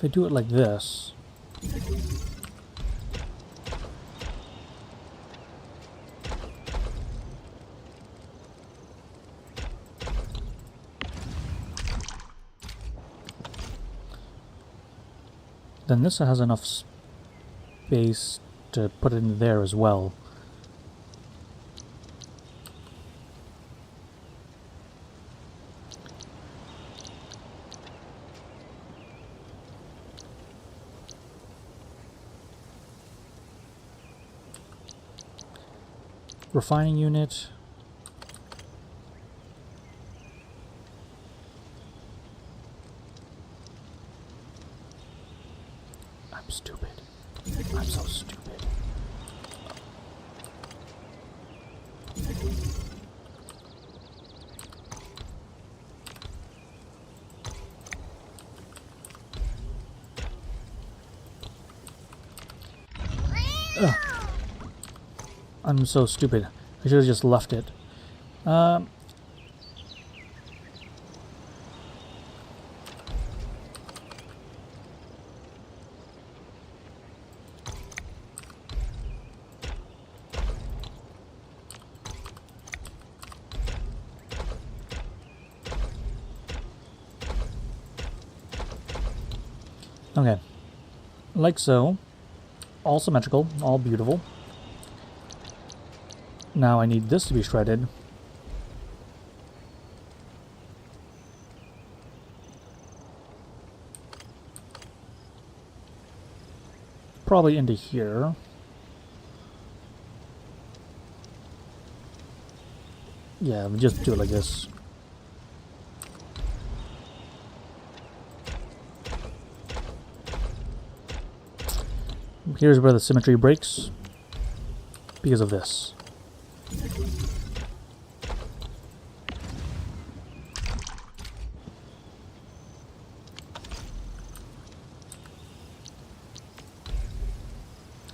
If I do it like this, then this has enough space to put it in there as well. Refining unit. I'm stupid. I'm so stupid. Ugh. I'm so stupid. I should have just left it. Okay. Like so. All symmetrical, all beautiful. Now I need this to be shredded. Probably into here. Yeah, we'll just do it like this. Here's where the symmetry breaks because of this.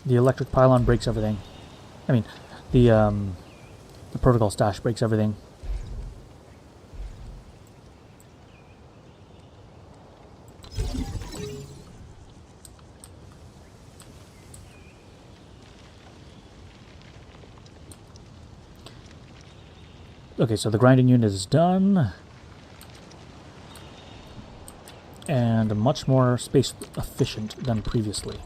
The electric pylon breaks everything. I mean, the protocol stash breaks everything. Okay, so the grinding unit is done. And much more space efficient than previously.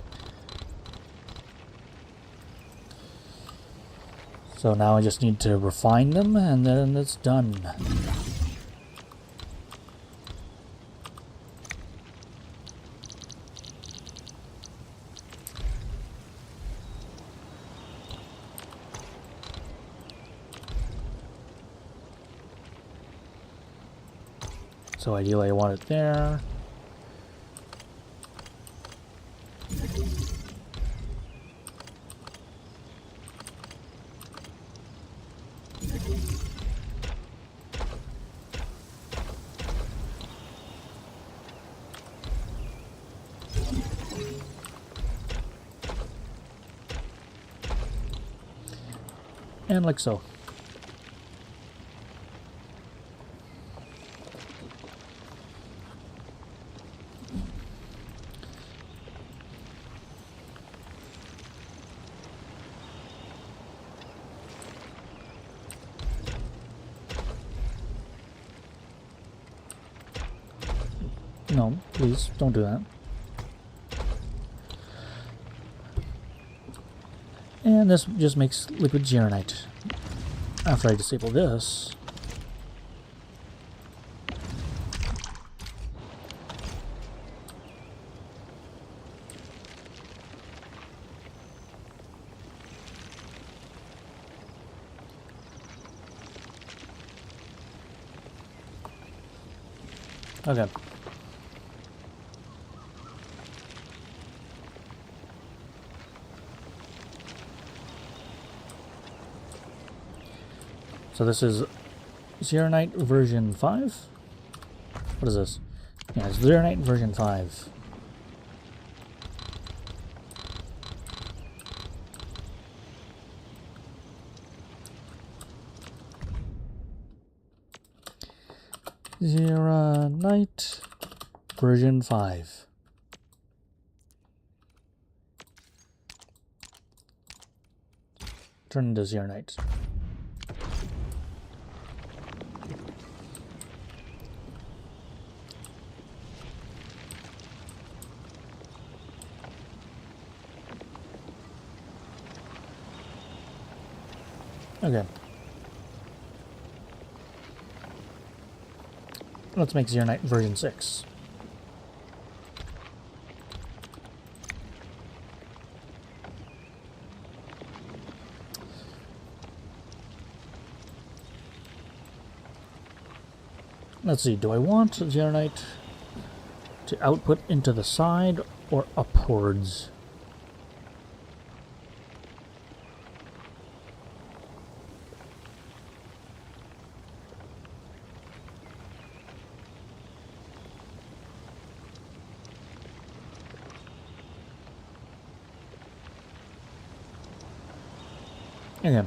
So now I just need to refine them, and then it's done. So ideally I want it there. And like so. No, please, don't do that. And this just makes liquid Geronite. After I disable this... Okay. So this is Zero Night version 5? What is this? Yeah, it's Zero Night version 5. Zero Night version 5. Turn into Zero Night. Okay. Let's make Zero Night version 6. Let's see, do I want Zero Night to output into the side or upwards? Okay.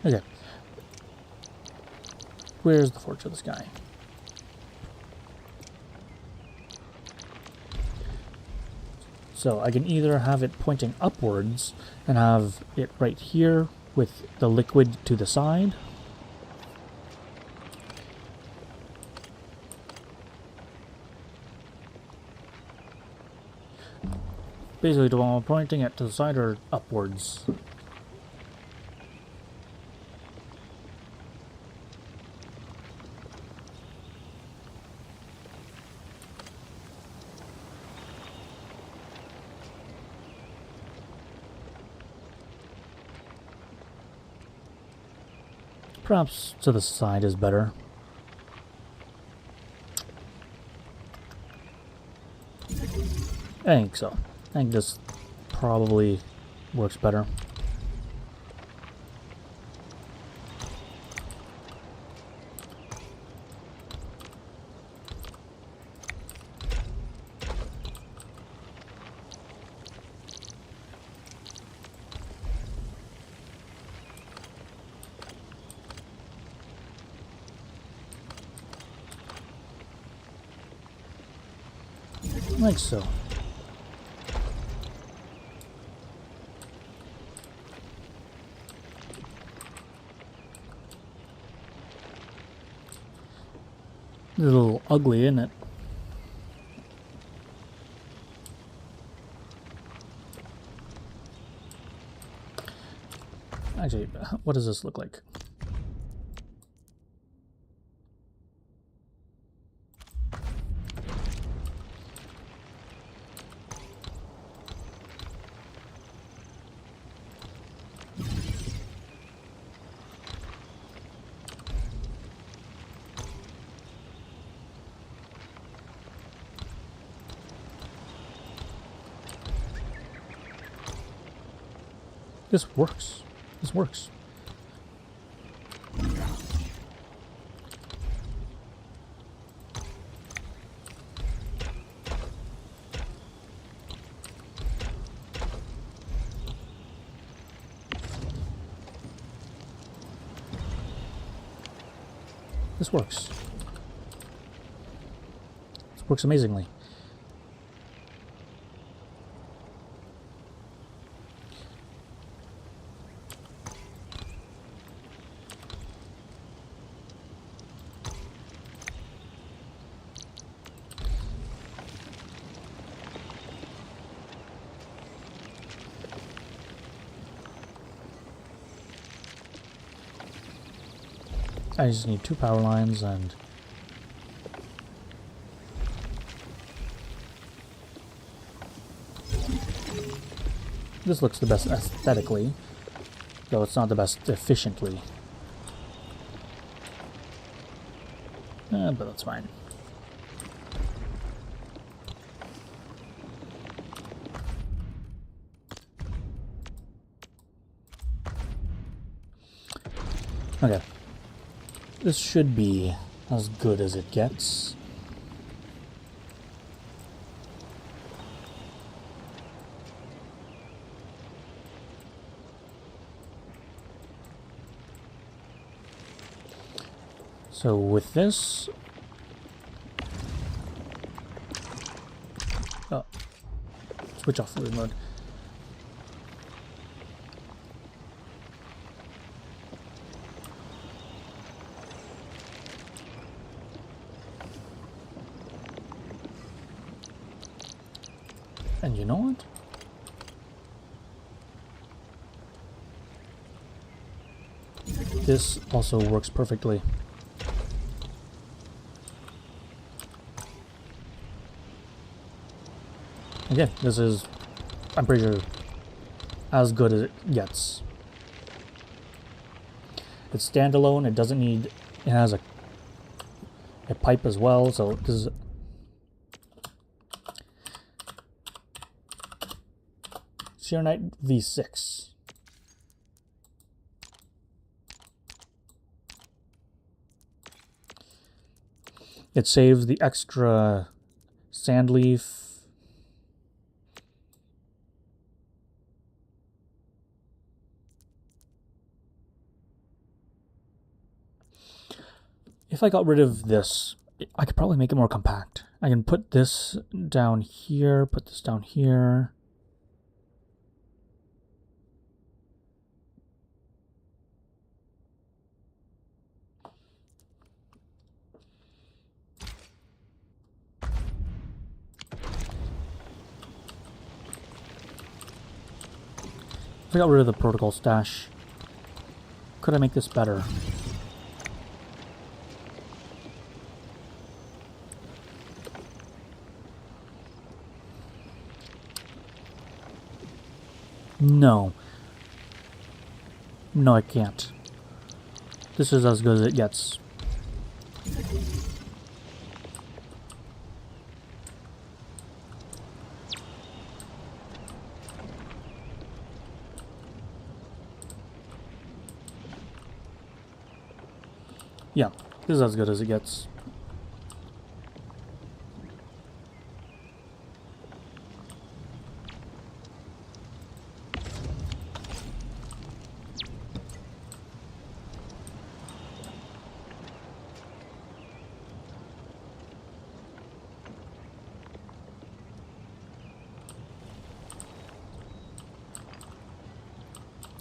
Okay. Where's the Forge of the Sky? So I can either have it pointing upwards and have it right here with the liquid to the side. Basically, do I want pointing it to the side or upwards? Perhaps to the side is better. I think so. I think this probably works better. Like so. A little ugly, isn't it? Actually, what does this look like? This works. This works. This works. This works amazingly. I just need 2 power lines and This looks the best aesthetically, though it's not the best efficiently. But that's fine. Okay. This should be as good as it gets. So with this... Oh. Switch off fluid mode. And you know what? This also works perfectly. Again, this is, I'm pretty sure, as good as it gets. It's standalone, it doesn't need, it has a pipe as well, so this is Arknights V6. It saves the extra sand leaf. If I got rid of this, I could probably make it more compact. I can put this down here, put this down here. If I got rid of the protocol stash, could I make this better? No. No, I can't. This is as good as it gets. Yeah, this is as good as it gets.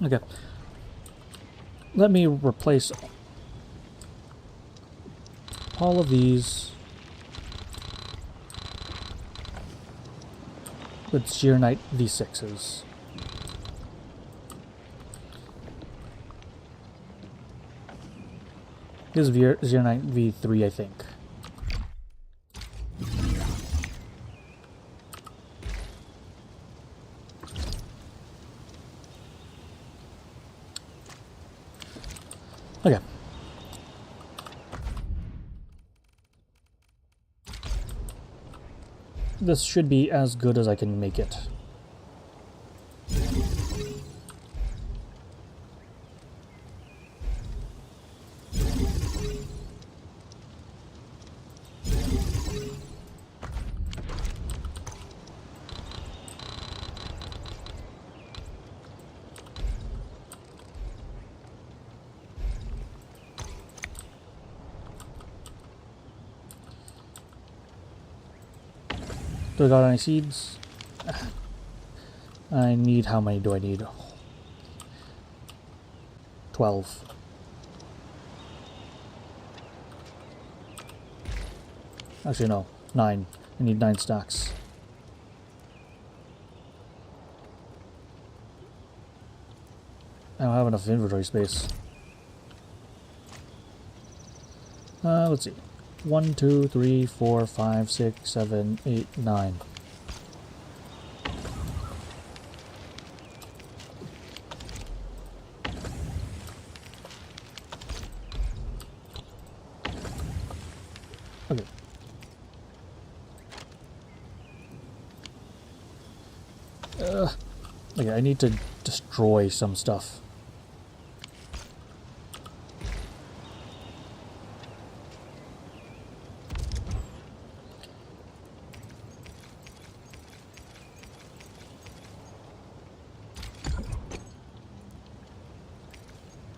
Okay. Let me replace all of these with Arknights V6s. This is Arknights V3, I think. Okay. This should be as good as I can make it. Do I got any seeds? I need, how many do I need? 12. Actually no, 9. I need 9 stacks. I don't have enough inventory space. Let's see. 1, 2, 3, 4, 5, 6, 7, 8, 9. Okay, I need to destroy some stuff.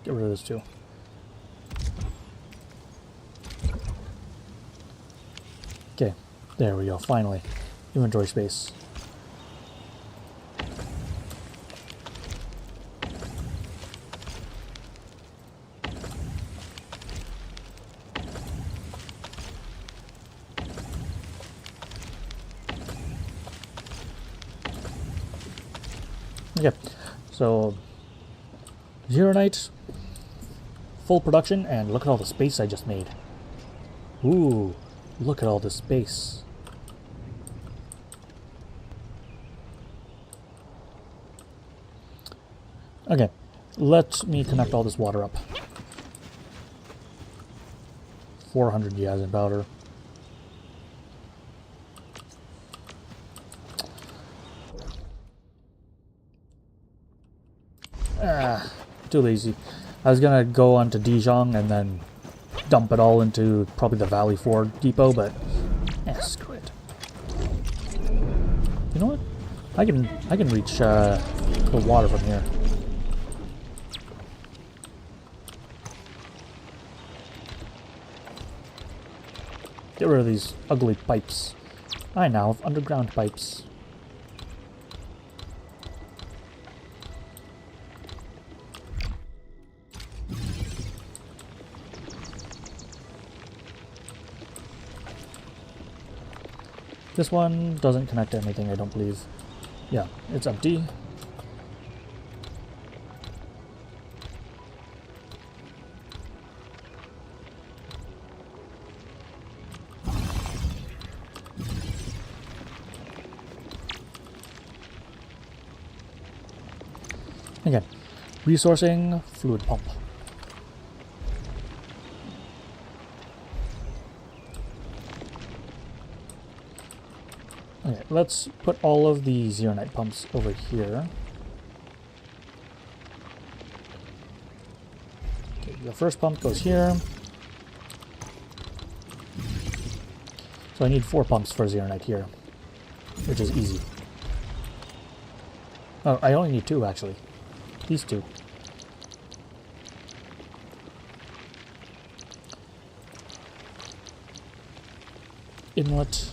Get rid of this too. Okay, there we go, finally. Inventory space. Okay, so Zero Night, full production, and look at all the space I just made. Ooh, look at all this space. Okay, let me connect all this water up. 400 Yazin powder. Ah, too lazy. I was gonna go on to Dijon and then dump it all into probably the Valley Ford depot, but screw it. You know what? I can reach the water from here. Get rid of these ugly pipes. I now have underground pipes. This one doesn't connect to anything, I don't believe. Yeah, it's empty. Again, resourcing fluid pump. Okay, let's put all of the Zeronite pumps over here. Okay, the first pump goes here. So I need 4 pumps for Zeronite here, which is easy. Oh, I only need 2 actually. These 2. Inlet.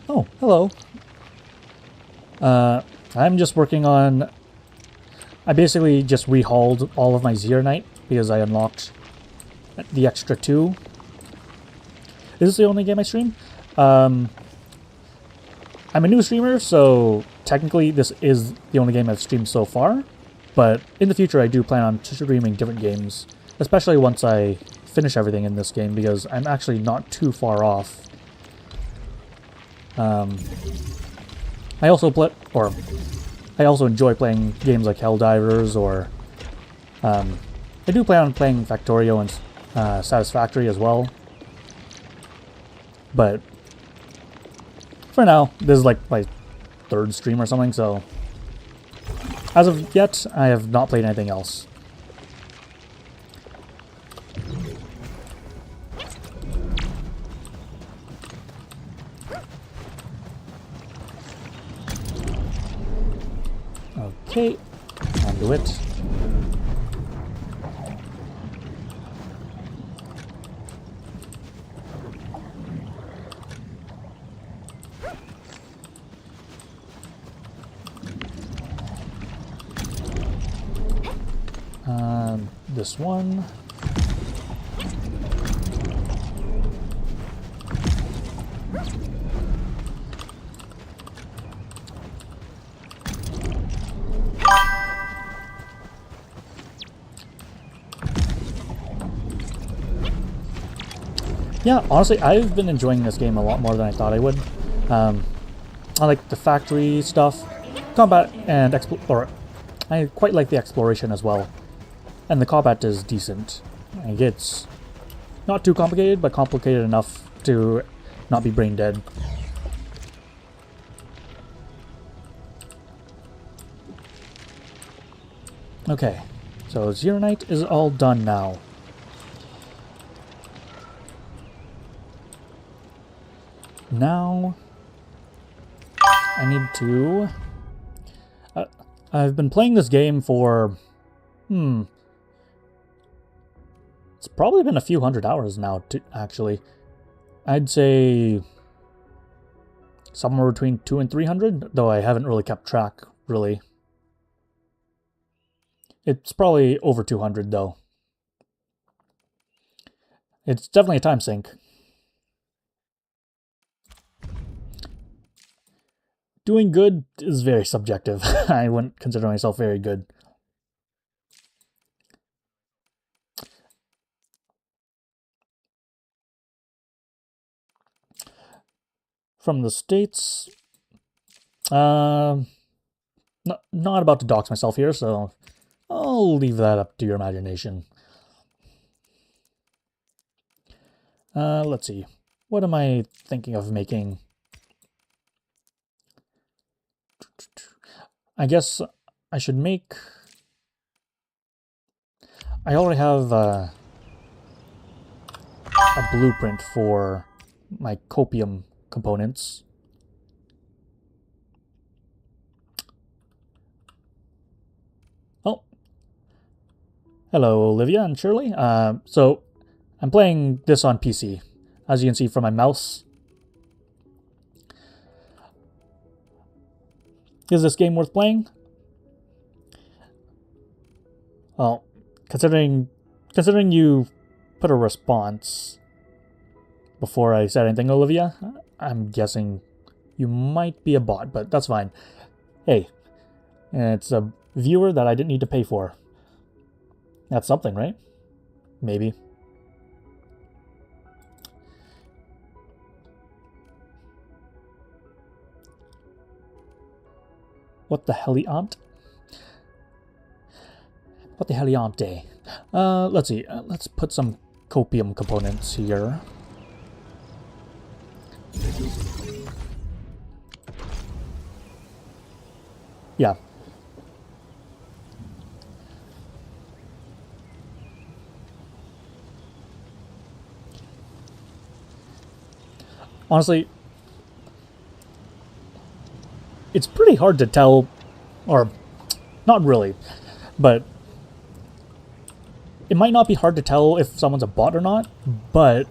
Oh, hello. I'm just working on... I basically just rehauled all of my Zeronite because I unlocked the extra 2. Is this the only game I stream? I'm a new streamer, so technically this is the only game I've streamed so far. But in the future I do plan on streaming different games, especially once I finish everything in this game because I'm actually not too far off. I also enjoy playing games like Helldivers, or I do plan on playing Factorio and Satisfactory as well. But for now, this is like my 3rd stream or something, so as of yet, I have not played anything else. Okay, conduit. This one. Yeah, honestly, I've been enjoying this game a lot more than I thought I would. I like the factory stuff, combat and I quite like the exploration as well. And the combat is decent. Like, it's not too complicated, but complicated enough to not be brain dead. Okay, so Zero Night is all done now. Now, I need to... I've been playing this game for... It's probably been a few hundred hours now, actually. I'd say... somewhere between 200 and 300, though I haven't really kept track, really. It's probably over 200, though. It's definitely a time sink. Doing good is very subjective. I wouldn't consider myself very good. From the States, not about to dox myself here, so I'll leave that up to your imagination. Let's see. What am I thinking of making? I guess I should make... I already have a blueprint for my copium components. Oh. Hello, Olivia and Shirley. So, I'm playing this on PC, as you can see from my mouse. Is this game worth playing? Well, considering you put a response before I said anything, Olivia, I'm guessing you might be a bot, but that's fine. Hey, it's a viewer that I didn't need to pay for. That's something, right? Maybe. What the heliant? What the heliante? Let's see. Let's put some copium components here. Yeah. Honestly, it's pretty hard to tell, or not really, but it might not be hard to tell if someone's a bot or not, but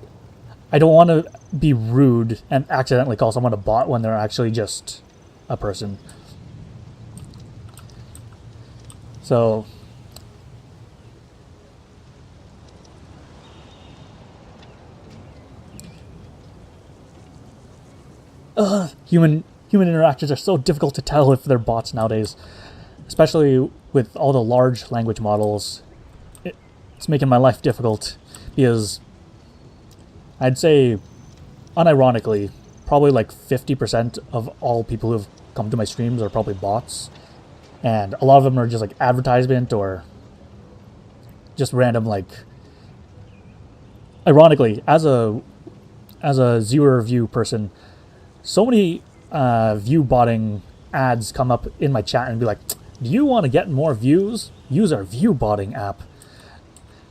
I don't want to be rude and accidentally call someone a bot when they're actually just a person. So, human interactions are so difficult to tell if they're bots nowadays, especially with all the large language models. It's making my life difficult because I'd say, unironically, probably like 50% of all people who've come to my streams are probably bots. And a lot of them are just like advertisement or just random, like... Ironically, as a zero review person, so many view botting ads come up in my chat and be like, do you want to get more views? Use our view botting app.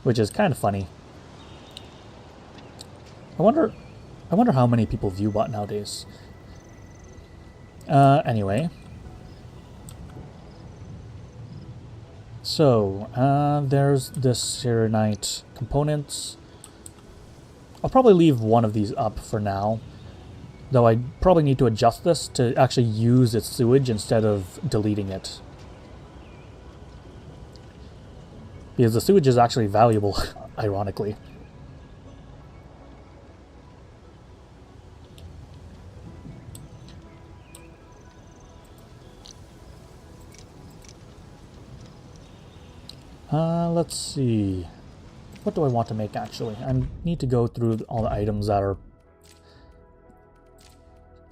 Which is kind of funny. I wonder how many people view bot nowadays. Anyway. So, there's this Serenite components. I'll probably leave one of these up for now. Though I probably need to adjust this to actually use its sewage instead of deleting it. Because the sewage is actually valuable, ironically. Let's see. What do I want to make, actually? I need to go through all the items that are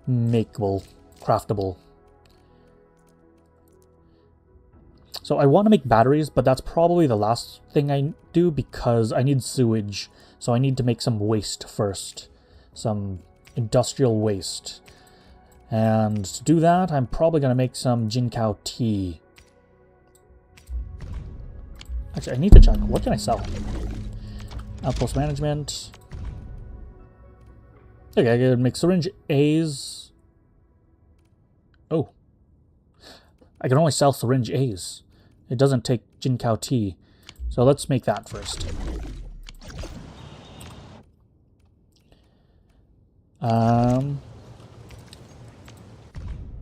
makeable, craftable. So I want to make batteries, but that's probably the last thing I do because I need sewage. So I need to make some waste first. Some industrial waste. And to do that, I'm probably going to make some Jinkao tea. Actually, I need to check. What can I sell? Outpost management. Okay, I can make syringe A's. Oh. I can only sell syringe A's. It doesn't take Jinkao tea. So let's make that first.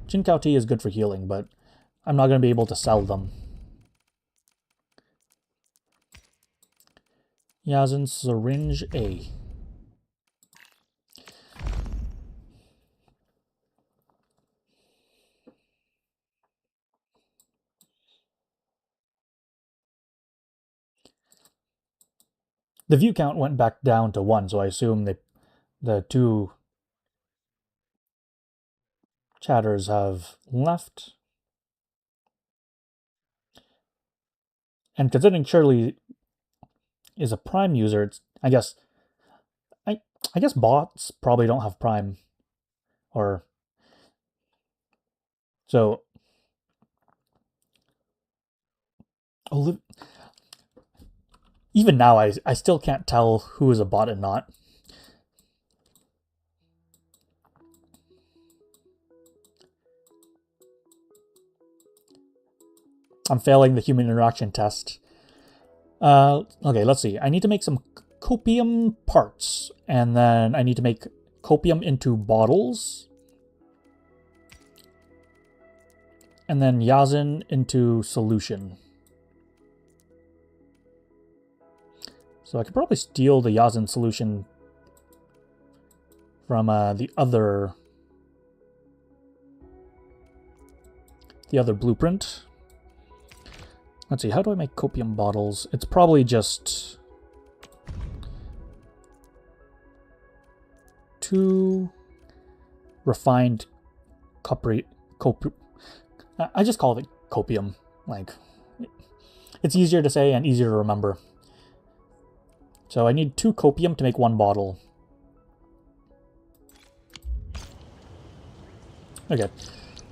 Jinkao tea is good for healing, but I'm not going to be able to sell them. Yazin syringe A. The view count went back down to 1, so I assume that the two chatters have left. And considering Shirley is a Prime user, it's, I guess bots probably don't have Prime. Or so even now I still can't tell who is a bot and not. I'm failing the human interaction test. Okay, let's see. I need to make some copium parts, and then I need to make copium into bottles, and then Yazin into solution. So I could probably steal the Yazin solution from the other blueprint. Let's see, how do I make copium bottles? It's probably just 2 refined I just call it copium. Like, it's easier to say and easier to remember. So I need 2 copium to make 1 bottle. Okay,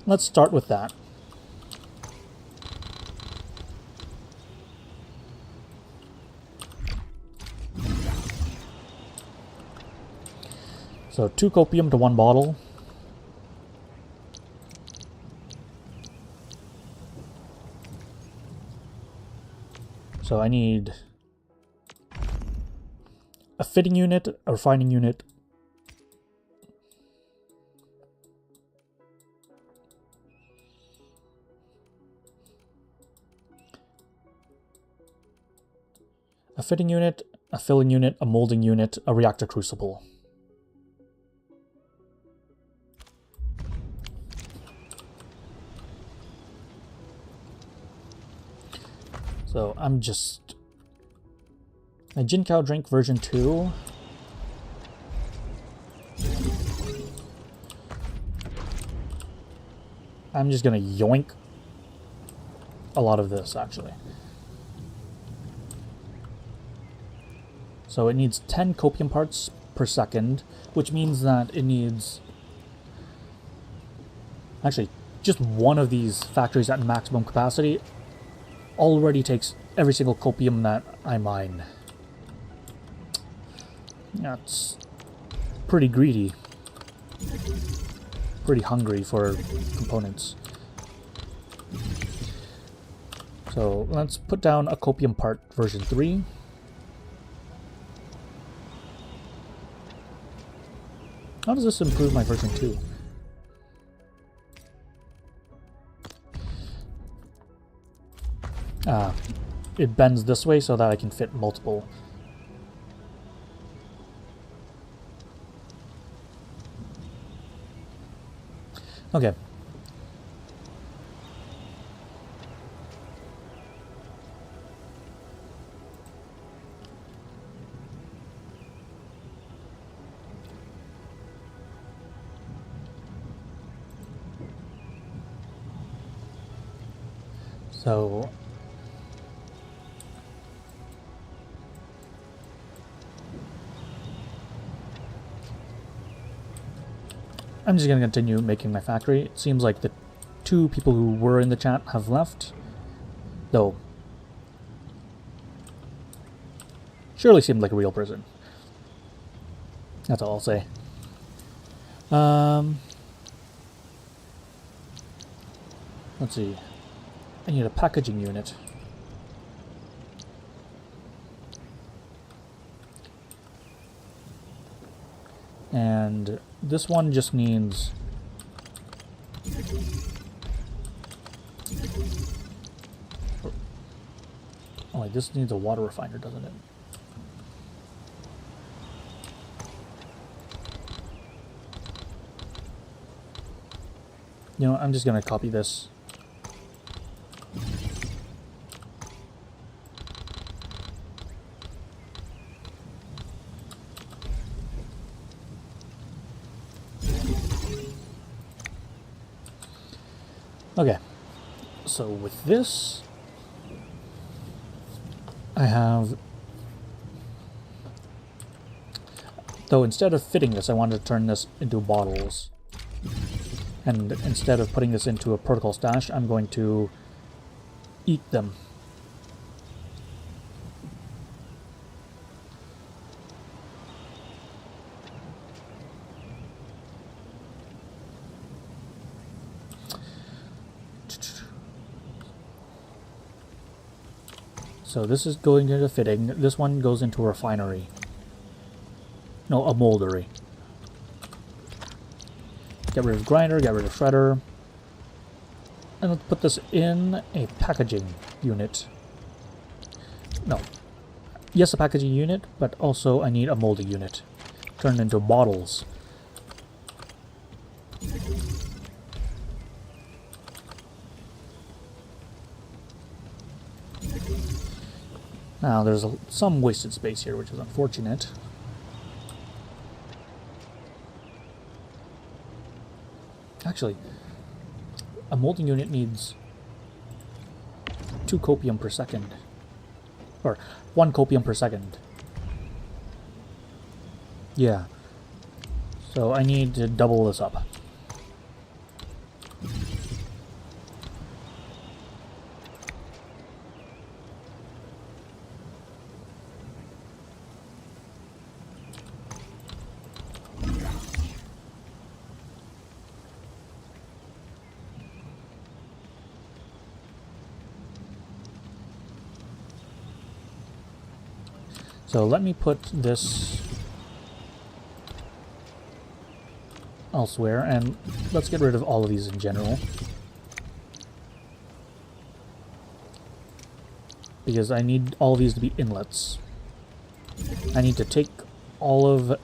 let's start with that. So 2 copium to 1 bottle. So I need a fitting unit, a refining unit, a fitting unit, a filling unit, a molding unit, a reactor crucible. So I'm just... My Jinkao drink version 2. I'm just gonna yoink a lot of this, actually. So it needs 10 copium parts per second, which means that it needs... Actually, just one of these factories at maximum capacity already takes every single copium that I mine. That's pretty greedy. Pretty hungry for components. So let's put down a copium part version 3. How does this improve my version 2? It bends this way so that I can fit multiple. Okay. So I'm just going to continue making my factory. It seems like the two people who were in the chat have left, though surely seemed like a real person. That's all I'll say. Let's see. I need a packaging unit. And this one just needs... Oh wait, this needs a water refiner, doesn't it? You know, I'm just gonna copy this. Okay, so with this, I have, though instead of fitting this, I wanted to turn this into bottles. And instead of putting this into a protocol stash, I'm going to eat them. So this is going into fitting. This one goes into a refinery. No, a moldery. Get rid of grinder, get rid of shredder. And let's put this in a packaging unit. No. Yes, a packaging unit, but also I need a molding unit. Turned into bottles. Now, there's some wasted space here, which is unfortunate. Actually, a molding unit needs 2 copium per second. Or 1 copium per second. Yeah. So I need to double this up. So let me put this elsewhere, and let's get rid of all of these in general. Because I need all of these to be inlets. I need to take all of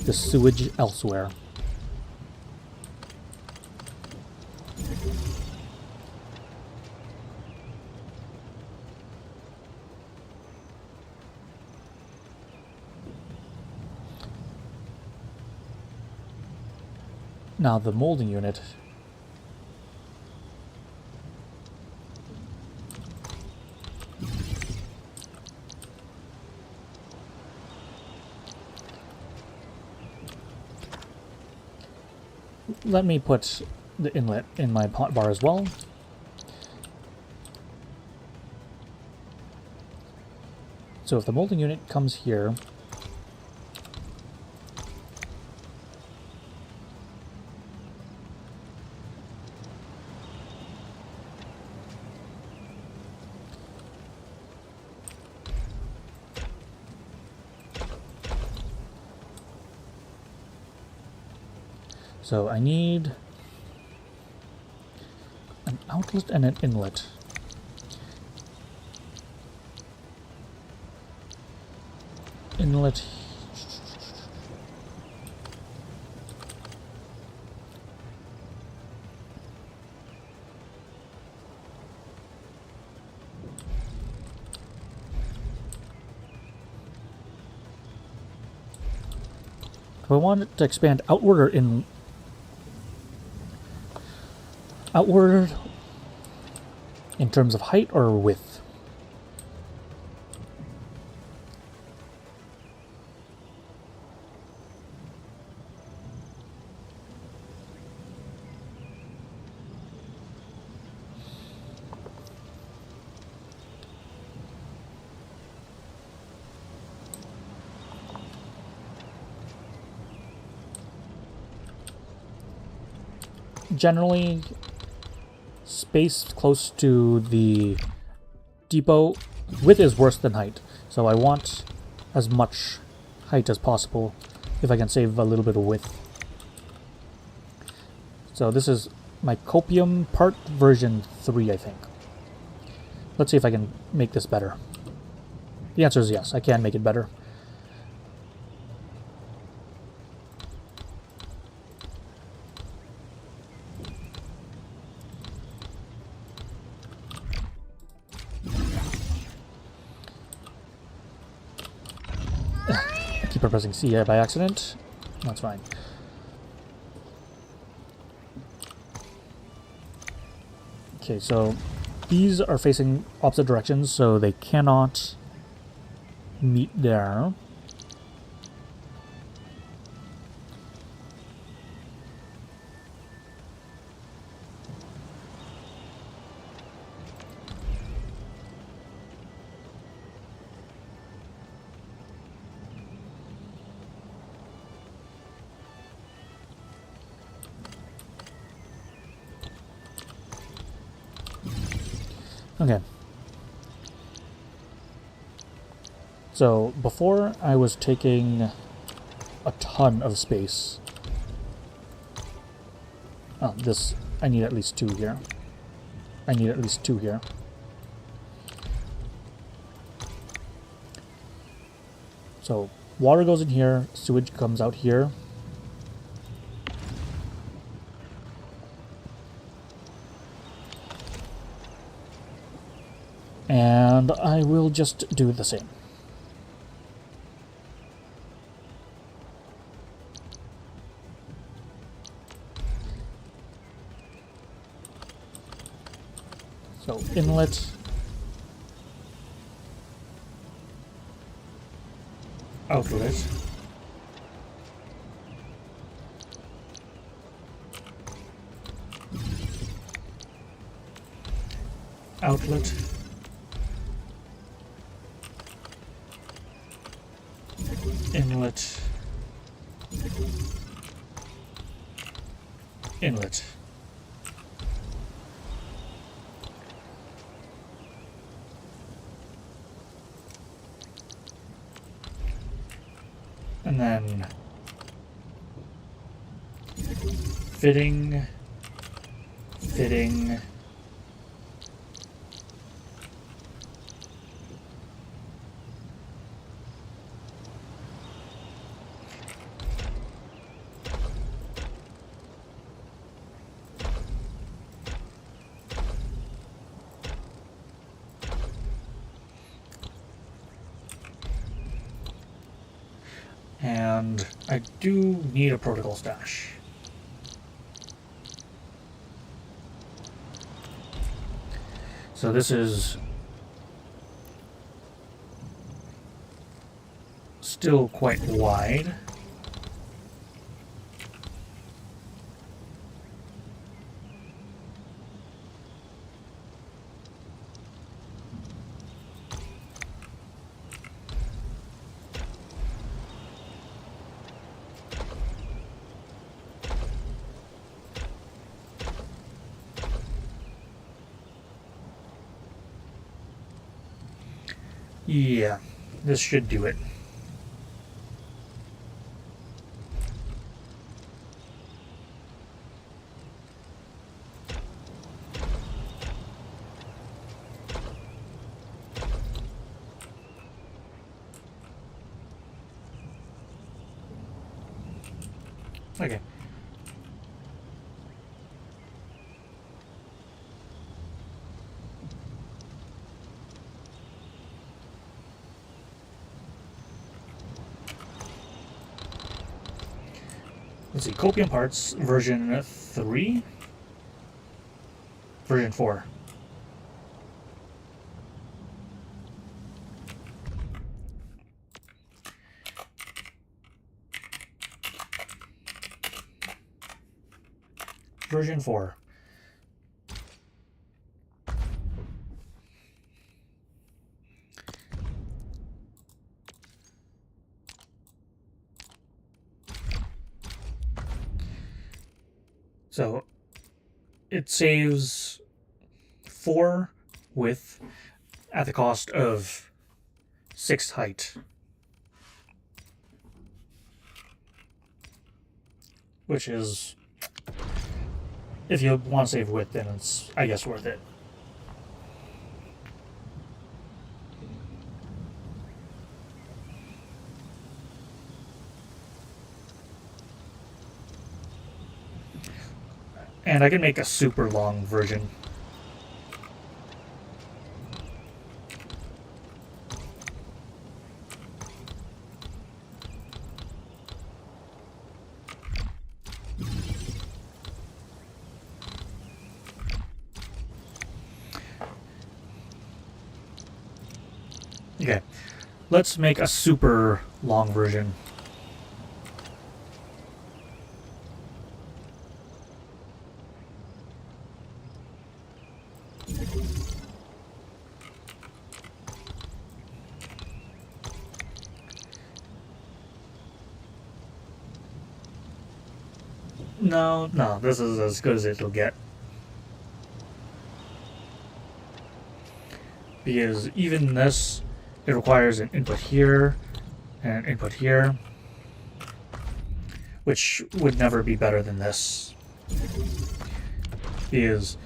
the sewage elsewhere. Now the molding unit. Let me put the inlet in my pot bar as well. So if the molding unit comes here, so I need an outlet and an inlet. Inlet. Do I want it to expand outward or in? Outward In terms of height or width? Generally, space close to the depot, width is worse than height. So I want as much height as possible if I can save a little bit of width. So this is my copium part version 3, I think. Let's see if I can make this better. The answer is yes, I can make it better. I keep pressing C here by accident. That's fine. Okay, so these are facing opposite directions, so they cannot meet there. Okay. So before I was taking a ton of space. Oh, this, I need at least 2 here. I need at least 2 here. So water goes in here, sewage comes out here. And I will just do the same. So inlet, outlet, outlet, inlet, inlet. And then fitting, fitting, and I do need a protocol stash. So this is still quite wide. Yeah, this should do it. Okay. Let's see, Copium Parts, version 3? Version 4. version 4. So it saves 4 width at the cost of 6 height. Which is, if you want to save width, then it's, I guess, worth it. And I can make a super long version. Okay, let's make a super long version. No, this is as good as it'll get. Because even this, it requires an input here and an input here, which would never be better than this. Because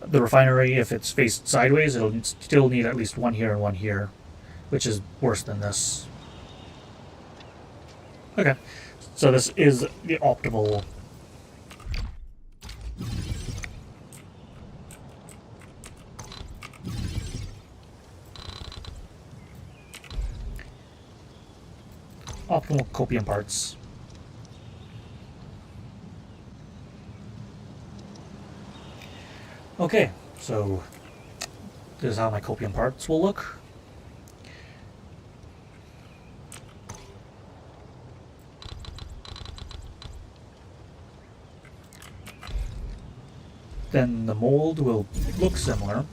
the refinery, if it's faced sideways, it'll still need at least one here and one here, which is worse than this. Okay, so this is the optimal. Optimal copium parts. Okay, so this is how my copium parts will look. Then the mold will look similar.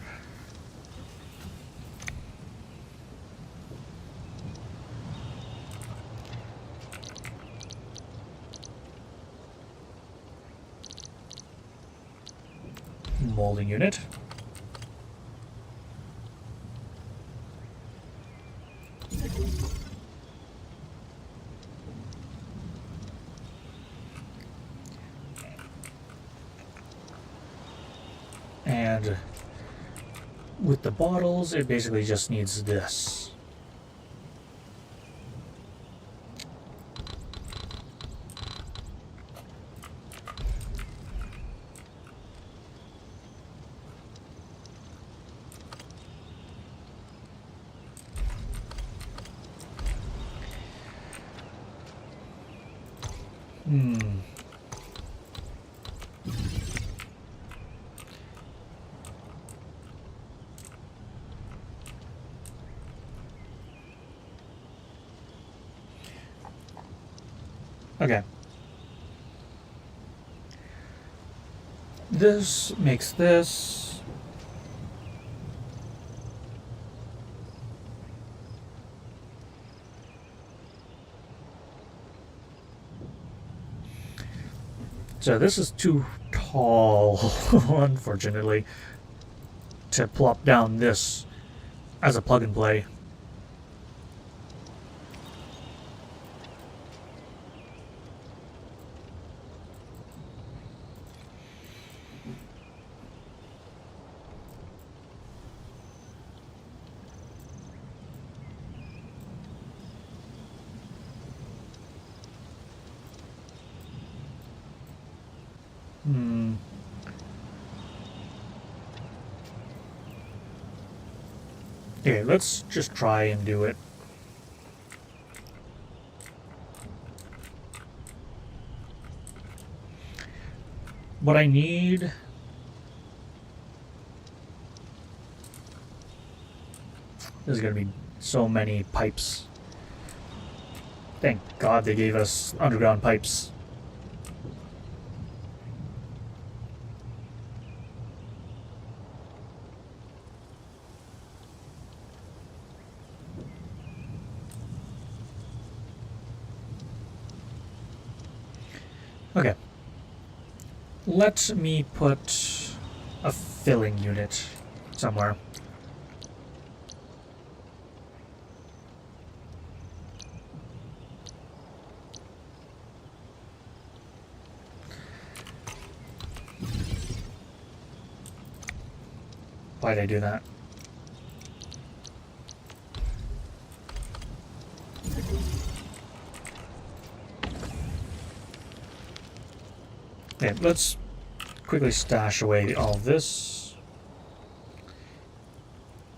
Molding unit. And with the bottles, it basically just needs this. Okay. This makes this. So this is too tall, unfortunately, to plop down this as a plug and play. Okay, let's just try and do it. What I need... There's gonna be so many pipes. Thank God they gave us underground pipes. Okay. Let me put a filling unit somewhere. Why'd I do that? Okay, let's quickly stash away all of this.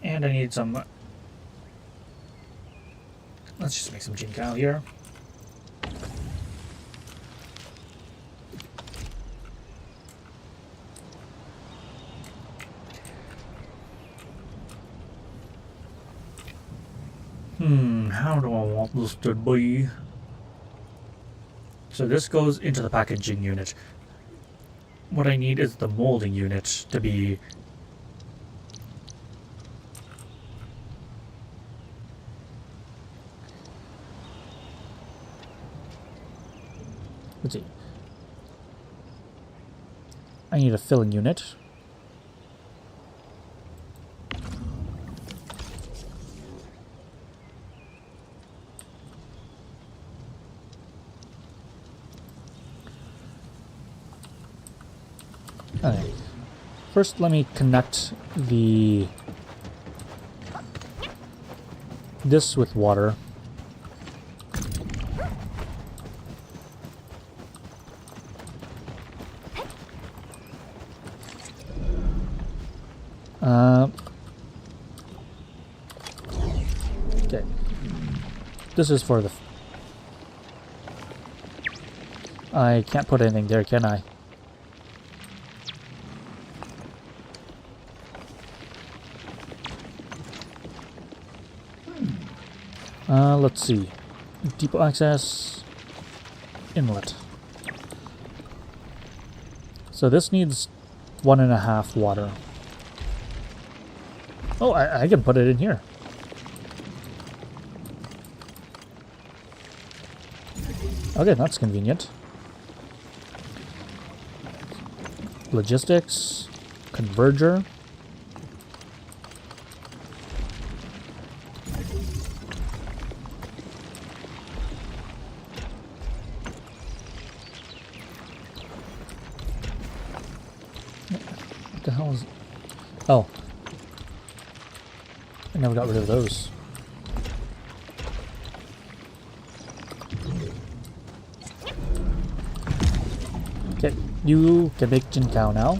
And I need some... Let's just make some Jingal here. How do I want this to be? So this goes into the packaging unit. What I need is the molding unit to be... Let's see. I need a filling unit. Okay. First, let me connect this with water. Okay. This is for the... I can't put anything there, can I? Let's see. Depot access, inlet. So this needs 1.5 water. Oh, I can put it in here. Okay, that's convenient. Logistics, converger. What the hell is... Oh. I never got rid of those. Okay, you can make Jinkao now.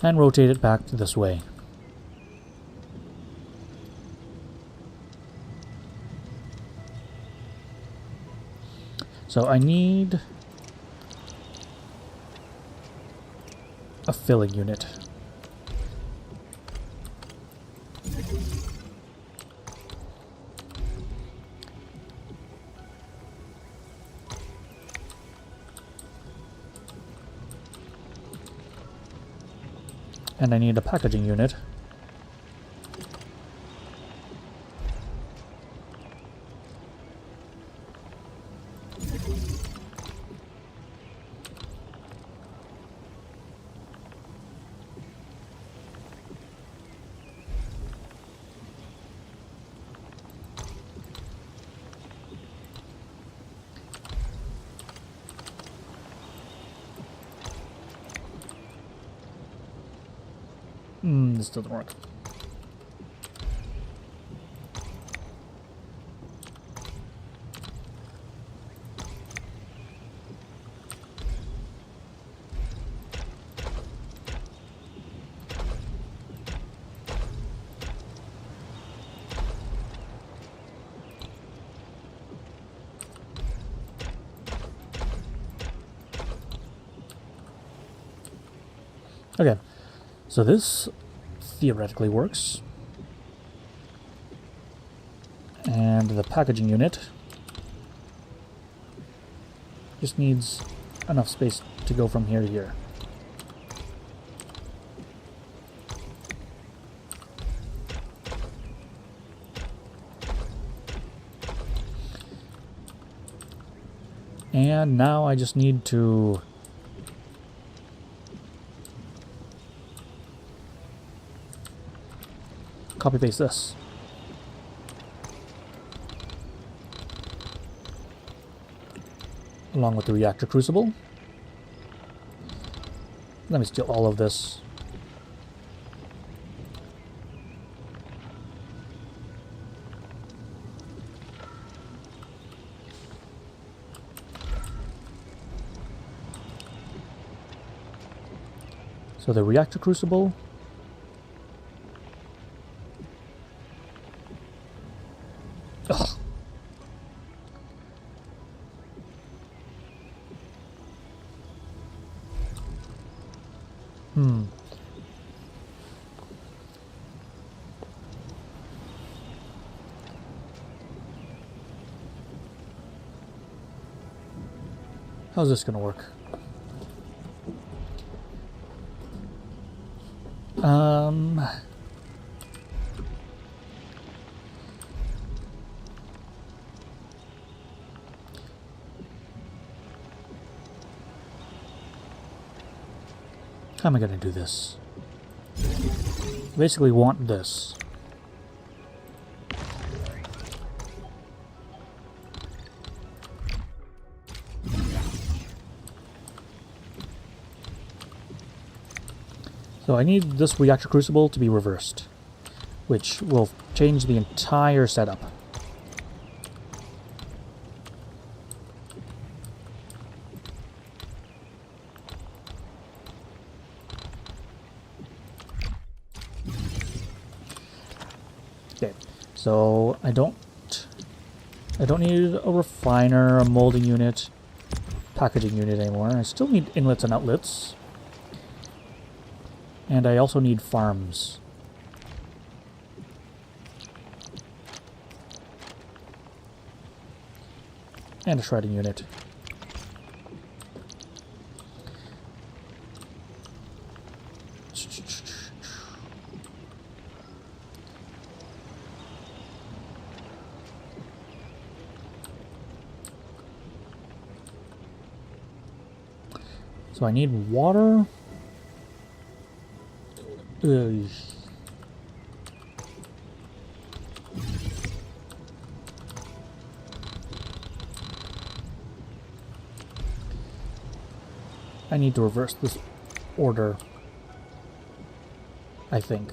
And rotate it back this way. So I need a filling unit. And I need a packaging unit. This doesn't work. Okay, so this theoretically works. And the packaging unit just needs enough space to go from here to here. And now I just need to copy paste this. Along with the reactor crucible. Let me steal all of this. So the reactor crucible. Ugh. How's this gonna work? How am I gonna do this? Basically want this. So I need this reactor crucible to be reversed, which will change the entire setup. Okay, so I don't need a refiner, a molding unit, packaging unit anymore. I still need inlets and outlets. And I also need farms. And a shredding unit. So I need water. Ugh. I need to reverse this order, I think.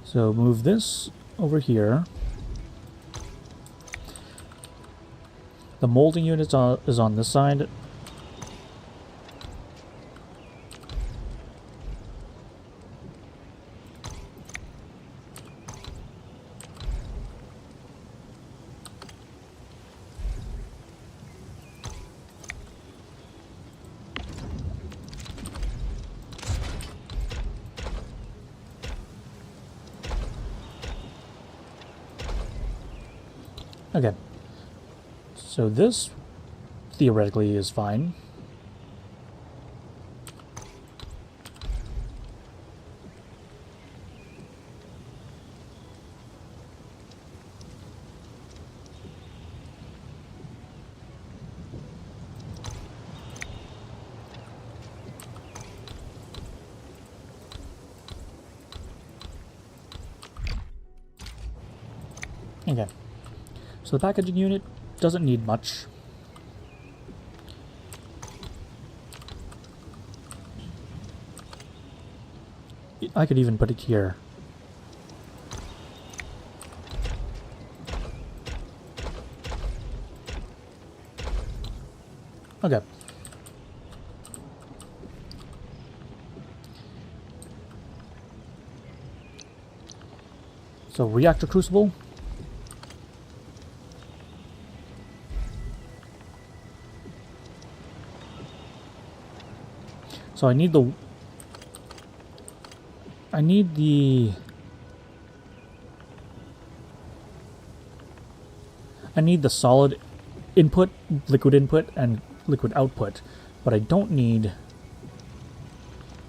So move this over here. The molding unit is on this side. Okay. So this, theoretically, is fine. Okay. So the packaging unit doesn't need much. I could even put it here. Okay. So reactor crucible. So I need the solid input, liquid input, and liquid output, but I don't need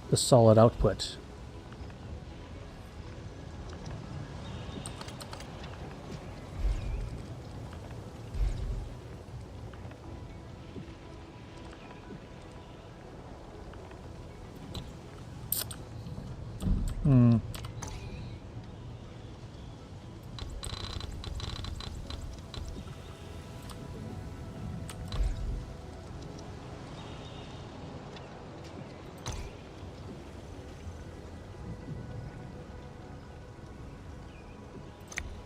the solid output. Hmm.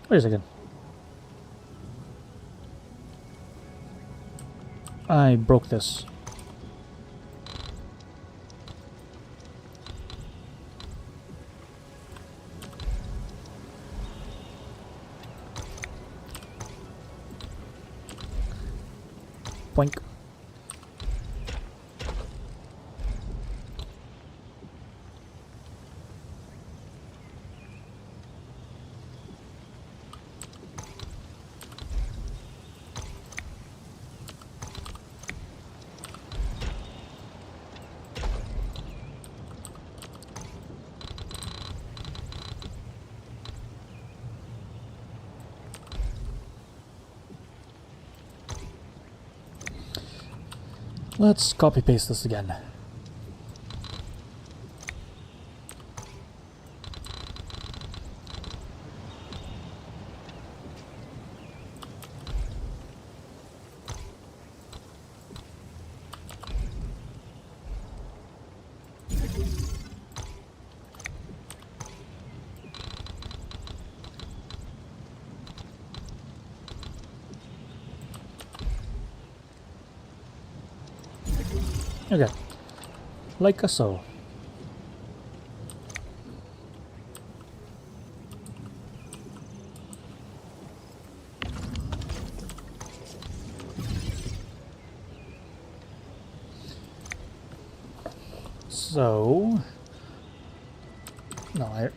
Wait a second. I broke this. Boink. Let's copy paste this again. Okay, like so. So, no,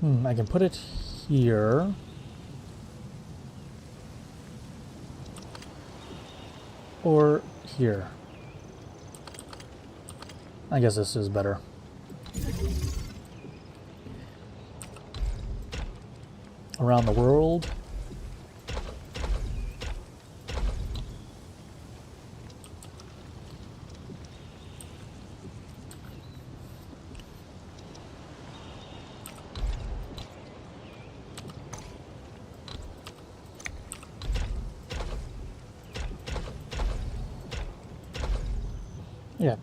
Hmm. I can put it here. Or here. I guess this is better. Around the world. Yeah.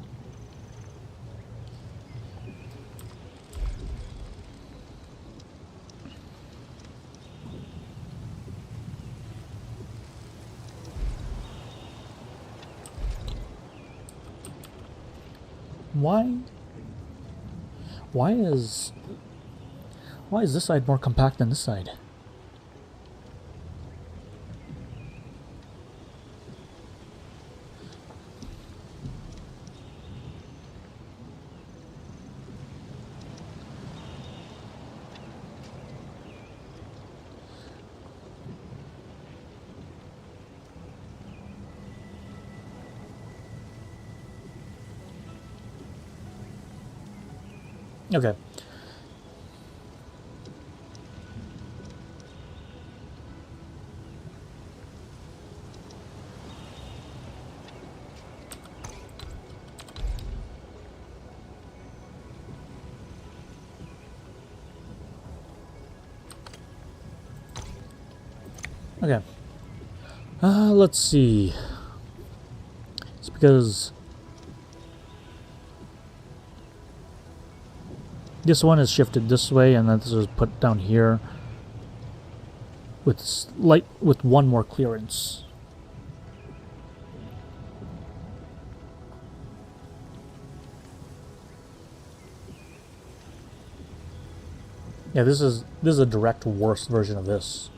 Why is this side more compact than this side? Okay. Okay. Let's see. It's because this one is shifted this way, and then this is put down here with one more clearance. Yeah, this is a direct worse version of this.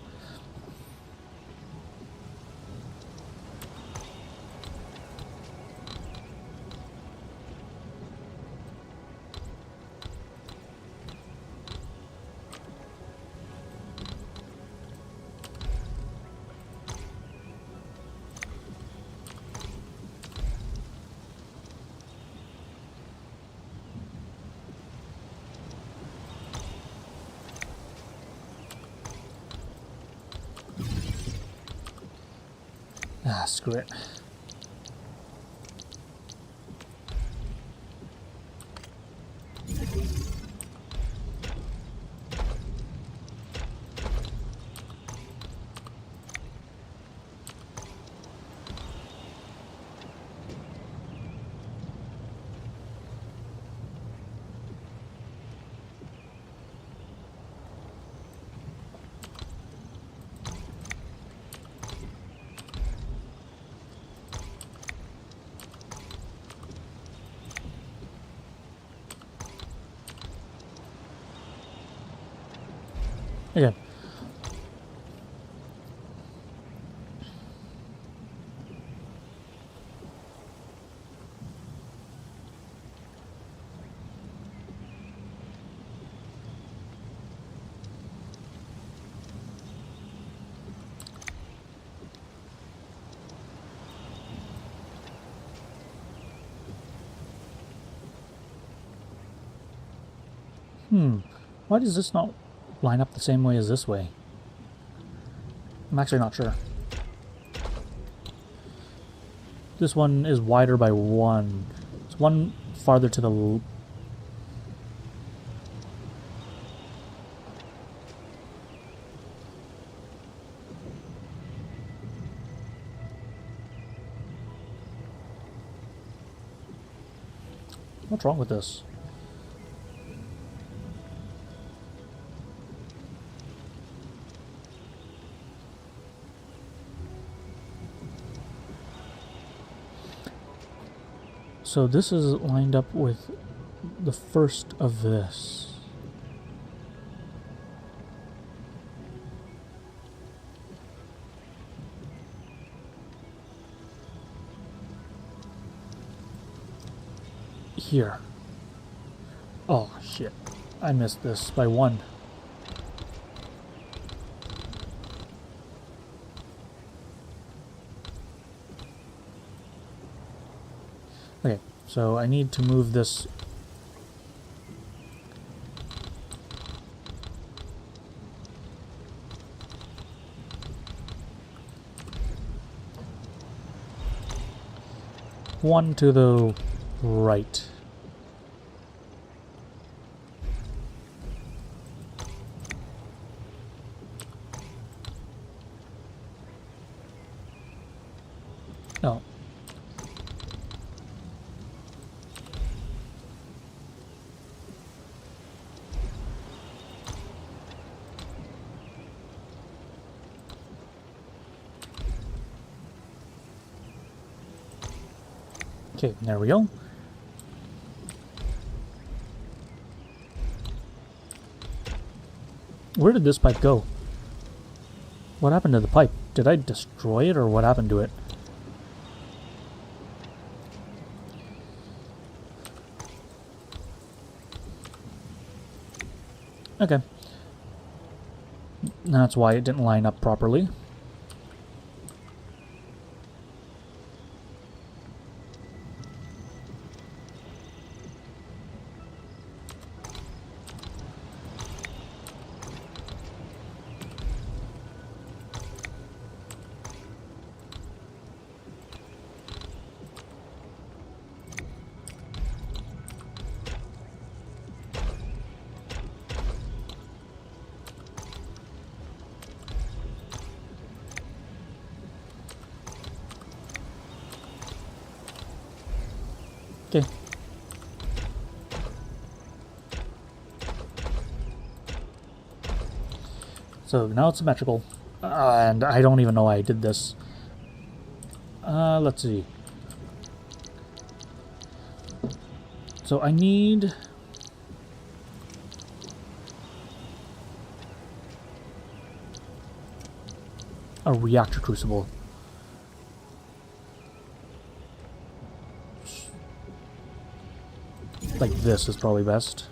Ah, screw it. Okay. Why does this not line up the same way as this way? I'm actually not sure. This one is wider by 1. It's 1 farther to the... What's wrong with this? So this is lined up with the first of this. Here. Oh shit. I missed this by 1. Okay, so I need to move this. One to the right. No. Okay, there we go. Where did this pipe go? What happened to the pipe? Did I destroy it or what happened to it? Okay. That's why it didn't line up properly. Okay. So now it's symmetrical. And I don't even know why I did this. Let's see. So I need... a reactor crucible. Like this is probably best.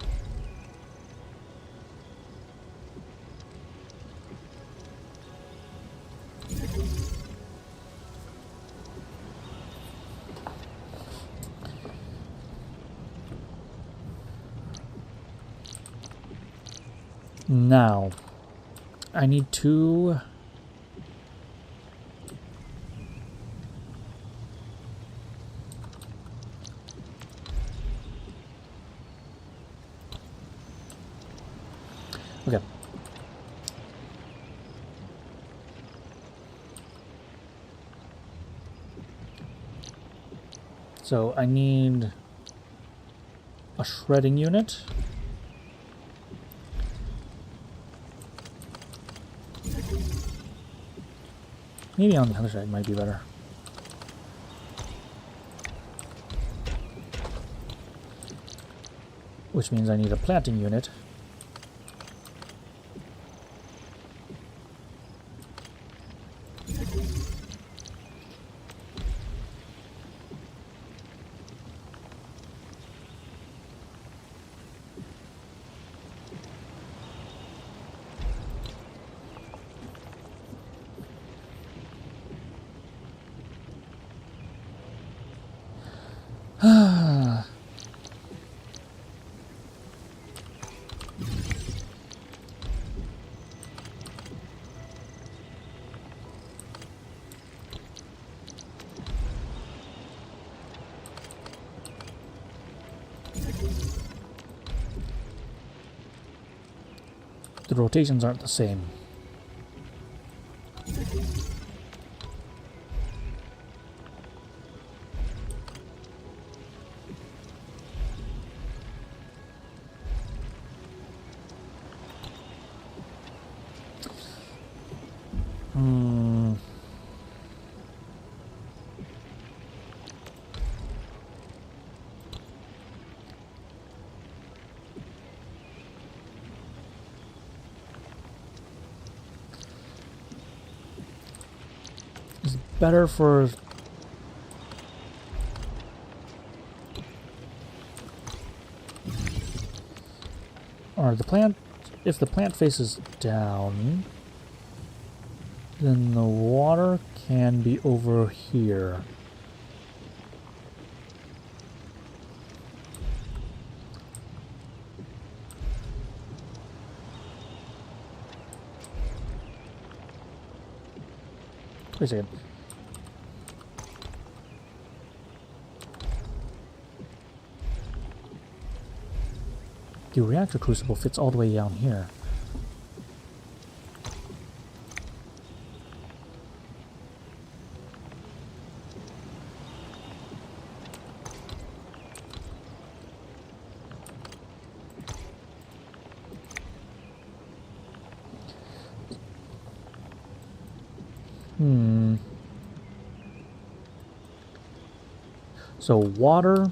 Now, I need to... Okay. So I need a shredding unit. Maybe on the other side might be better. Which means I need a planting unit. The rotations aren't the same. It's better for or the plant. If the plant faces down, then the water can be over here. Wait a second. The reactor crucible fits all the way down here. So water.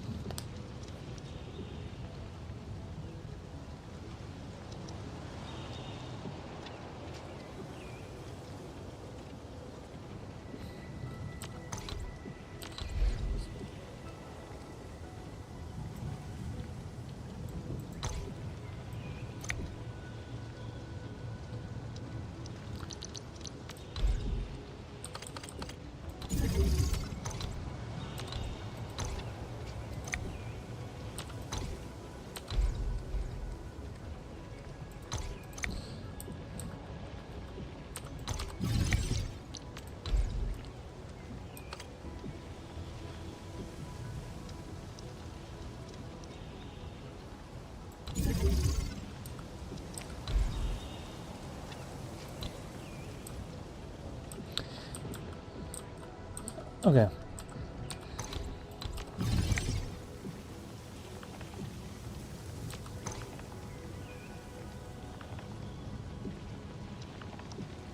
Okay.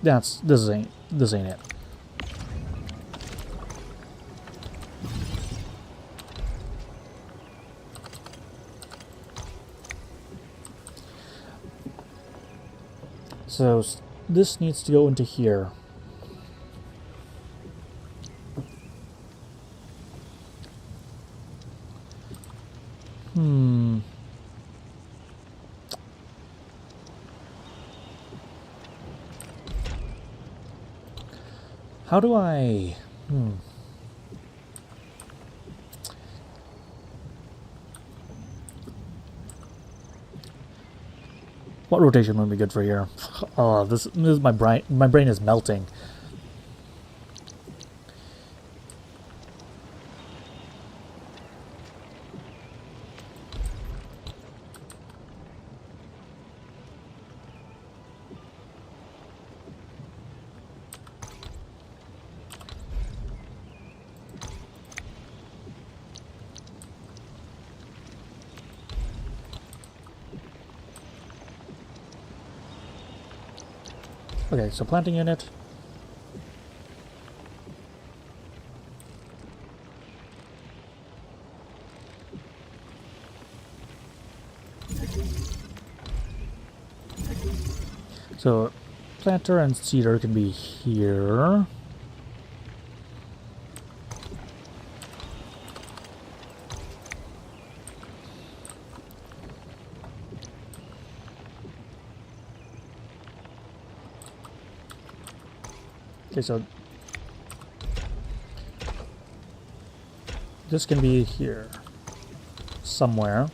This ain't it. So this needs to go into here. How do I... What rotation would be good for here? Oh, this is my brain. My brain is melting. Okay, so planting unit. So planter and cedar can be here. Okay, so this can be here somewhere.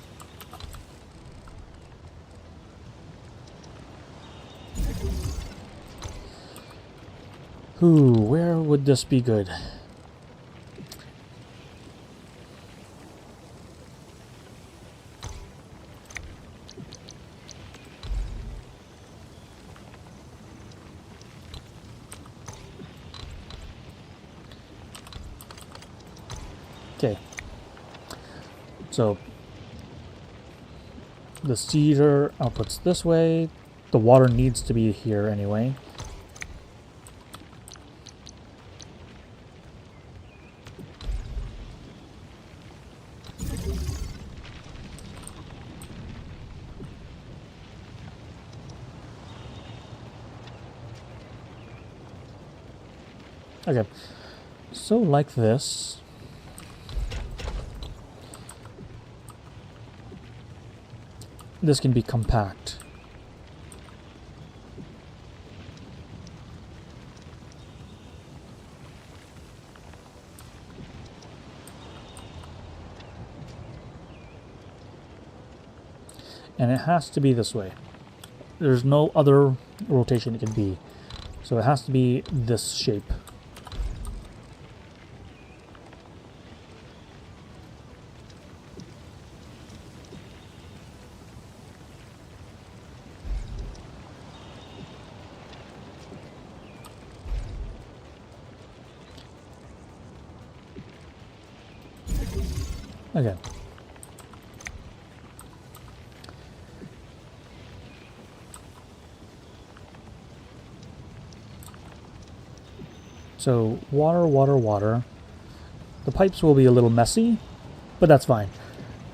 Ooh, where would this be good? Okay, so the cedar outputs this way. The water needs to be here anyway. Okay, so like this. This can be compact. And it has to be this way. There's no other rotation it can be. So it has to be this shape. Okay. So water, water, water. The pipes will be a little messy, but that's fine.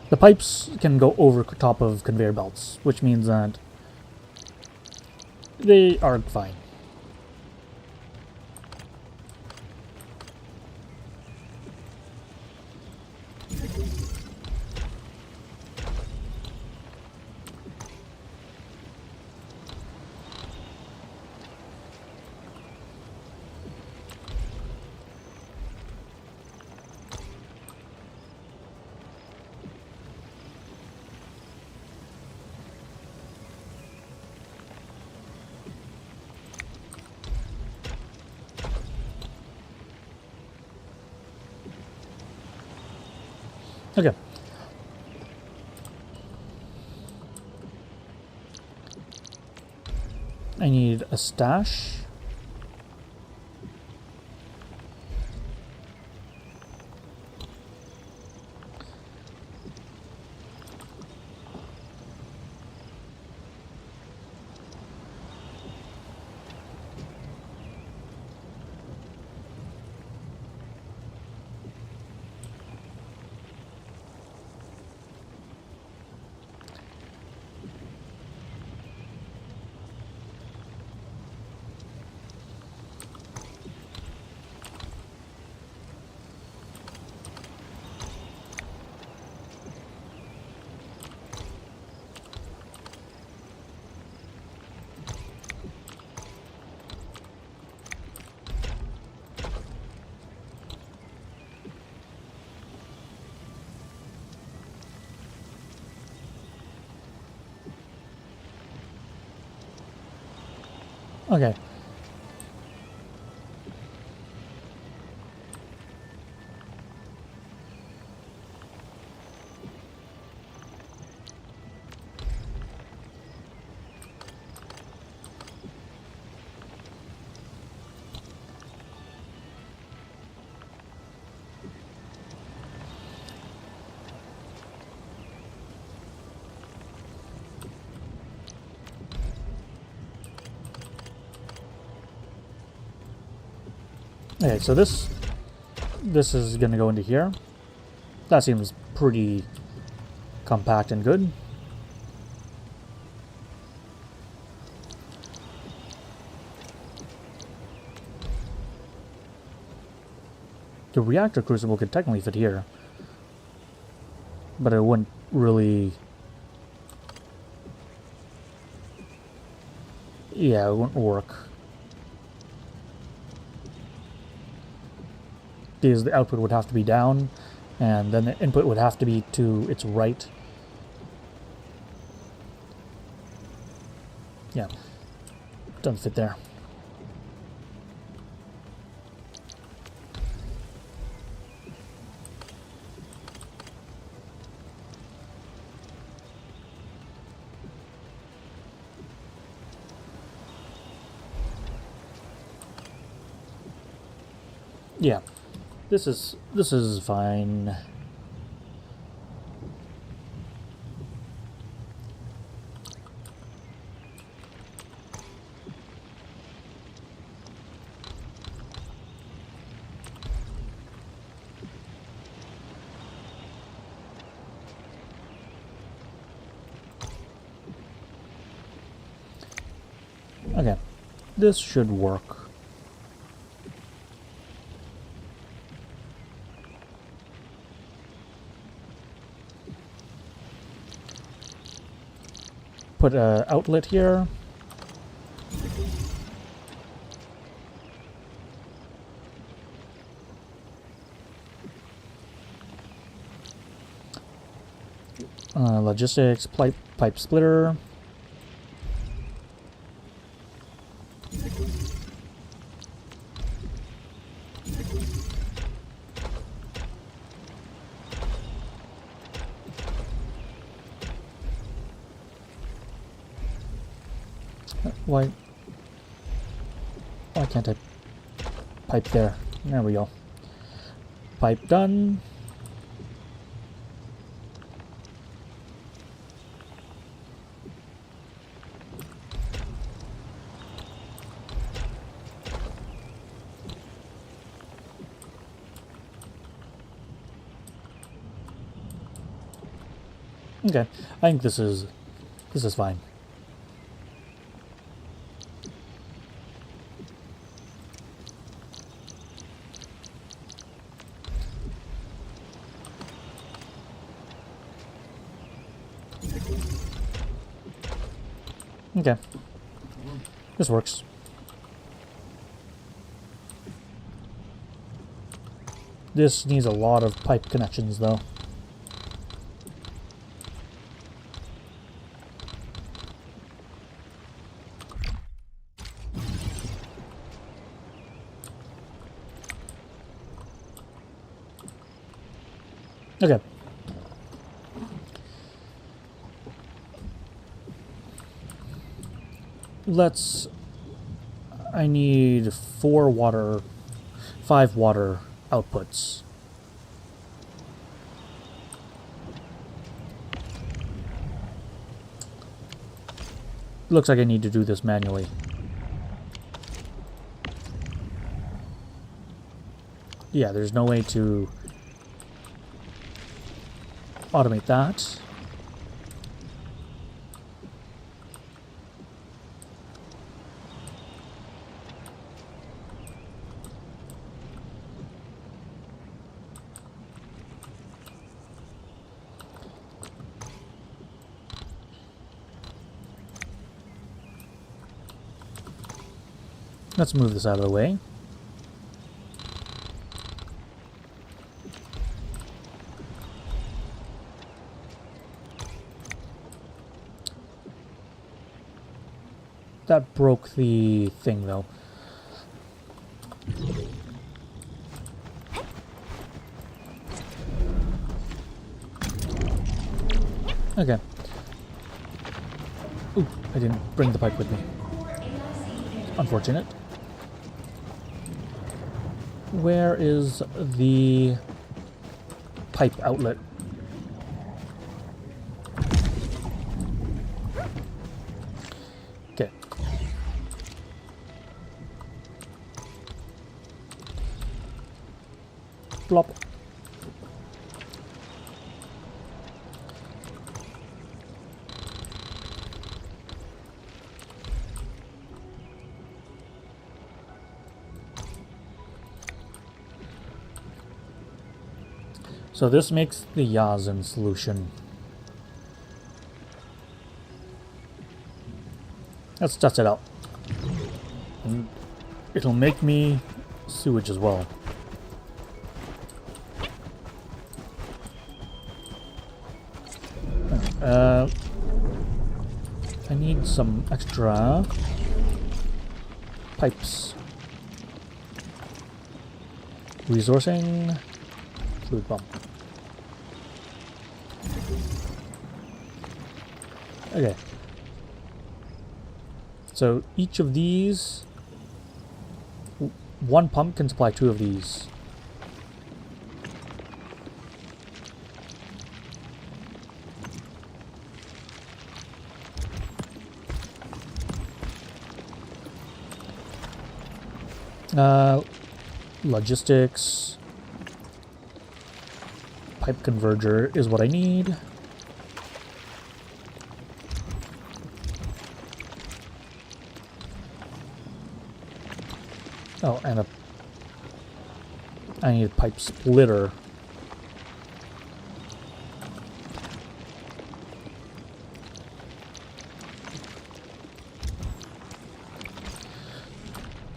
The pipes can go over top of conveyor belts, which means that they are fine. Okay. I need a stash. Okay. Okay, so this is gonna go into here. That seems pretty compact and good. The reactor crucible could technically fit here, but it wouldn't really... Yeah, it wouldn't work. Because the output would have to be down, and then the input would have to be to its right. Yeah, doesn't fit there. Yeah, this is fine. Okay, this should work. Put an outlet here. Logistics, pipe splitter. Why can't I pipe there? There we go. Pipe done. Okay, I think this is fine. Okay, this works. This needs a lot of pipe connections, though. Okay. I need 5 water outputs. Looks like I need to do this manually. Yeah, there's no way to automate that. Let's move this out of the way. That broke the thing, though. Okay. Ooh, I didn't bring the pipe with me. Unfortunate. Where is the pipe outlet? Okay. flop. So this makes the Yazin solution. Let's test it out. And it'll make me sewage as well. I need some extra pipes. Resourcing. Fluid pump. Okay. So each of these, one pump can supply 2 of these. Logistics. Pipe converger is what I need. Oh, and I need a pipe splitter.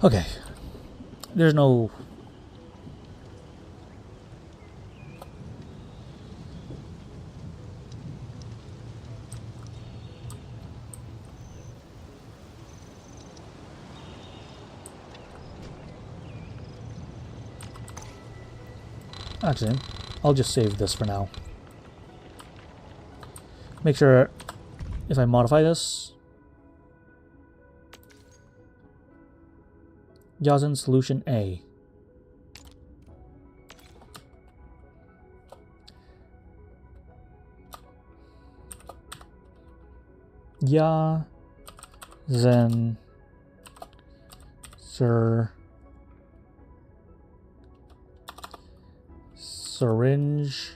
Okay. There's no... Actually, I'll just save this for now. Make sure if I modify this, Yazin solution A. Yazin syringe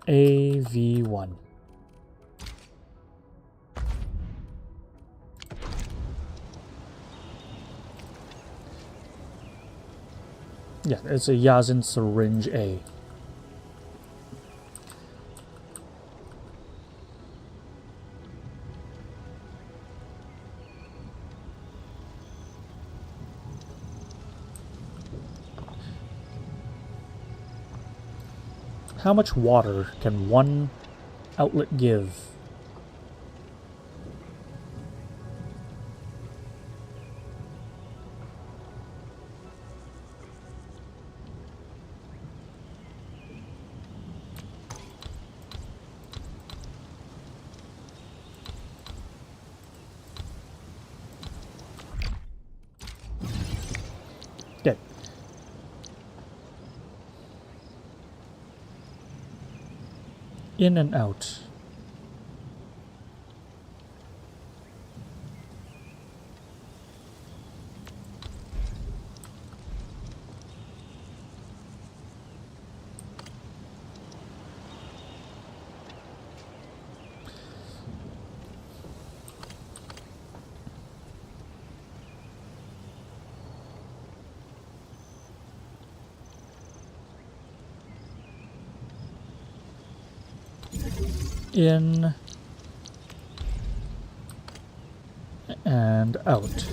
AV1. Yeah, it's a Yazin syringe A. How much water can one outlet give? Okay. In and out. In and out.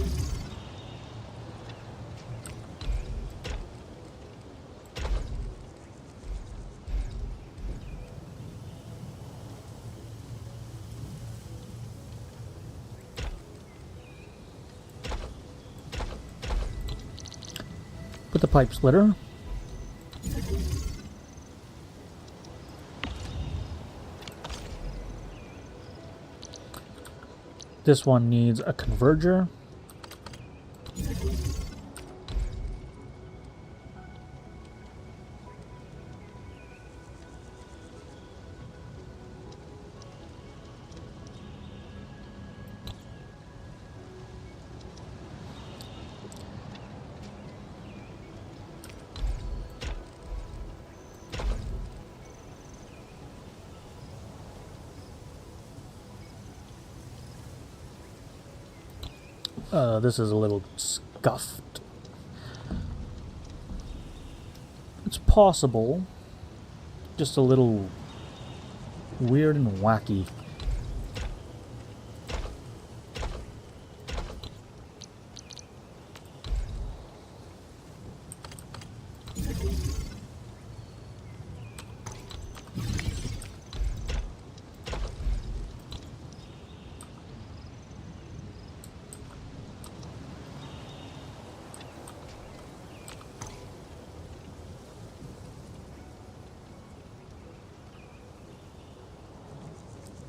Put the pipe splitter. This one needs a converger. This is a little scuffed. It's possible. Just a little weird and wacky.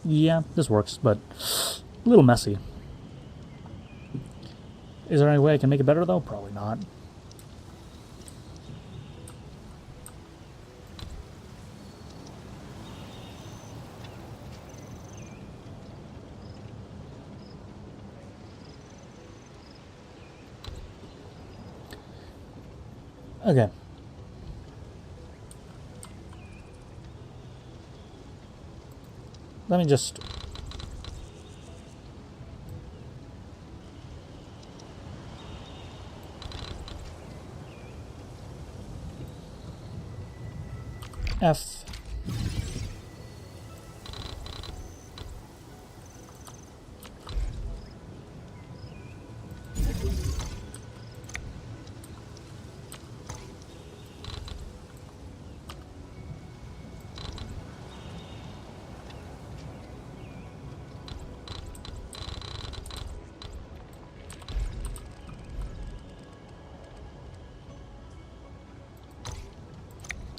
Yeah, this works, but a little messy. Is there any way I can make it better, though? Probably not. Okay. Let me just... F.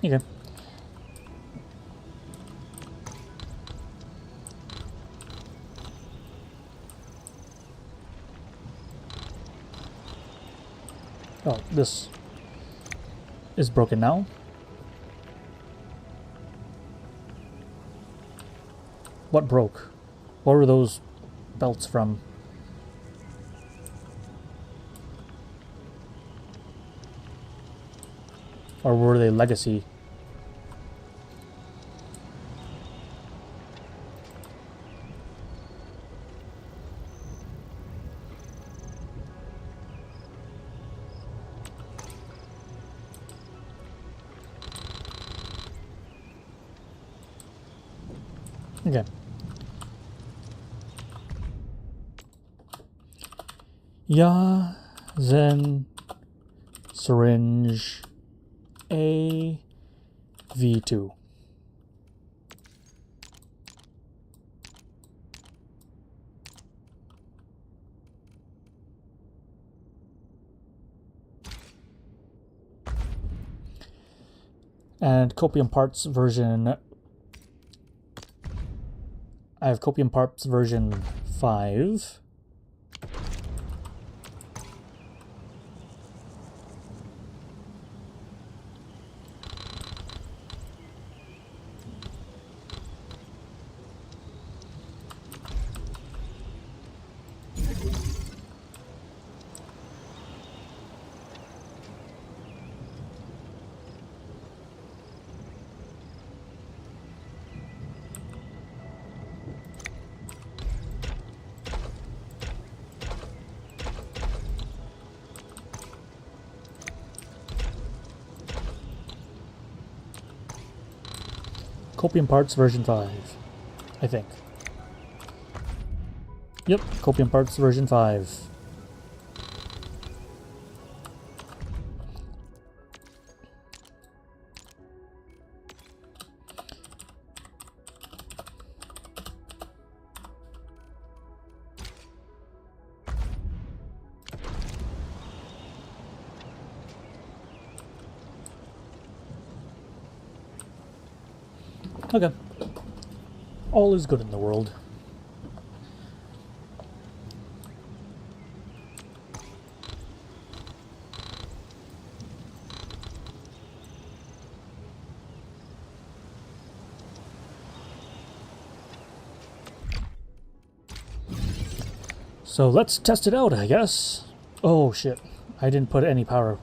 Okay. Oh, this is broken now. What broke? What were those belts from? Or were they legacy? Okay. Yeah, then syringe A V2. And copium parts version. I have copium parts version 5. Copium parts version 5, I think. Yep, copium parts version 5. Okay. All is good in the world. So let's test it out, I guess. Oh shit. I didn't put any power.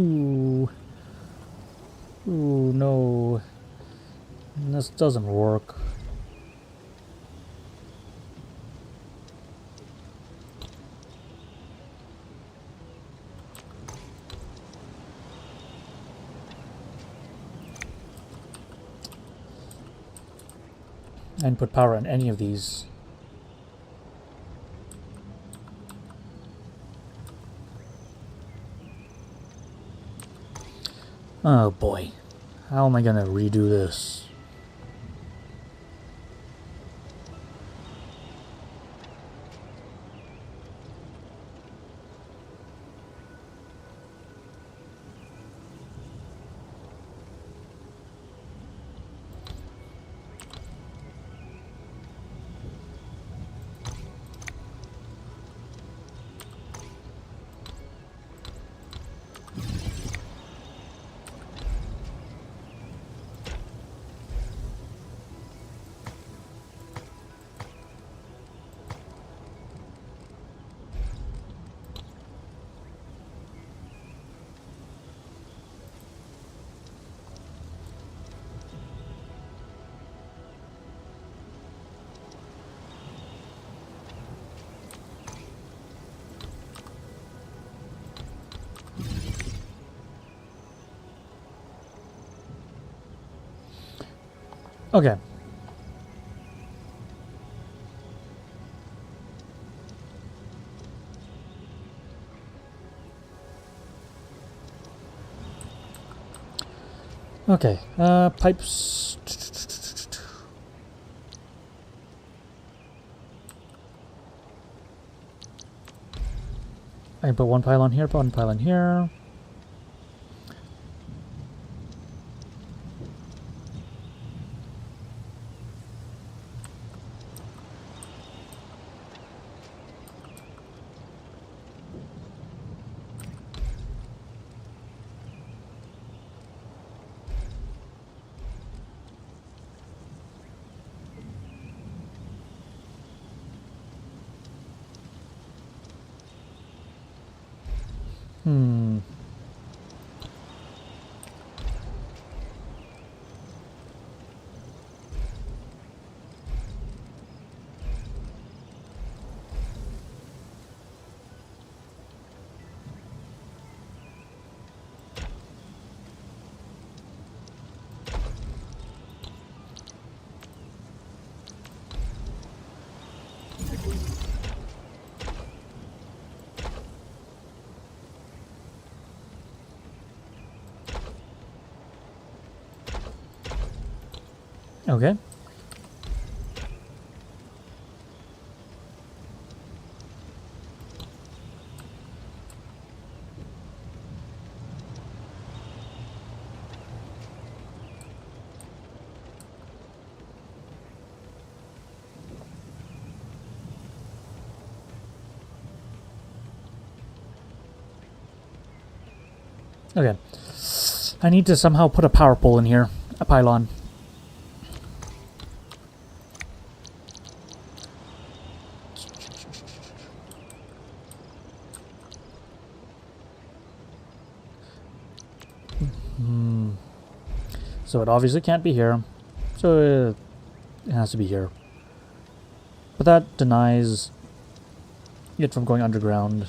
Ooh. Ooh, no. This doesn't work. I didn't put power on any of these. Oh boy. How am I gonna redo this? Okay. Okay, pipes. I can put one pylon here, put one pylon here. Okay. Okay. I need to somehow put a power pole in here. A pylon. So it obviously can't be here. So it has to be here. But that denies it from going underground.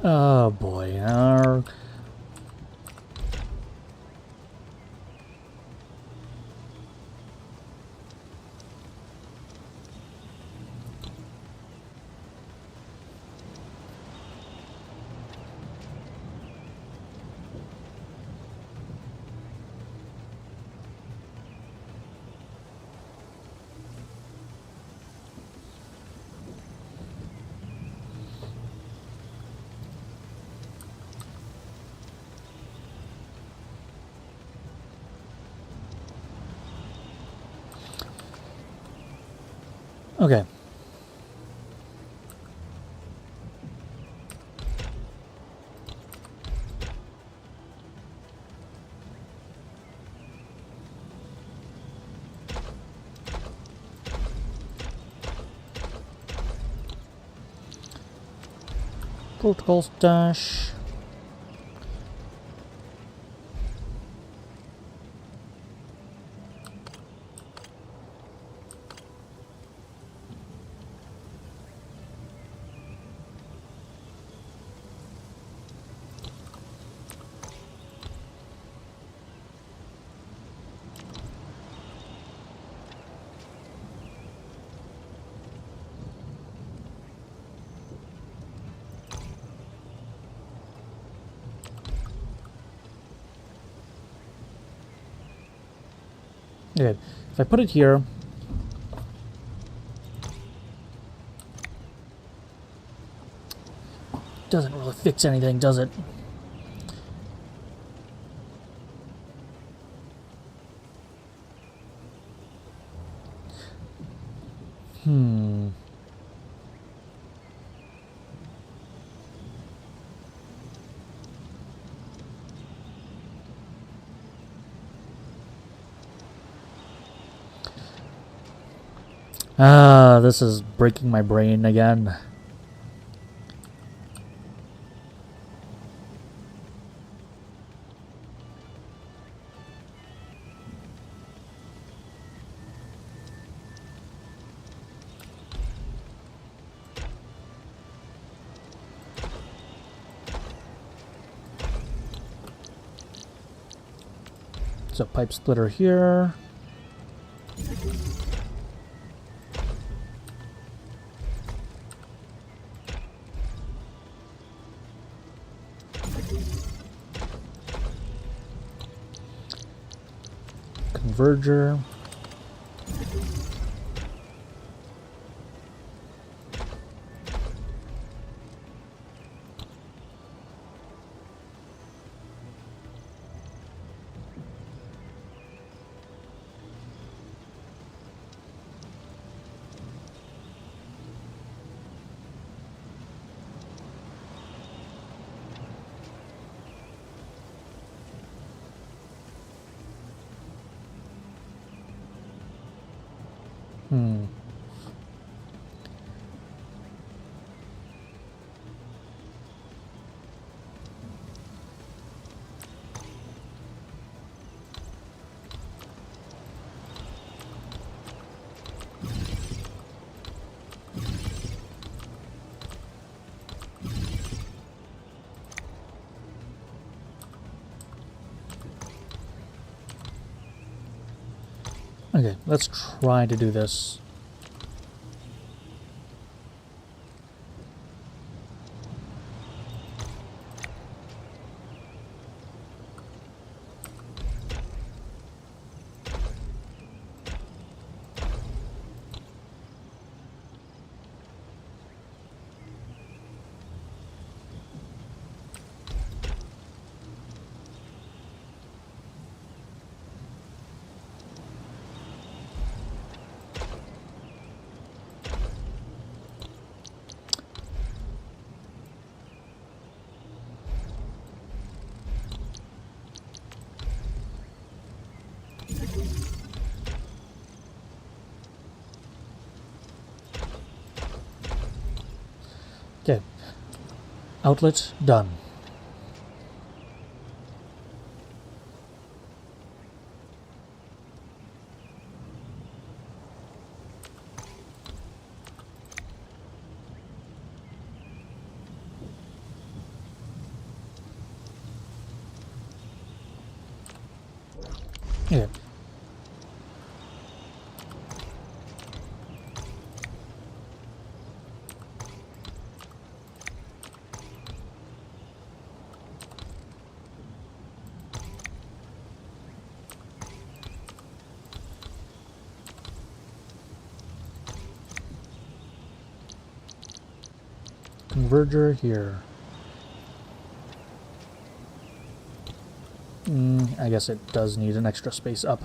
Oh boy. Okay. Protocol stash. Okay, if I put it here, doesn't really fix anything, does it? Ah, this is breaking my brain again. So pipe splitter here. Converger. Okay, let's try to do this. Okay, outlet done. Yeah. Converger here. I guess it does need an extra space up.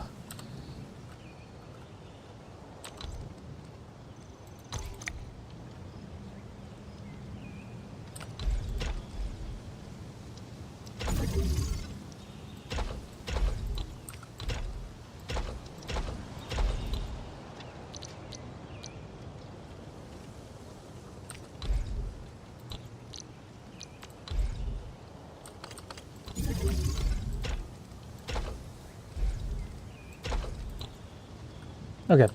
Okay.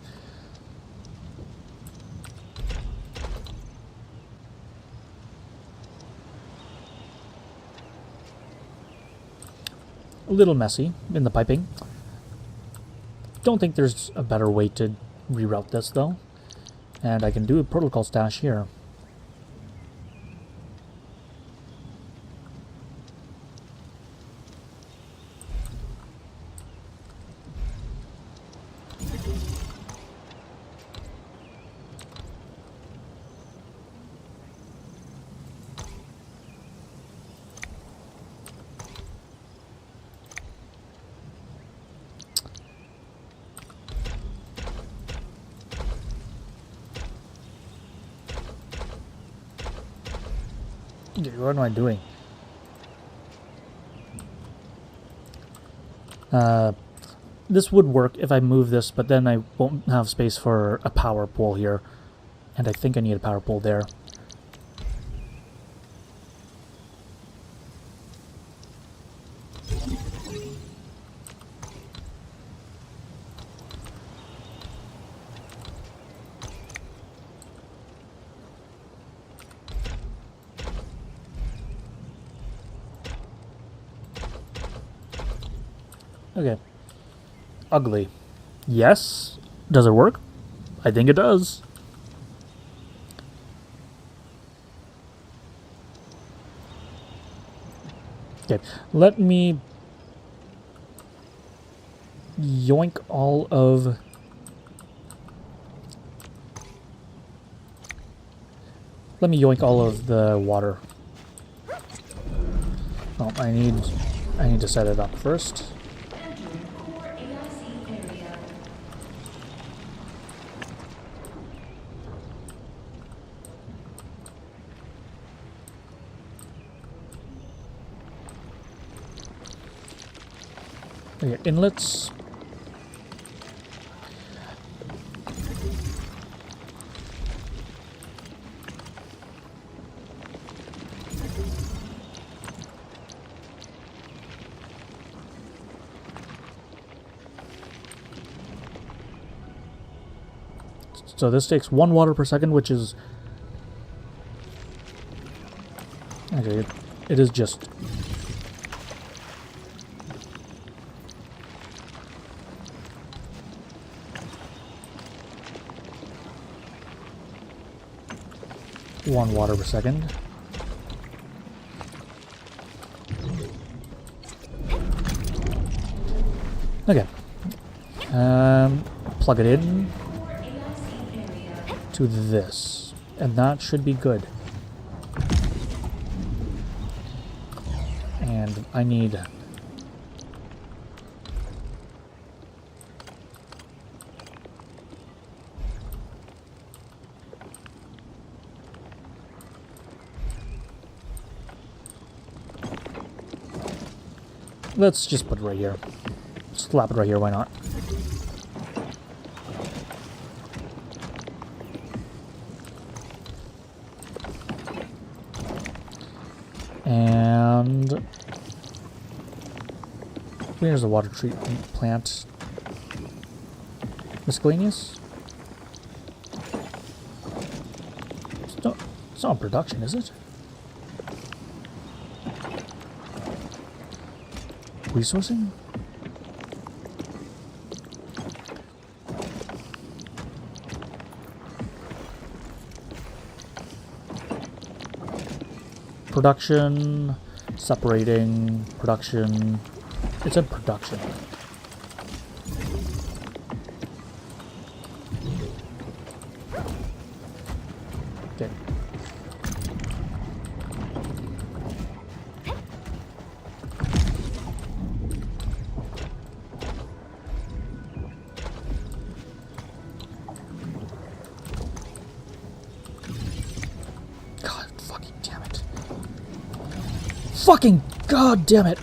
A little messy in the piping. Don't think there's a better way to reroute this though. And I can do a protocol stash here. What am I doing? This would work if I move this, but then I won't have space for a power pole here. And I think I need a power pole there. Okay. Ugly. Yes. Does it work? I think it does. Okay. Let me yoink all of... Let me yoink all of the water. Oh, I need to set it up first. Entering core AIC area. Okay, inlets. So this takes 1 water per second, which is... Okay, it is just... one water per second. Okay. Plug it in to this, and that should be good. And I need... Let's just put it right here. Slap it right here, why not? And where's the water treatment plant? Miscellaneous? It's not in production, is it? Resourcing? Production, separating, production. It's in production. Okay. God fucking damn it. Fucking god damn it.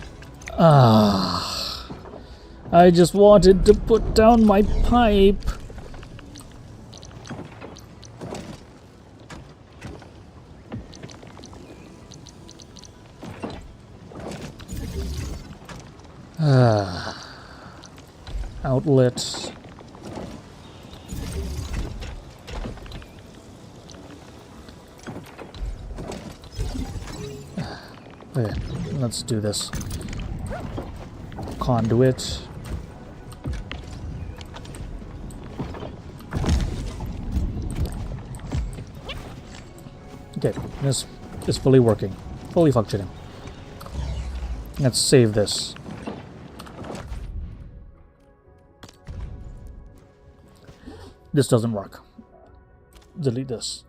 I just wanted to put down my pipe. Outlet. Okay, let's do this. Conduit. Okay, this is fully working, fully functioning. Let's save this. This doesn't work. Delete this.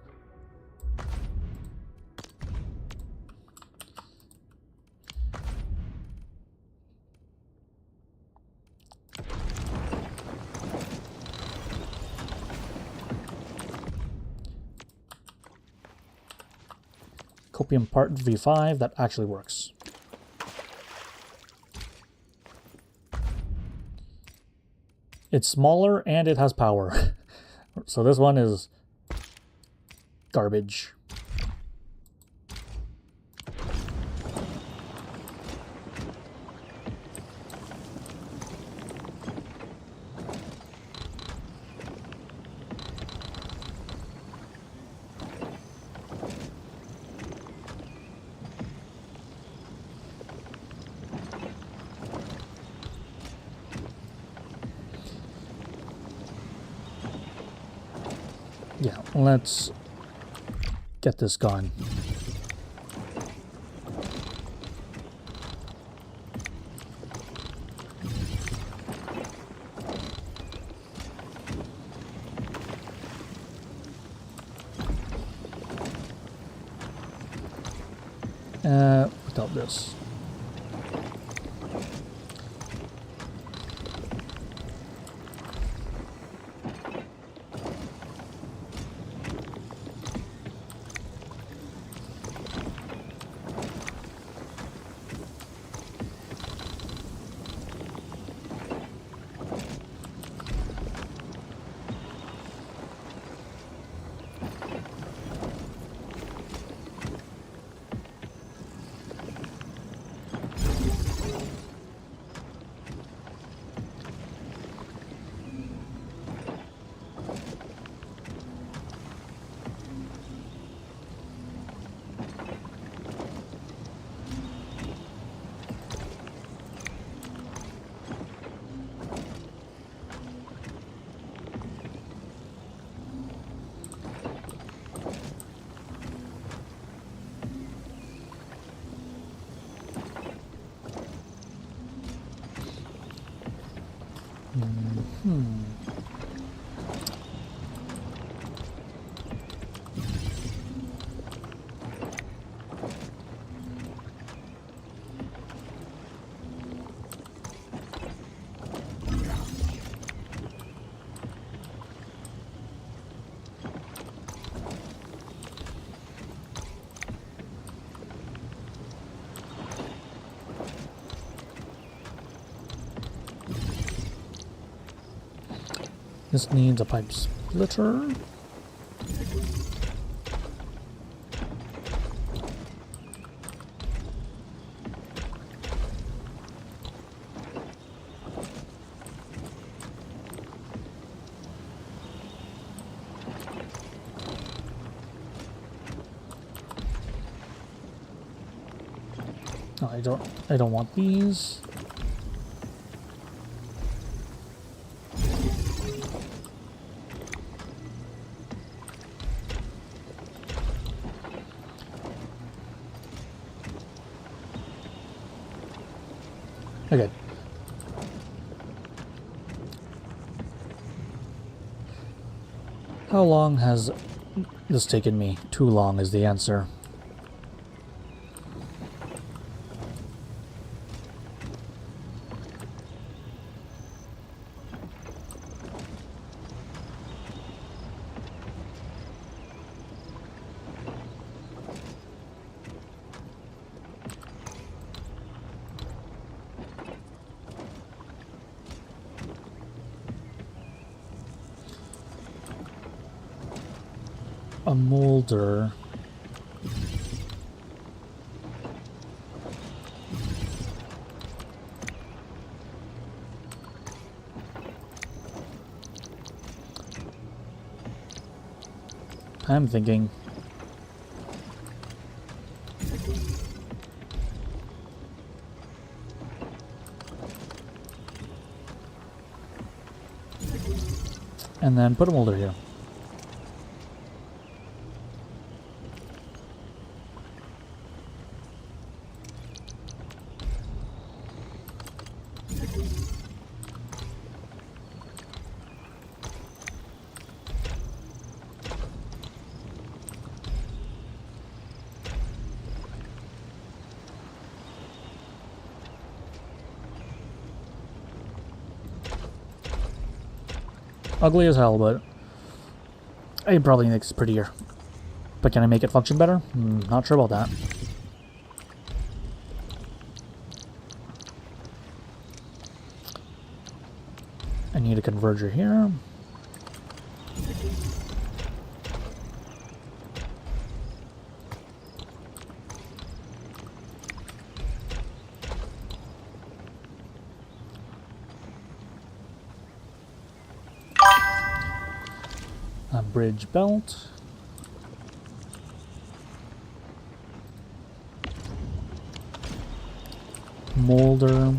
Copium part V5, that actually works. It's smaller and it has power. So this one is garbage. Yeah, let's get this gone. Without this. This needs a pipe splitter. No, I don't want these. How long has this taken me? Too long is the answer. A molder. I'm thinking and then put a molder here. Ugly as hell, but it probably makes it prettier. But can I make it function better? Not sure about that. I need a converger here. A bridge belt. Molder.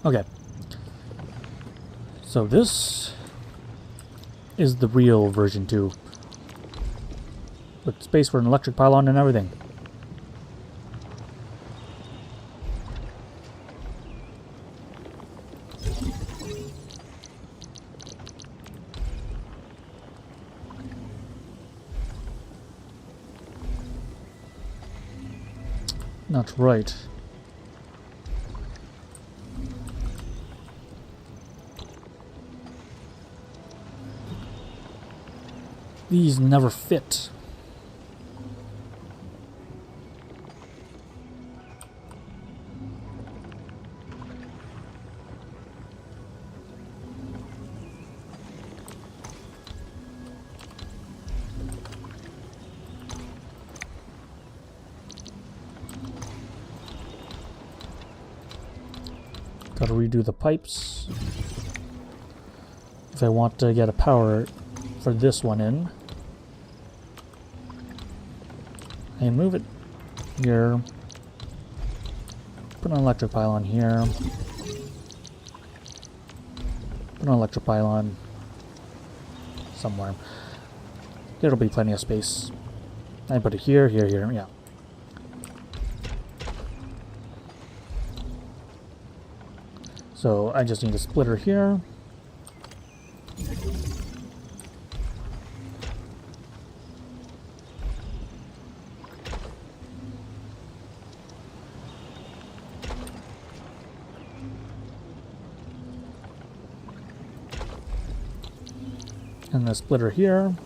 Okay. So this is the real version 2. With space for an electric pylon and everything. Not right. These never fit. Gotta redo the pipes if I want to get a power for this one in. And move it here. Put an electric pylon here. Put an electric pylon somewhere. There'll be plenty of space. I put it here, here, here, yeah. So I just need a splitter here. And a splitter here.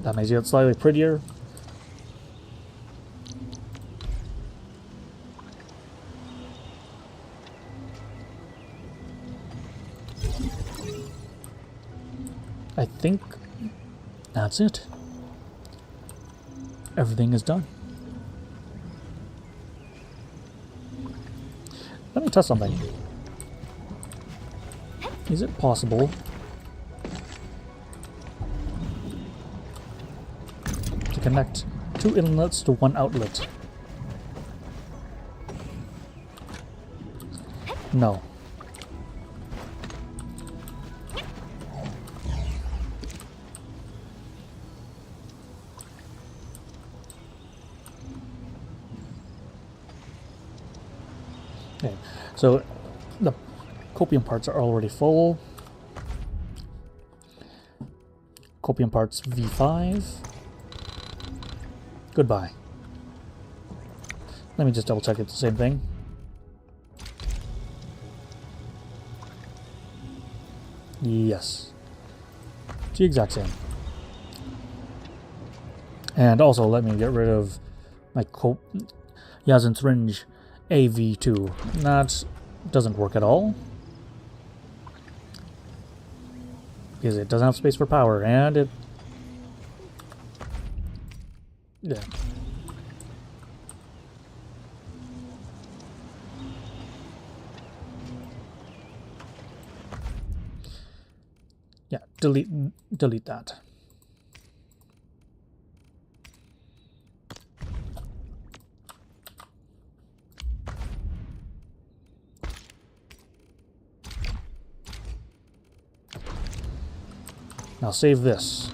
That makes it slightly prettier. I think that's it. Everything is done. test something. Is it possible to connect 2 inlets to 1 outlet? No. Okay, so the copium parts are already full. Copium parts V5. Goodbye. Let me just double check it's the same thing. Yes. It's the exact same. And also let me get rid of my Yazen syringe AV2. That doesn't work at all. Because it doesn't have space for power, and it... Yeah. Yeah, delete that. Now save this.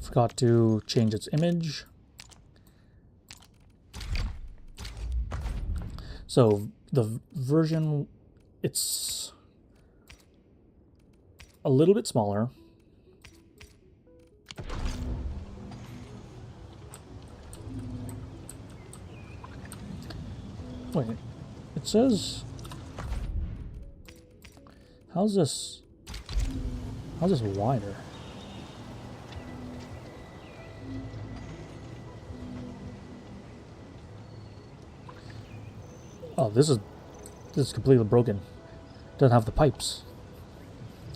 Forgot to change its image. So the version, it's a little bit smaller. Wait, it says, how's this wider? Oh, this is completely broken. Doesn't have the pipes.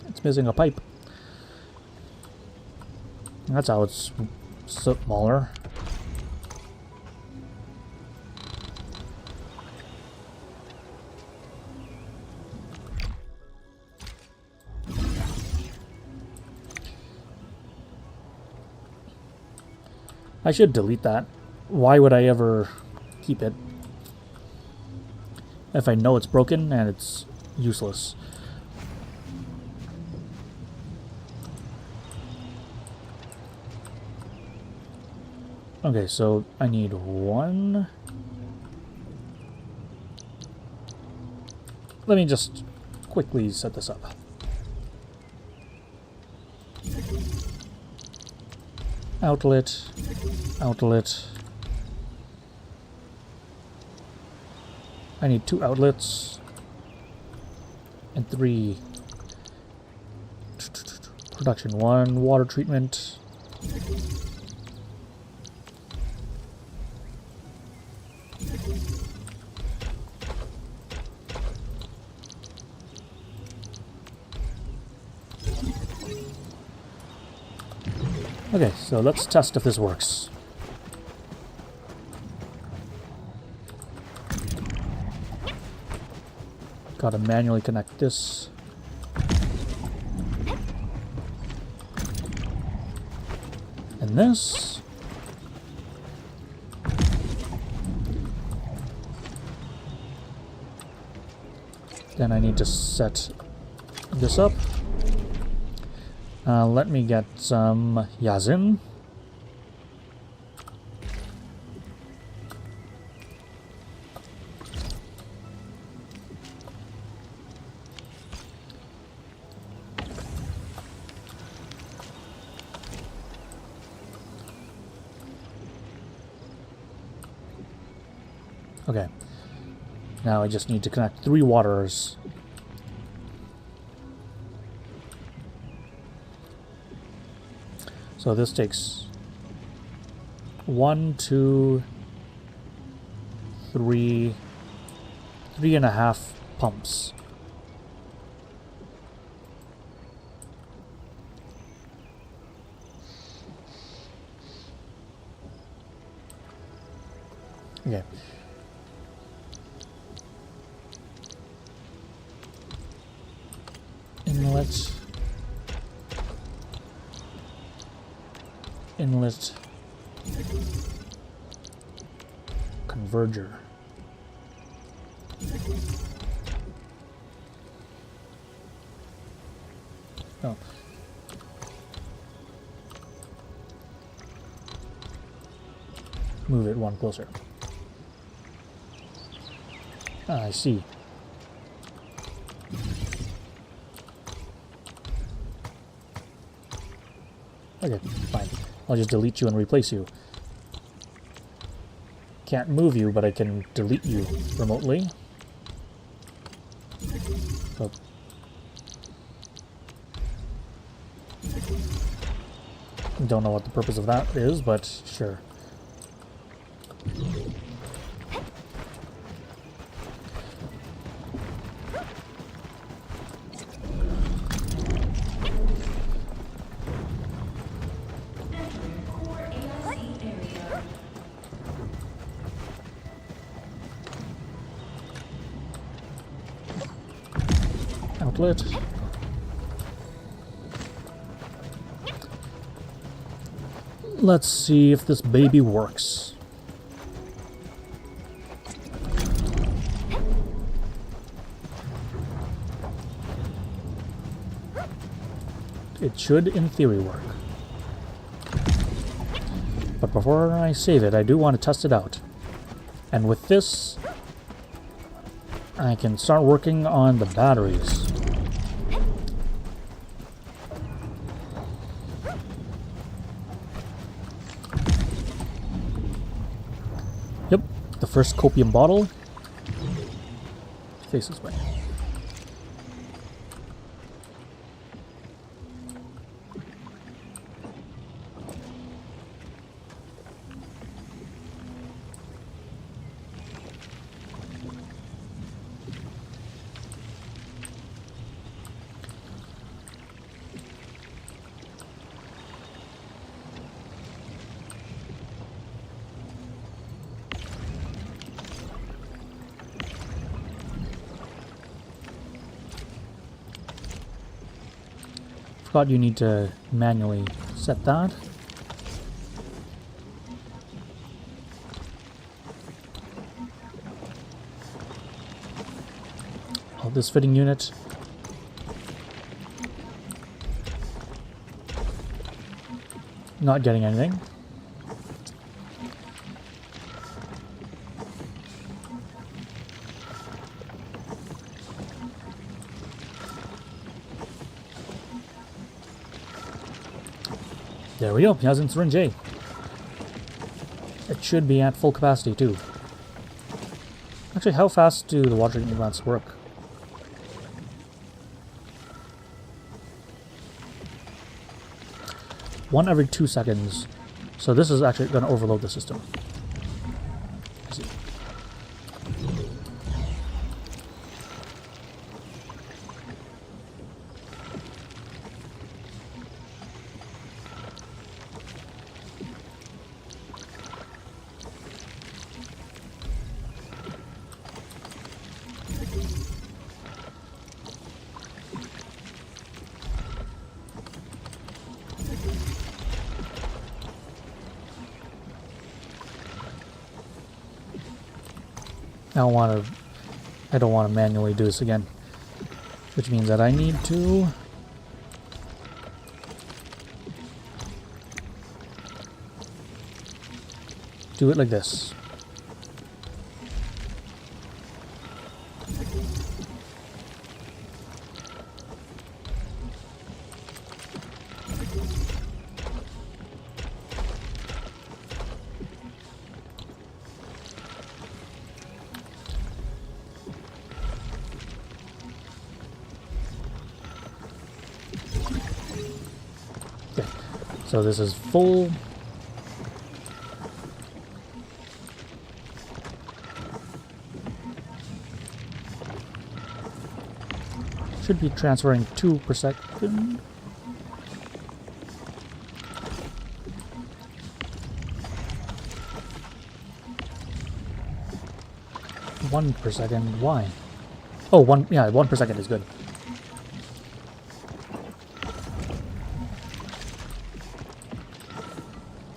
It's missing a pipe. That's how it's smaller. I should delete that. Why would I ever keep it if I know it's broken and it's useless? Okay, so I need one. Let me just quickly set this up. Outlet, outlet. I need 2 outlets and 3 production. 1 water treatment. Okay, so let's test if this works. Gotta manually connect this. And this. Then I need to set this up. Let me get some Yazin. Okay. Now I just need to connect 3 waters. So this takes 1, 2, 3, 3.5 pumps. Okay. Inlet. Inlet. Converger. Oh. Move it one closer. Ah, I see. Okay, fine. I'll just delete you and replace you. Can't move you, but I can delete you remotely. So. Don't know what the purpose of that is, but sure. Outlet. Let's see if this baby works. It should, in theory, work. But before I save it, I do want to test it out. And with this, I can start working on the batteries. Yep, the first copium bottle. Face this way. Forgot you need to manually set that. Oh, this fitting unit. Not getting anything. There we go, he has in syringe A. It should be at full capacity too. Actually, how fast do the water treatment plants work? One every 2 seconds. So this is actually going to overload the system. I see. I don't want to manually do this again, which means that I need to do it like this. So this is full. Should be transferring 2 per second. One per second. Why? Oh, one. Yeah, 1 per second is good.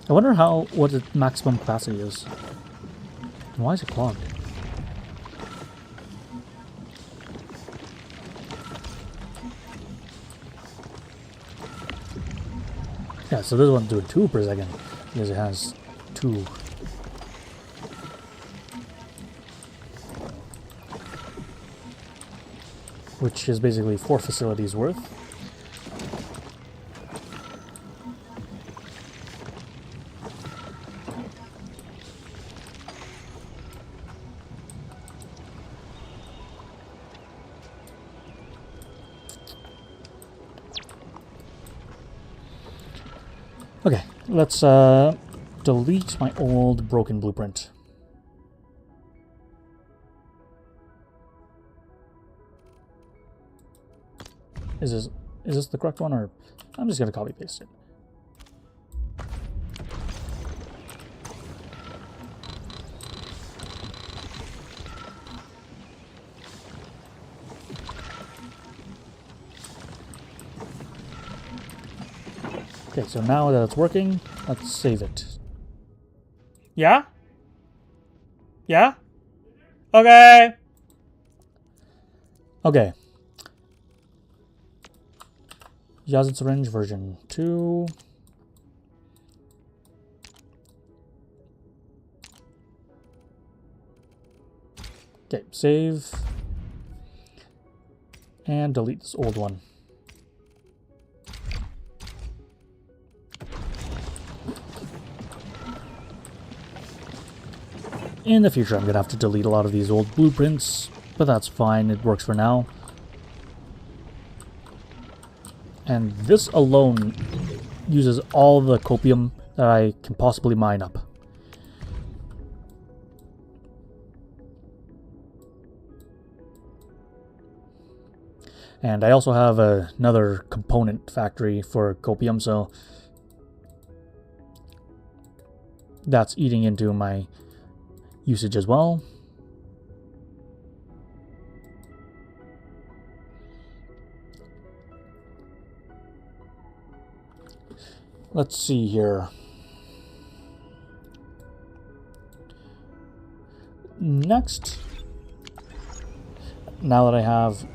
I wonder what the maximum capacity is. Why is it clogged? Yeah, so this one's doing 2 per second because it has 2. Which is basically 4 facilities worth. Okay, let's delete my old broken blueprint. Is this the correct one, or I'm just gonna copy paste it? Okay, so now that it's working, let's save it. Yeah? Yeah? Okay! Okay. Yazid syringe version 2. Okay, save. And delete this old one. In the future, I'm going to have to delete a lot of these old blueprints, but that's fine, it works for now. And this alone uses all the copium that I can possibly mine up. And I also have another component factory for copium, so that's eating into my usage as well. Let's see here. Next, now that I have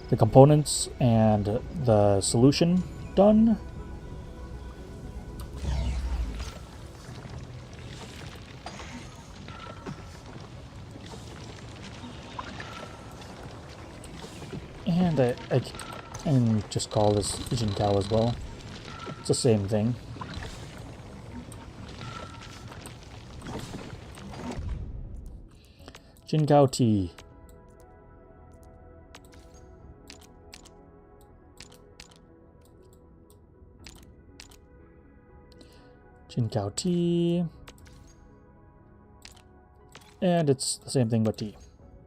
the components and the solution done, and I can just call this Jinko as well. It's the same thing. Jinko tea. Jinko tea. And it's the same thing but tea.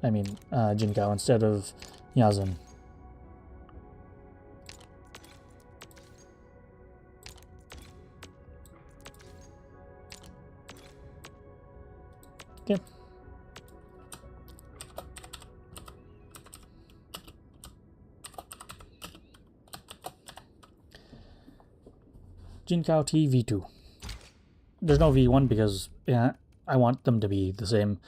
I mean, Jinko instead of Yazin. Okay. Jinko T V2. There's no V1 because yeah, I want them to be the same.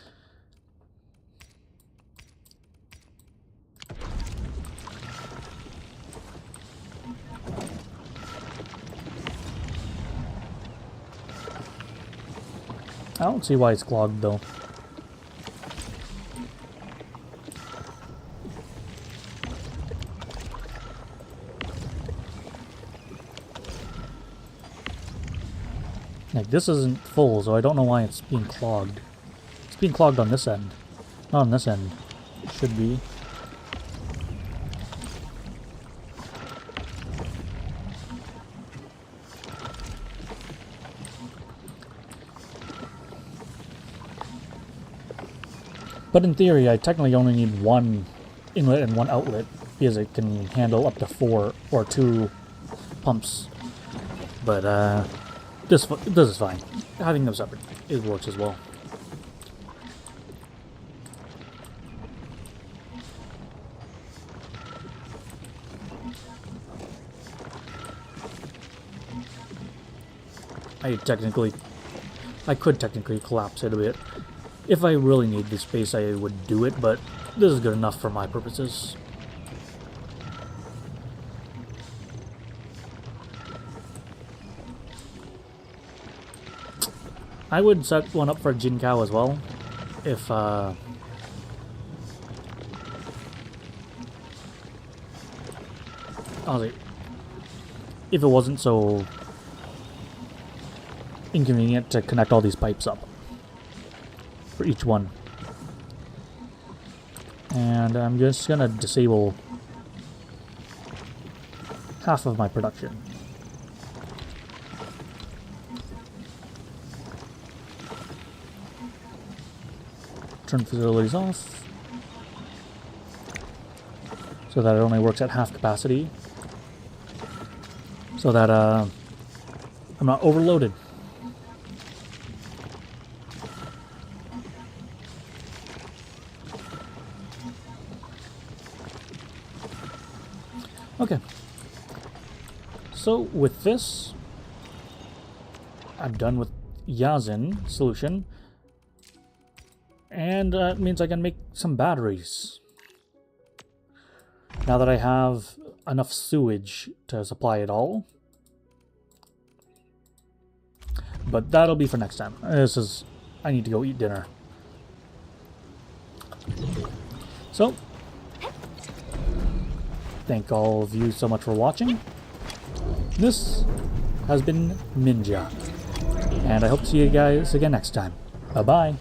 I don't see why it's clogged though. Like, this isn't full, so I don't know why it's being clogged. It's being clogged on this end. Not on this end. It should be. But in theory, I technically only need one inlet and one outlet. because it can handle up to 4 or 2 pumps. But this is fine. Having them separate, it works as well. I could technically collapse it a bit. If I really need the space, I would do it, but this is good enough for my purposes. I would set one up for Jinko as well, if honestly, if it wasn't so inconvenient to connect all these pipes up for each one. And I'm just gonna disable half of my production. Turn facilities off so that it only works at half capacity, so that I'm not overloaded. Okay, so with this, I'm done with Yazin solution, and that means I can make some batteries. Now that I have enough sewage to supply it all. But that'll be for next time. I need to go eat dinner. So, thank all of you so much for watching. This has been Ninja, and I hope to see you guys again next time. Bye-bye.